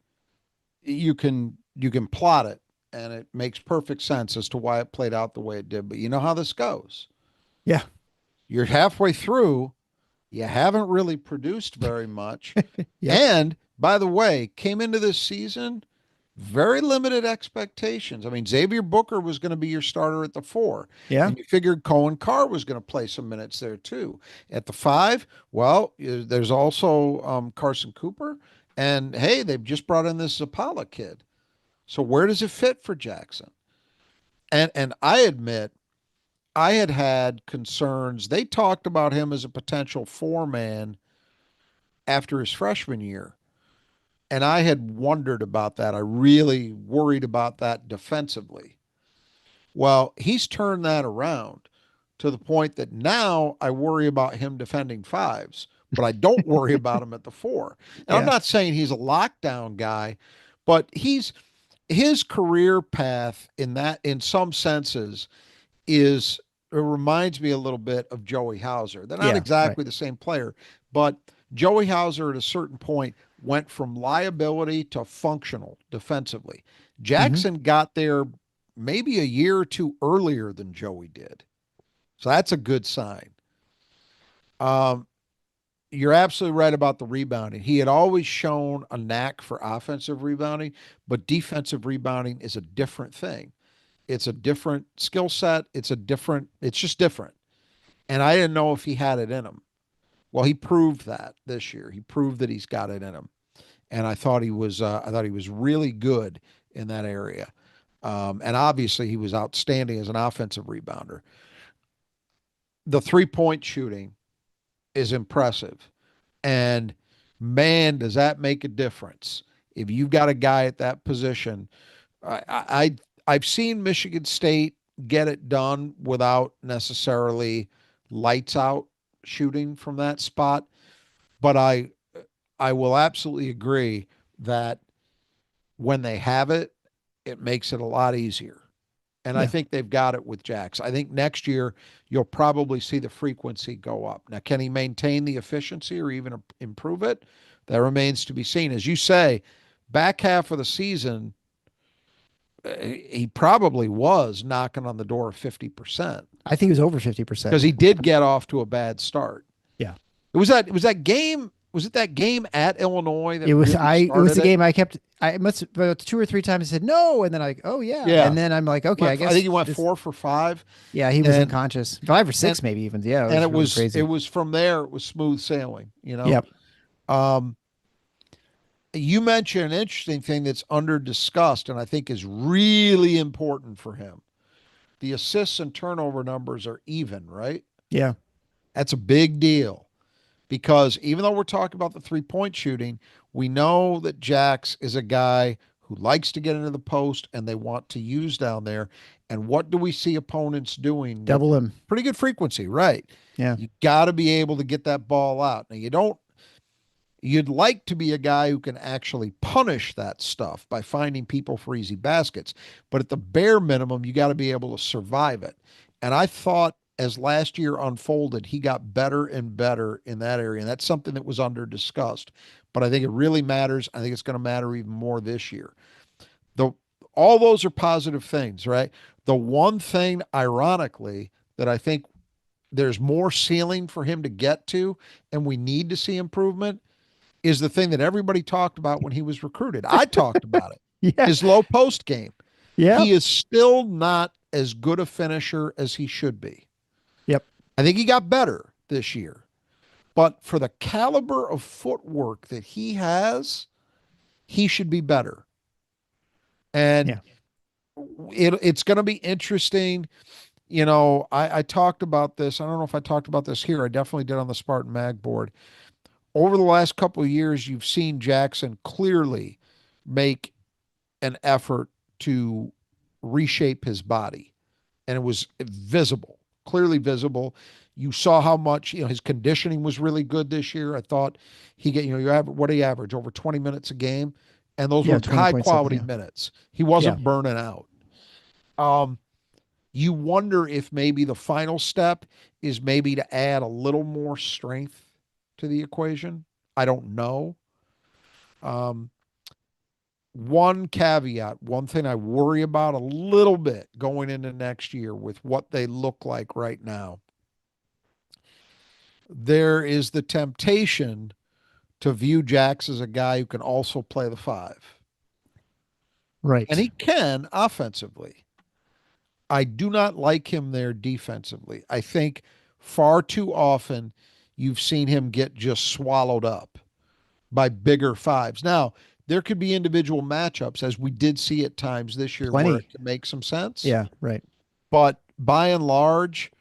you can plot it and it makes perfect sense as to why it played out the way it did. But you know how this goes. Yeah. You're halfway through, you haven't really produced very much. Yep. And by the way, came into this season very limited expectations. I mean, Xavier Booker was going to be your starter at the 4. Yeah. And you figured Cohen Carr was going to play some minutes there too. At the 5, well, there's also Carson Cooper. And hey, they've just brought in this Zapala kid. So where does it fit for Jackson? And I admit, I had concerns. They talked about him as a potential 4-man after his freshman year. And I had wondered about that. I really worried about that defensively. Well, he's turned that around to the point that now I worry about him defending 5s, but I don't worry about him at the 4. And I'm Yeah. not saying he's a lockdown guy, but his career path in some senses it reminds me a little bit of Joey Hauser. They're not Yeah. exactly Right. the same player, but Joey Hauser at a certain point went from liability to functional defensively. Mm-hmm. Jackson got there maybe a year or 2 earlier than Joey did. So that's a good sign. Um, you're absolutely right about the rebounding. He had always shown a knack for offensive rebounding, but defensive rebounding is a different thing. It's a different skill set. It's just different. And I didn't know if he had it in him. Well, he proved that this year. He proved that he's got it in him. And I thought he was really good in that area. And obviously he was outstanding as an offensive rebounder. The 3-point shooting is impressive. And man, does that make a difference. If you've got a guy at that position, I've seen Michigan State get it done without necessarily lights out shooting from that spot, but I will absolutely agree that when they have it, it makes it a lot easier. And I Yeah. think they've got it with Jax. I think next year you'll probably see the frequency go up. Now, can he maintain the efficiency or even improve it? That remains to be seen. As you say, back half of the season, he probably was knocking on the door of 50% I think it was over 50%. because he did get off to a bad start. Yeah. It was that game. Was it that game at Illinois that It was really it was started the it? game I must about 2 or 3 times I said no, and then oh yeah. Yeah. And then I'm like, okay, I guess I think he went this, 4 for 5. yeah, he was And unconscious. 5 or 6 and maybe even. Yeah, and it it was really was crazy. it was from there it was smooth sailing, you know. Yep. Um you mentioned an interesting thing that's under discussed and I think is really important for him. The assists and turnover numbers are even, right? Yeah. That's a big deal because even though we're talking about the 3-point shooting, we know that Jax is a guy who likes to get into the post and they want to use down there. And what do we see opponents doing with Double him. pretty good frequency, right? Yeah. You got to be able to get that ball out. Now, you'd like to be a guy who can actually punish that stuff by finding people for easy baskets. But at the bare minimum, you got to be able to survive it. And I thought as last year unfolded, he got better and better in that area. And that's something that was under discussed. But I think it really matters. I think it's going to matter even more this year. All those are positive things, right? The one thing, ironically, that I think there's more ceiling for him to get to, and we need to see improvement, is the thing that everybody talked about when he was recruited. I talked about it. Yeah. His low post game. Yeah. He is still not as good a finisher as he should be. Yep. I think he got better this year. But for the caliber of footwork that he has, he should be better. And Yeah. it's going to be interesting. I talked about this. I don't know if I talked about this here. I definitely did on the Spartan Mag board. Over the last couple of years, you've seen Jackson clearly make an effort to reshape his body, and it was visible, clearly visible. You saw how much, his conditioning was really good this year. I thought what do you average? Over 20 minutes a game, and those Yeah. were high 20.7. quality Yeah. minutes. He Yeah. wasn't burning out. Um, you wonder if maybe the final step is maybe to add a little more strength to the equation. I don't know. Um, one caveat, one thing I worry about a little bit going into next year with what they look like right now, there is the temptation to view Jax as a guy who can also play the five. And Right. he can offensively. I do not like him there defensively. I think far too often you've seen him get just swallowed up by bigger fives. Now, there could be individual matchups, as we did see at times this year, where Plenty. it can make some sense. Yeah. Right. But by and large,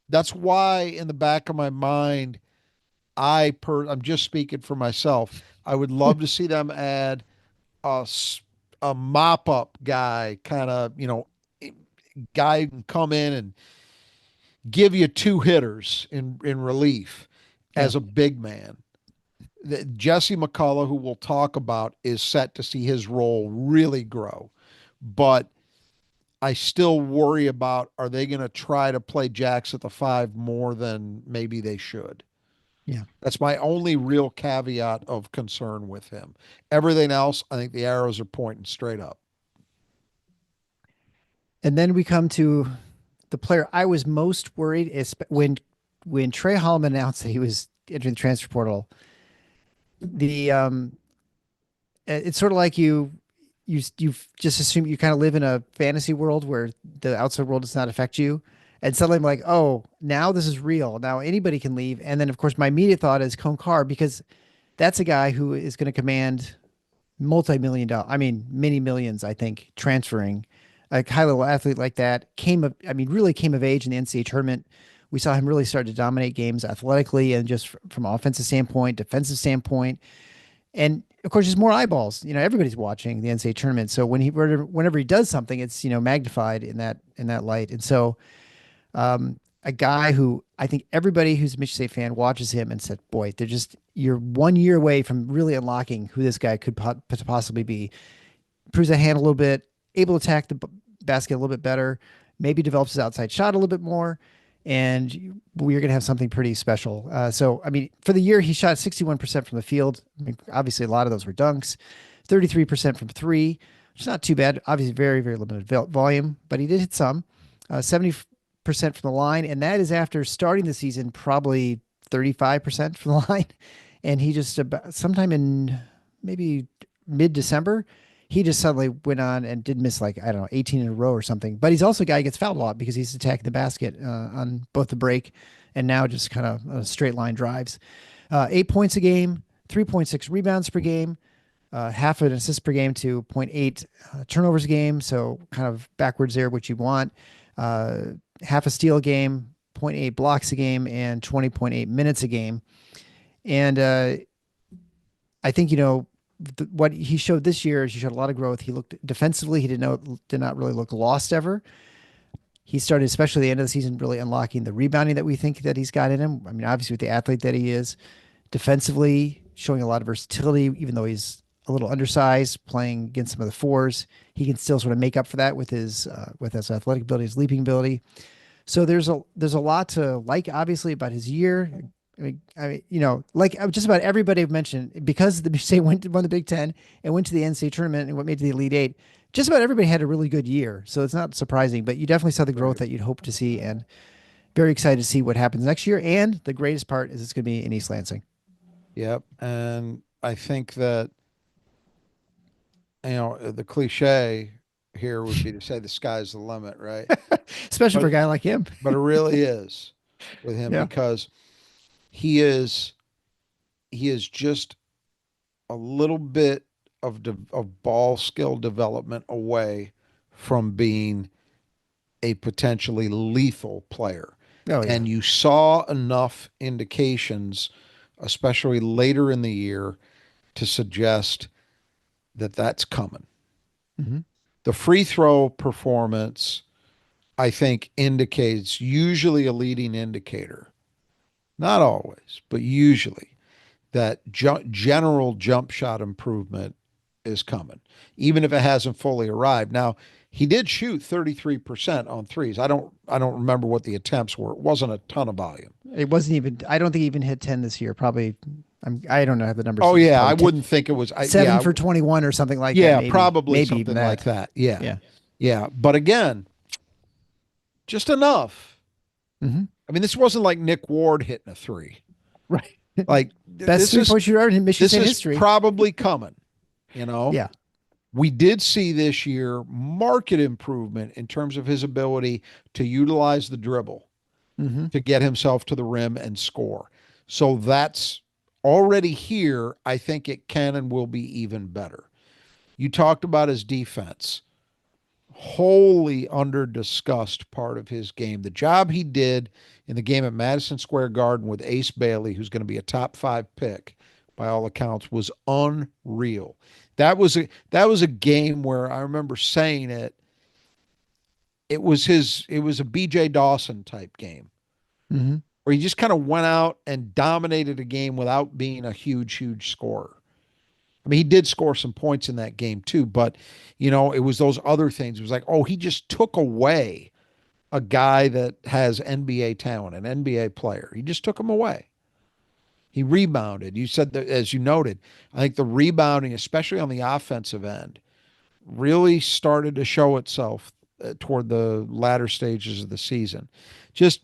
that's why in the back of my mind, I'm just speaking for myself. I would love to see them add a, a mop up guy, kind of, guy who can come in and give you two hitters in relief Yeah. as a big man. Jesse McCullough, who we'll talk about, is set to see his role really grow. But I still worry about, are they going to try to play Jax at the five more than maybe they should? Yeah. That's my only real caveat of concern with him. Everything else, I think the arrows are pointing straight up. And then we come to the player I was most worried is when Trey Holloman announced that he was entering the transfer portal. The It's sort of like you just assume you kind of live in a fantasy world where the outside world does not affect you. And suddenly I'm like, oh, now this is real. Now anybody can leave. And then of course my immediate thought is Cone Carr, because that's a guy who is going to command multi-million dollar, I mean, many millions, I think, transferring. A high level athlete like that really came of age in the NCAA tournament. We saw him really start to dominate games athletically and just from offensive standpoint, defensive standpoint. And of course, there's more eyeballs. Everybody's watching the NCAA tournament. So whenever he does something, it's magnified in that light. And so a guy who I think everybody who's a Michigan State fan watches him and said, "Boy, you're 1 year away from really unlocking who this guy could possibly be." Proves a hand a little bit, able to attack the basket a little bit better, maybe develops his outside shot a little bit more, and we're going to have something pretty special. So, I mean, for the year, he shot 61% from the field. I mean, obviously, a lot of those were dunks, 33% from three, which is not too bad. Obviously, very, very limited volume, but he did hit some. 70% from the line, and that is after starting the season probably 35% from the line. And he just sometime in maybe mid-December, he just suddenly went on and did miss, like, I don't know, 18 in a row or something. But he's also a guy who gets fouled a lot because he's attacking the basket on both the break and now just kind of straight line drives. 8 points a game, 3.6 rebounds per game, half an assist per game to 0.8 turnovers a game. So kind of backwards there, what you want. Half a steal a game, 0.8 blocks a game, and 20.8 minutes a game. And I think, what he showed this year is he showed a lot of growth. He looked defensively. He did not really look lost ever. He started, especially at the end of the season, really unlocking the rebounding that we think that he's got in him. I mean, obviously with the athlete that he is, defensively showing a lot of versatility, even though he's a little undersized, playing against some of the fours, he can still sort of make up for that with his athletic ability, his leaping ability. So there's a lot to like, obviously, about his year. Like just about everybody I've mentioned, because the Michigan State won the Big Ten and went to the NCAA tournament and what made to the Elite Eight. Just about everybody had a really good year, so it's not surprising. But you definitely saw the growth that you'd hope to see, and very excited to see what happens next year. And the greatest part is it's going to be in East Lansing. Yep. And I think that, the cliche here would be to say the sky's the limit, right? Especially for But a guy like him. but it really is with him, Yeah. because he is just a little bit of ball skill development away from being a potentially lethal player. Oh yeah. And you saw enough indications, especially later in the year, to suggest that that's coming. Hmm. The free throw performance, I think, indicates usually a leading indicator, not always, but usually that general jump shot improvement is coming, even if it hasn't fully arrived. Now, he did shoot 33% on threes. I don't remember what the attempts were. It wasn't a ton of volume. It wasn't even. I don't think he even hit 10 this year. Probably. I don't know how the numbers. Oh yeah, I Probably wouldn't think it was. seven for 21 or something like that. Yeah, Maybe. probably Maybe even something like that. that. Yeah, Yeah. yeah. But again, just enough. Hmm. I mean, this wasn't like Nick Ward hitting a three. Right. Like Best this is three-point shooter ever in Michigan this State is history. probably coming. You know, Yeah. we did see this year market improvement in terms of his ability to utilize the dribble Hmm. to get himself to the rim and score. So that's already here. I think it can and will be even better. You talked about his defense. Wholly under discussed part of his game. The job he did in the game at Madison Square Garden with Ace Bailey, who's going to be a top 5 pick by all accounts, was unreal. That was a game where I remember saying it. It was a BJ Dawson type game Hmm. where he just kind of went out and dominated a game without being a huge scorer. I mean, he did score some points in that game too, but it was those other things. It was like, oh, he just took away a guy that has NBA talent, an NBA player. He just took him away. He rebounded. You said that, as you noted, I think the rebounding, especially on the offensive end, really started to show itself toward the latter stages of the season. Just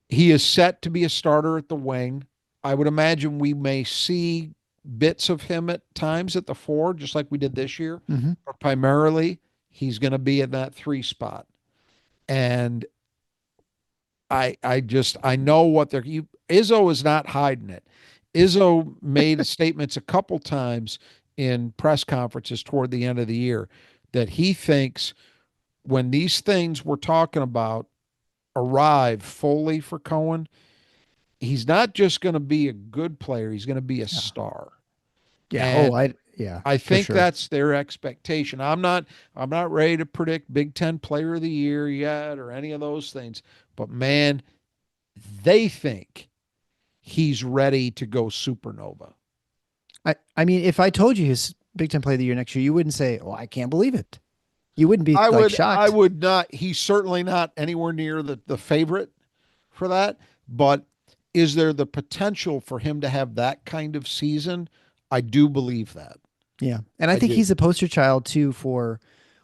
he is set to be a starter at the wing. I would imagine we may see bits of him at times at the 4, just like we did this year. Hmm. But primarily, he's going to be in that 3 spot. And I know what Izzo is not hiding it. Izzo made statements a couple times in press conferences toward the end of the year that he thinks when these things we're talking about arrive fully for Cohen, he's not just going to be a good player, he's going to be a Yeah. star. Yeah. And Yeah, I for think sure. that's their expectation. I'm not ready to predict Big 10 player of the year yet or any of those things, but man, they think he's ready to go supernova. I mean, if I told you his Big Ten Player of the Year next year, you wouldn't say, "Oh, I can't believe it." You wouldn't be I like would I shocked. would not he's certainly not anywhere near the favorite for that, but is there the potential for him to have that kind of season? I do believe that. Yeah. And I I think do. he's a poster child too for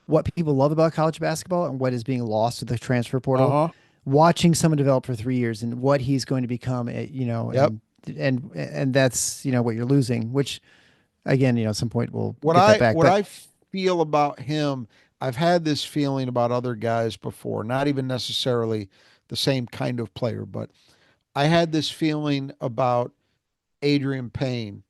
what people love about college basketball and what is being lost with the transfer portal. Uh-huh. Watching someone develop for 3 years and what he's going to become, Yep. and that's, what you're losing, which again, at some point we'll What get that I back. what But I feel about him, I've had this feeling about other guys before, not even necessarily the same kind of player, but I had this feeling about Adrian Payne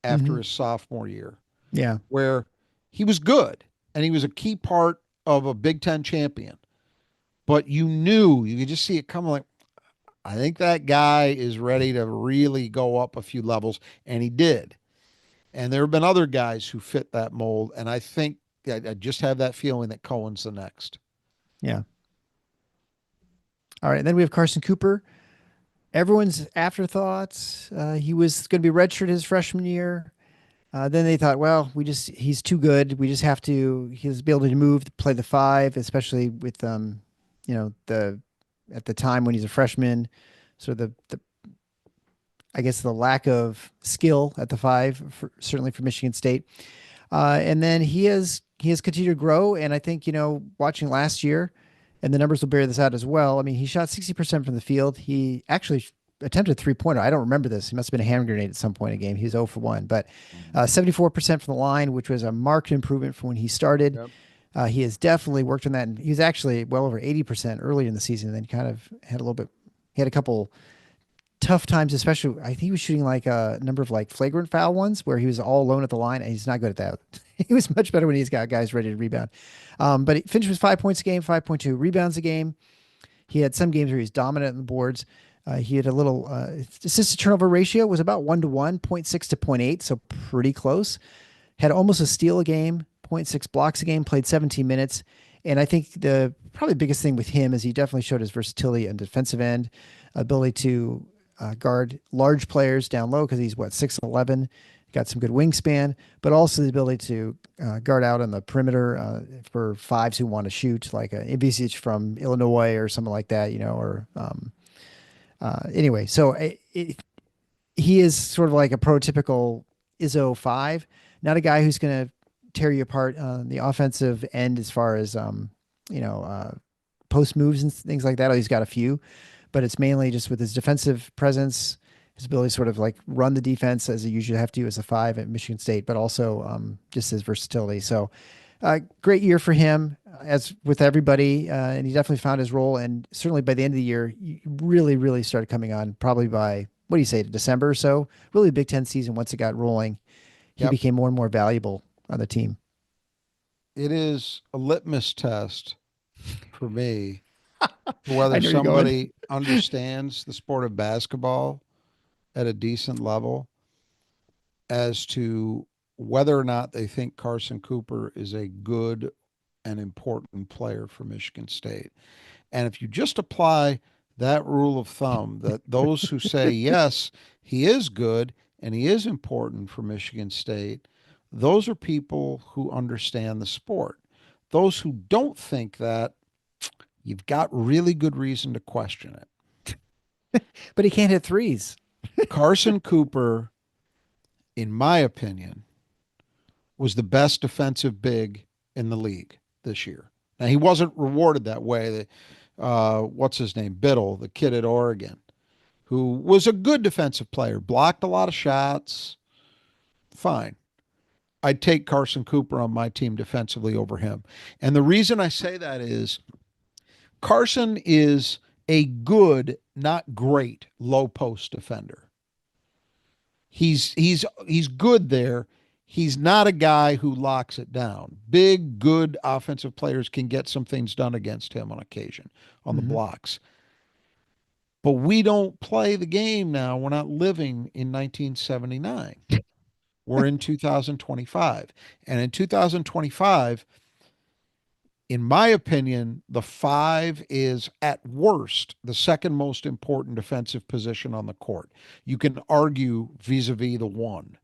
after mhm, his sophomore year, yeah, where he was good and he was a key part of a Big Ten champion. But you could just see it coming like, I think that guy is ready to really go up a few levels. And he did. And there have been other guys who fit that mold. And I think I just have that feeling that Cohen's the next. yeah. All right. And then we have Carson Cooper. Everyone's afterthoughts. He was going to be redshirt his freshman year. Then they thought, well, he's too good. We just have to, he's be able to move to play the 5, especially with, at the time when he's a freshman, sort of I guess the lack of skill at the 5, certainly for Michigan State. And then he has continued to grow. And I think, watching last year, and the numbers will bear this out as well. I mean, he shot 60% from the field. He actually attempted a 3-pointer. I don't remember this. He must have been a hand grenade at some point in the game. He was 0 for 1, but 74% from the line, which was a marked improvement from when he started. Yep. He has definitely worked on that. And he was actually well over 80% early in the season. And then kind of had a little bit, he had a couple tough times, especially I think he was shooting like a number of like flagrant foul ones where he was all alone at the line, and he's not good at that. He was much better when he's got guys ready to rebound. But he finished with 5 points a game, 5.2 rebounds a game. He had some games where he was dominant on the boards. He had a little assist to turnover ratio was about 1-to-1, 0.6 to 0.8, so pretty close. Had almost a steal a game, zero point 0.6 blocks a game, played 17 minutes. And I think the probably biggest thing with him is he definitely showed his versatility on defensive end, ability to guard large players down low because he's what 6'11", got some good wingspan, but also the ability to guard out on the perimeter for fives who want to shoot, like Ivicic from Illinois or something like that, or anyway. So he is sort of like a prototypical ISO 5, not a guy who's going to tear you apart on the offensive end as far as you know uh, post moves and things like that. Oh, he's got a few, but it's mainly just with his defensive presence, his ability to sort of like run the defense as he usually have to as a 5 at Michigan State, but also just his versatility. So great year for him, as with everybody, and he definitely found his role. And certainly by the end of the year, he really, really started coming on. Probably by what do you say, December or so? Really, the Big Ten season once it got rolling, he Yep. became more and more valuable on the team. It is a litmus test for me for I whether know you're going. somebody understands the sport of basketball at a decent level as to whether or not they think Carson Cooper is a good and important player for Michigan State. And if you just apply that rule of thumb, that those who say, yes, he is good and he is important for Michigan State, those are people who understand the sport. Those who don't think that, you've got really good reason to question it. But he can't hit threes. Carson Cooper, in my opinion, was the best defensive big in the league this year. Now, he wasn't rewarded that way. What's his name? Biddle, the kid at Oregon, who was a good defensive player, blocked a lot of shots. Fine. I'd take Carson Cooper on my team defensively over him. And the reason I say that is Carson is a good, not great, low post defender. He's good there. He's not a guy who locks it down. Big, good offensive players can get some things done against him on occasion on the Mm-hmm. blocks. But we don't play the game now. We're not living in 1979. We're in 2025. And in 2025, in my opinion, the 5 is at worst the second most important defensive position on the court. You can argue vis-a-vis the 1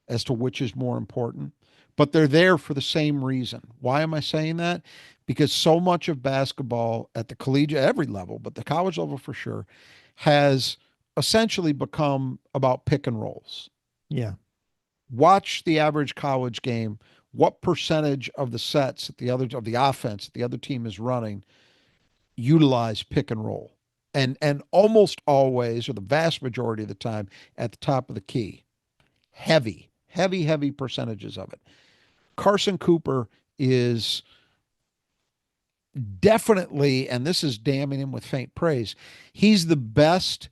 as to which is more important, but they're there for the same reason. Why am I saying that? Because so much of basketball at the collegiate, every level, but the college level for sure, has essentially become about pick and rolls. Yeah. Watch the average college game. What percentage of the sets of the offense that the other team is running utilize pick and roll? And almost always, or the vast majority of the time, at the top of the key. Heavy percentages of it. Carson Cooper is definitely, and this is damning him with faint praise, he's the best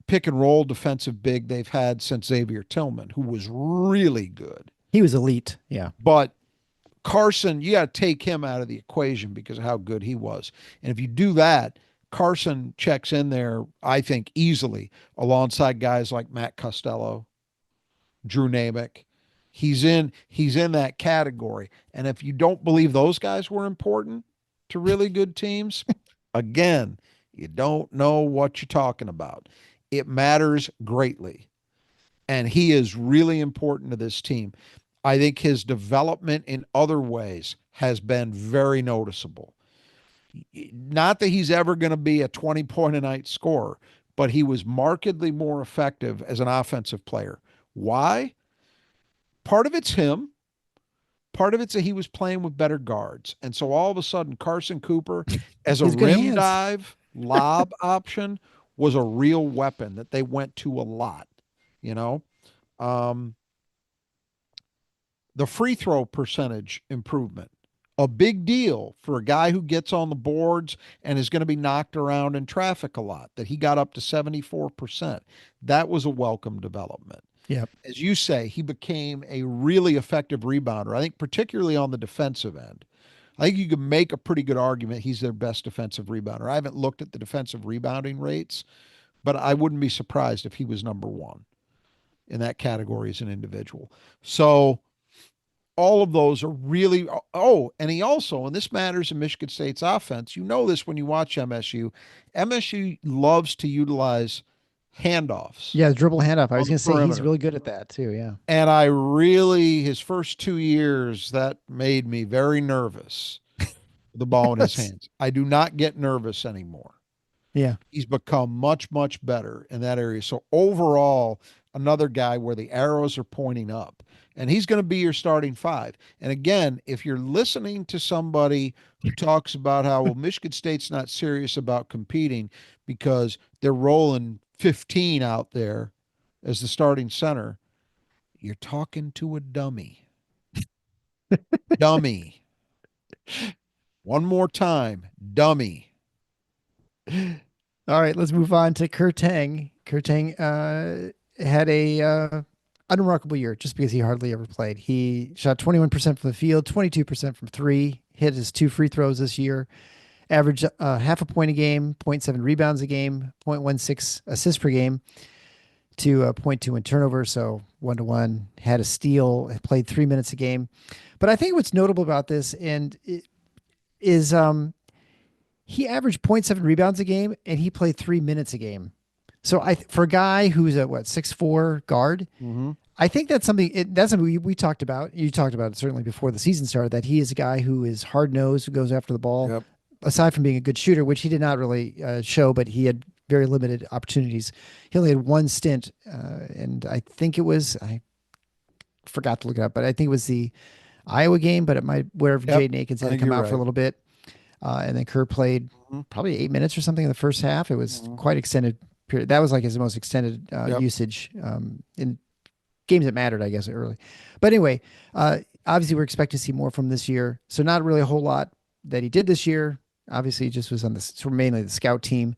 pick and roll defensive big they've had since Xavier Tillman, who was really good. He was elite. Yeah. But Carson, you got to take him out of the equation because of how good he was. And if you do that, Carson checks in there, I think, easily alongside guys like Matt Costello, Drew Namick. He's in that category. And if you don't believe those guys were important to really good teams, again, you don't know what you're talking about. It matters greatly. And he is really important to this team. I think his development in other ways has been very noticeable. Not that he's ever going to be a 20-point a night scorer, but he was markedly more effective as an offensive player. Why? Part of it's him. Part of it's that he was playing with better guards. And so all of a sudden, Carson Cooper, as a He's good rim hands. dive lob option, was a real weapon that they went to a lot. You know, um, the free throw percentage improvement a big deal for a guy who gets on the boards and is going to be knocked around in traffic a lot, that he got up to 74%. That was a welcome development. Yep. As you say, he became a really effective rebounder. I think particularly on the defensive end. I think you can make a pretty good argument he's their best defensive rebounder. I haven't looked at the defensive rebounding rates, but I wouldn't be surprised if he was number one in that category as an individual. So all of those are really, oh, and he also, and this matters in Michigan State's offense, you know this when you watch MSU, MSU loves to utilize handoffs Yeah, the dribble handoff. I on was the going to say he's perimeter. really good at that too. Yeah. And I really, his first 2 years, that made me very nervous, the ball in his hands. I do not get nervous anymore. Yeah. He's become much, much better in that area. So overall, another guy where the arrows are pointing up. And he's going to be your starting five. And again, if you're listening to somebody who talks about how, well, Michigan State's not serious about competing because they're rolling 15 out there as the starting center, you're talking to a dummy. Dummy. One more time, dummy. All right, let's move on to Kurtang. Kurtang had a unremarkable year just because he hardly ever played. He shot 21% from the field, 22% from three, hit his 2 free throws this year, averaged half a point a game, zero point 0.7 rebounds a game, 0.16 assists per game, to 0.2 in turnover, so 1-to-1, had a steal, played 3 minutes a game. But I think what's notable about this is he averaged 0.7 rebounds a game and he played 3 minutes a game. So for a guy who's a 6'4" guard, Mm-hmm. I think that's something we talked about. You talked about it certainly before the season started, that he is a guy who is hard nosed, who goes after the ball. Yep. Aside from being a good shooter, which he did not really show, but he had very limited opportunities. He only had one stint, and I think I forgot to look it up, but I think it was the Iowa game, but it might where Yep. Jaden Akins I had to think come you're out for a right. little bit, and then Kerr played Mhm. probably 8 minutes or something in the first half. It was Mhm. quite extended period. That was like his most extended Yep. usage in games that mattered, I guess, early. But anyway, obviously we're expecting to see more from this year. So not really a whole lot that he did this year. Obviously, he just was on mainly the scout team.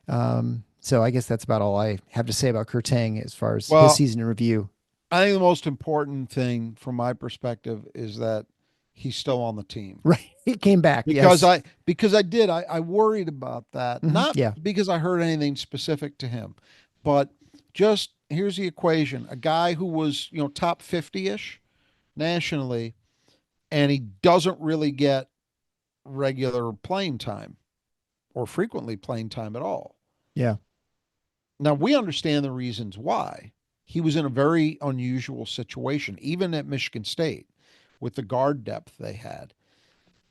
So I guess that's about all I have to say about Kurtang as far as his Well, season in review. I think the most important thing from my perspective is that he's still on the team. Right. He came back. Because Yes. I worried about that. Not Yeah. because I heard anything specific to him, but just here's the equation. A guy who was, top 50-ish nationally, and he doesn't really get regular playing time or frequently playing time at all. Yeah. Now, we understand the reasons why. He was in a very unusual situation, even at Michigan State, with the guard depth they had.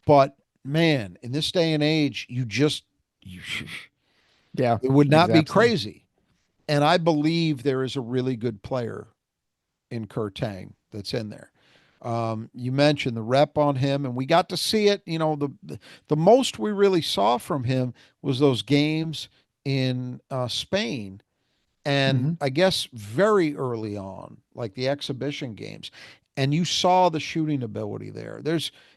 But man, in this day and age, Yeah. it would not be Exactly. crazy. And I believe there is a really good player in Kurtang that's in there. You mentioned the rep on him, and we got to see it. The most we really saw from him was those games in Spain, and Hmm. I guess very early on, like the exhibition games. And you saw the shooting ability there.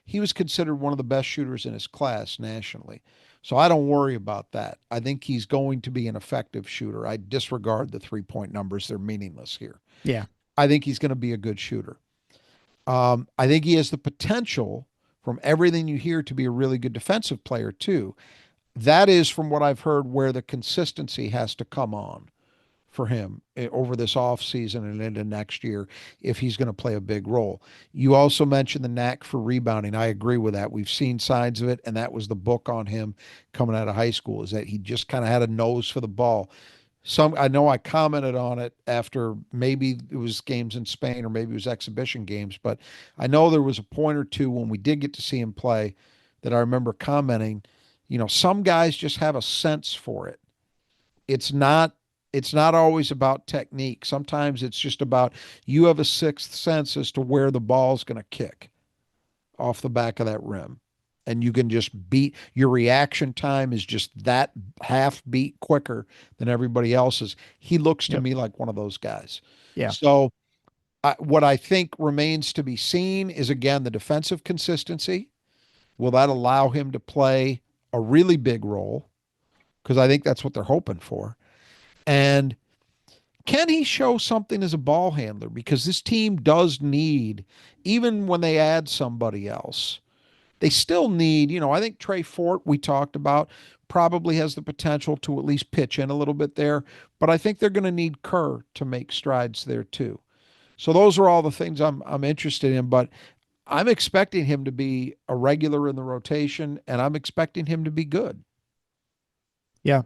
He was considered one of the best shooters in his class nationally. So I don't worry about that. I think he's going to be an effective shooter. I disregard the 3-point numbers. They're meaningless here. Yeah. I think he's going to be a good shooter. I think he has the potential, from everything you hear, to be a really good defensive player too. That is, from what I've heard, where the consistency has to come on for him over this offseason and into next year if he's going to play a big role. You also mentioned the knack for rebounding. I agree with that. We've seen signs of it, and that was the book on him coming out of high school, is that he just kind of had a nose for the ball. I know I commented on it after, maybe it was games in Spain or maybe it was exhibition games, but I know there was a point or two when we did get to see him play that I remember commenting, some guys just have a sense for it. It's not it's not always about technique. Sometimes it's just about, you have a sixth sense as to where the ball's going to kick off the back of that rim. And you can just beat, your reaction time is just that half beat quicker than everybody else's. He looks to Yep. me like one of those guys. Yeah. So what I think remains to be seen is, again, the defensive consistency. Will that allow him to play a really big role? Because I think that's what they're hoping for. And can he show something as a ball handler? Because this team does need, even when they add somebody else, they still need, I think Trey Fort, we talked about, probably has the potential to at least pitch in a little bit there. But I think they're going to need Kerr to make strides there too. So those are all the things I'm interested in. But I'm expecting him to be a regular in the rotation, and I'm expecting him to be good. Yeah.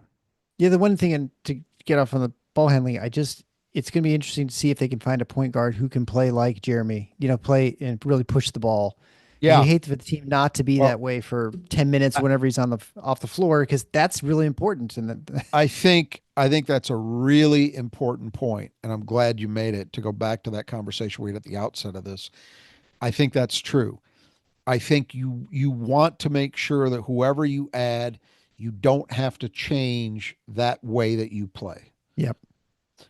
Yeah. The one thing, and to get off on the ball handling, it's going to be interesting to see if they can find a point guard who can play like Jeremy, play and really push the ball. Because you Yeah. hate for the team not to be Well, that way for 10 minutes I, whenever he's off the floor, because that's really important. And I think that's a really important point, and I'm glad you made it to go back to that conversation we had at the outset of this. I think that's true. I think you want to make sure that whoever you add, you don't have to change that way that you play. yep.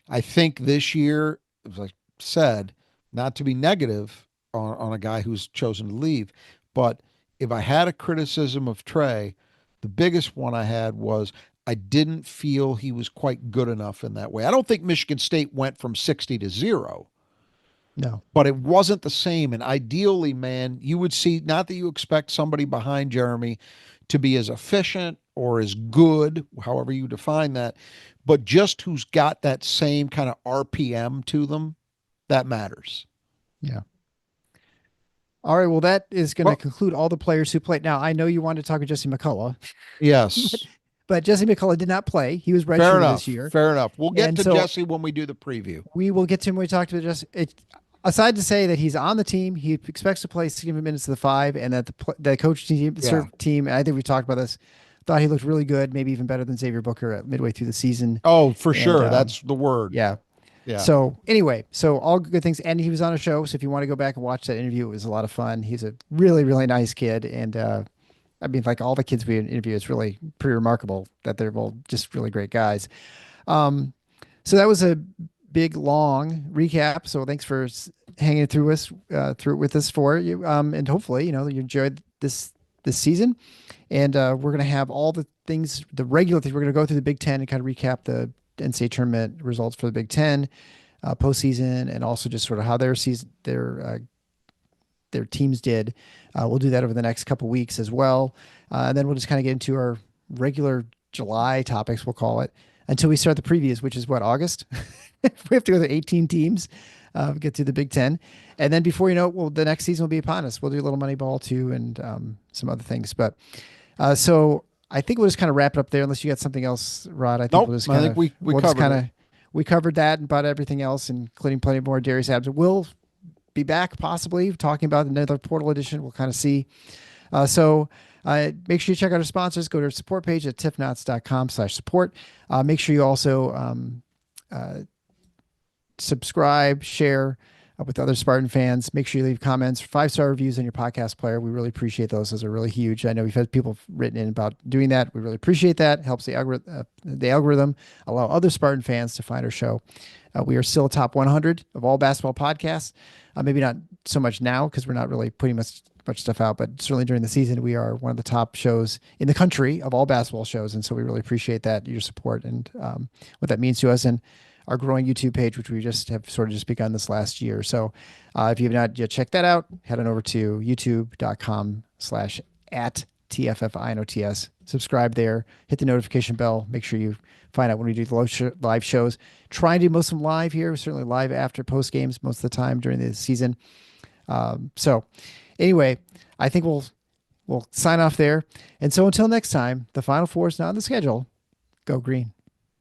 I think this year, as I said, not to be negative on a guy who's chosen to leave, but if I had a criticism of Trey, the biggest one I had was I didn't feel he was quite good enough in that way. I don't think Michigan State went from 60 to 0, No. but it wasn't the same. And ideally, man, you would see, not that you expect somebody behind Jeremy to be as efficient or as good, however you define that, but just who's got that same kind of RPM to them, that matters. Yeah. All right. Well, that is going to Well, conclude all the players who played. Now, I know you wanted to talk to Jesse McCullough, but, yes, but Jesse McCullough did not play. He was fair redshirted this enough. year. Fair enough. We'll get And to so Jesse when we do the preview. we will get to him when we talk to Jesse. Aside to say that he's on the team, he expects to play 60 minutes to the five, and that the coach team, Yeah. team, and I think we talked about this, thought he looked really good, maybe even better than Xavier Booker at midway through the season. Oh, for And sure. That's the word. yeah. Yeah. So anyway, so all good things. And he was on a show. So if you want to go back and watch that interview, it was a lot of fun. He's a really, really nice kid. And I mean, like all the kids we interview, it's really pretty remarkable that they're all just really great guys. So that was a big, long recap. So thanks for hanging through with us for you. And hopefully, you enjoyed this season. And we're going to have all the things, the regular things. We're going to go through the Big Ten and kind of recap the NCAA tournament results for the Big Ten postseason, and also just sort of how their teams did. We'll do that over the next couple weeks as well, and then we'll just kind of get into our regular July topics, we'll call it, until we start the previews, which is what, August. We have to go to 18 teams, get through the Big Ten, and then before you know it, well, the next season will be upon us. We'll do a little Moneyball too, and some other things, but so. I think we'll just kind of wrap it up there, unless you got something else, Rod. I think Nope. we'll just I kind think of we we'll just covered kind of we covered that and about everything else, including plenty more Darius Adams. We'll be back possibly talking about another portal edition. We'll kind of see. So make sure you check out our sponsors. Go to our support page at tiffknots.com/support. Make sure you also subscribe, share with other Spartan fans. Make sure you leave comments, 5-star reviews on your podcast player. We really appreciate those. Those are really huge. I know we've had people written in about doing that. We really appreciate that. It helps the algorithm allow other Spartan fans to find our show. We are still top 100 of all basketball podcasts. Maybe not so much now because we're not really putting much stuff out, but certainly during the season, we are one of the top shows in the country of all basketball shows. And so we really appreciate that, your support, and what that means to us. And our growing YouTube page, which we just have sort of just begun this last year. So if you have not yet checked that out, head on over to youtube.com/@TFFINOTS. Subscribe there, hit the notification bell. Make sure you find out when we do the live shows. Try and do most of them live here, certainly live after post games most of the time during the season. So anyway, I think we'll sign off there. And so until next time, the Final Four is not on the schedule. Go green.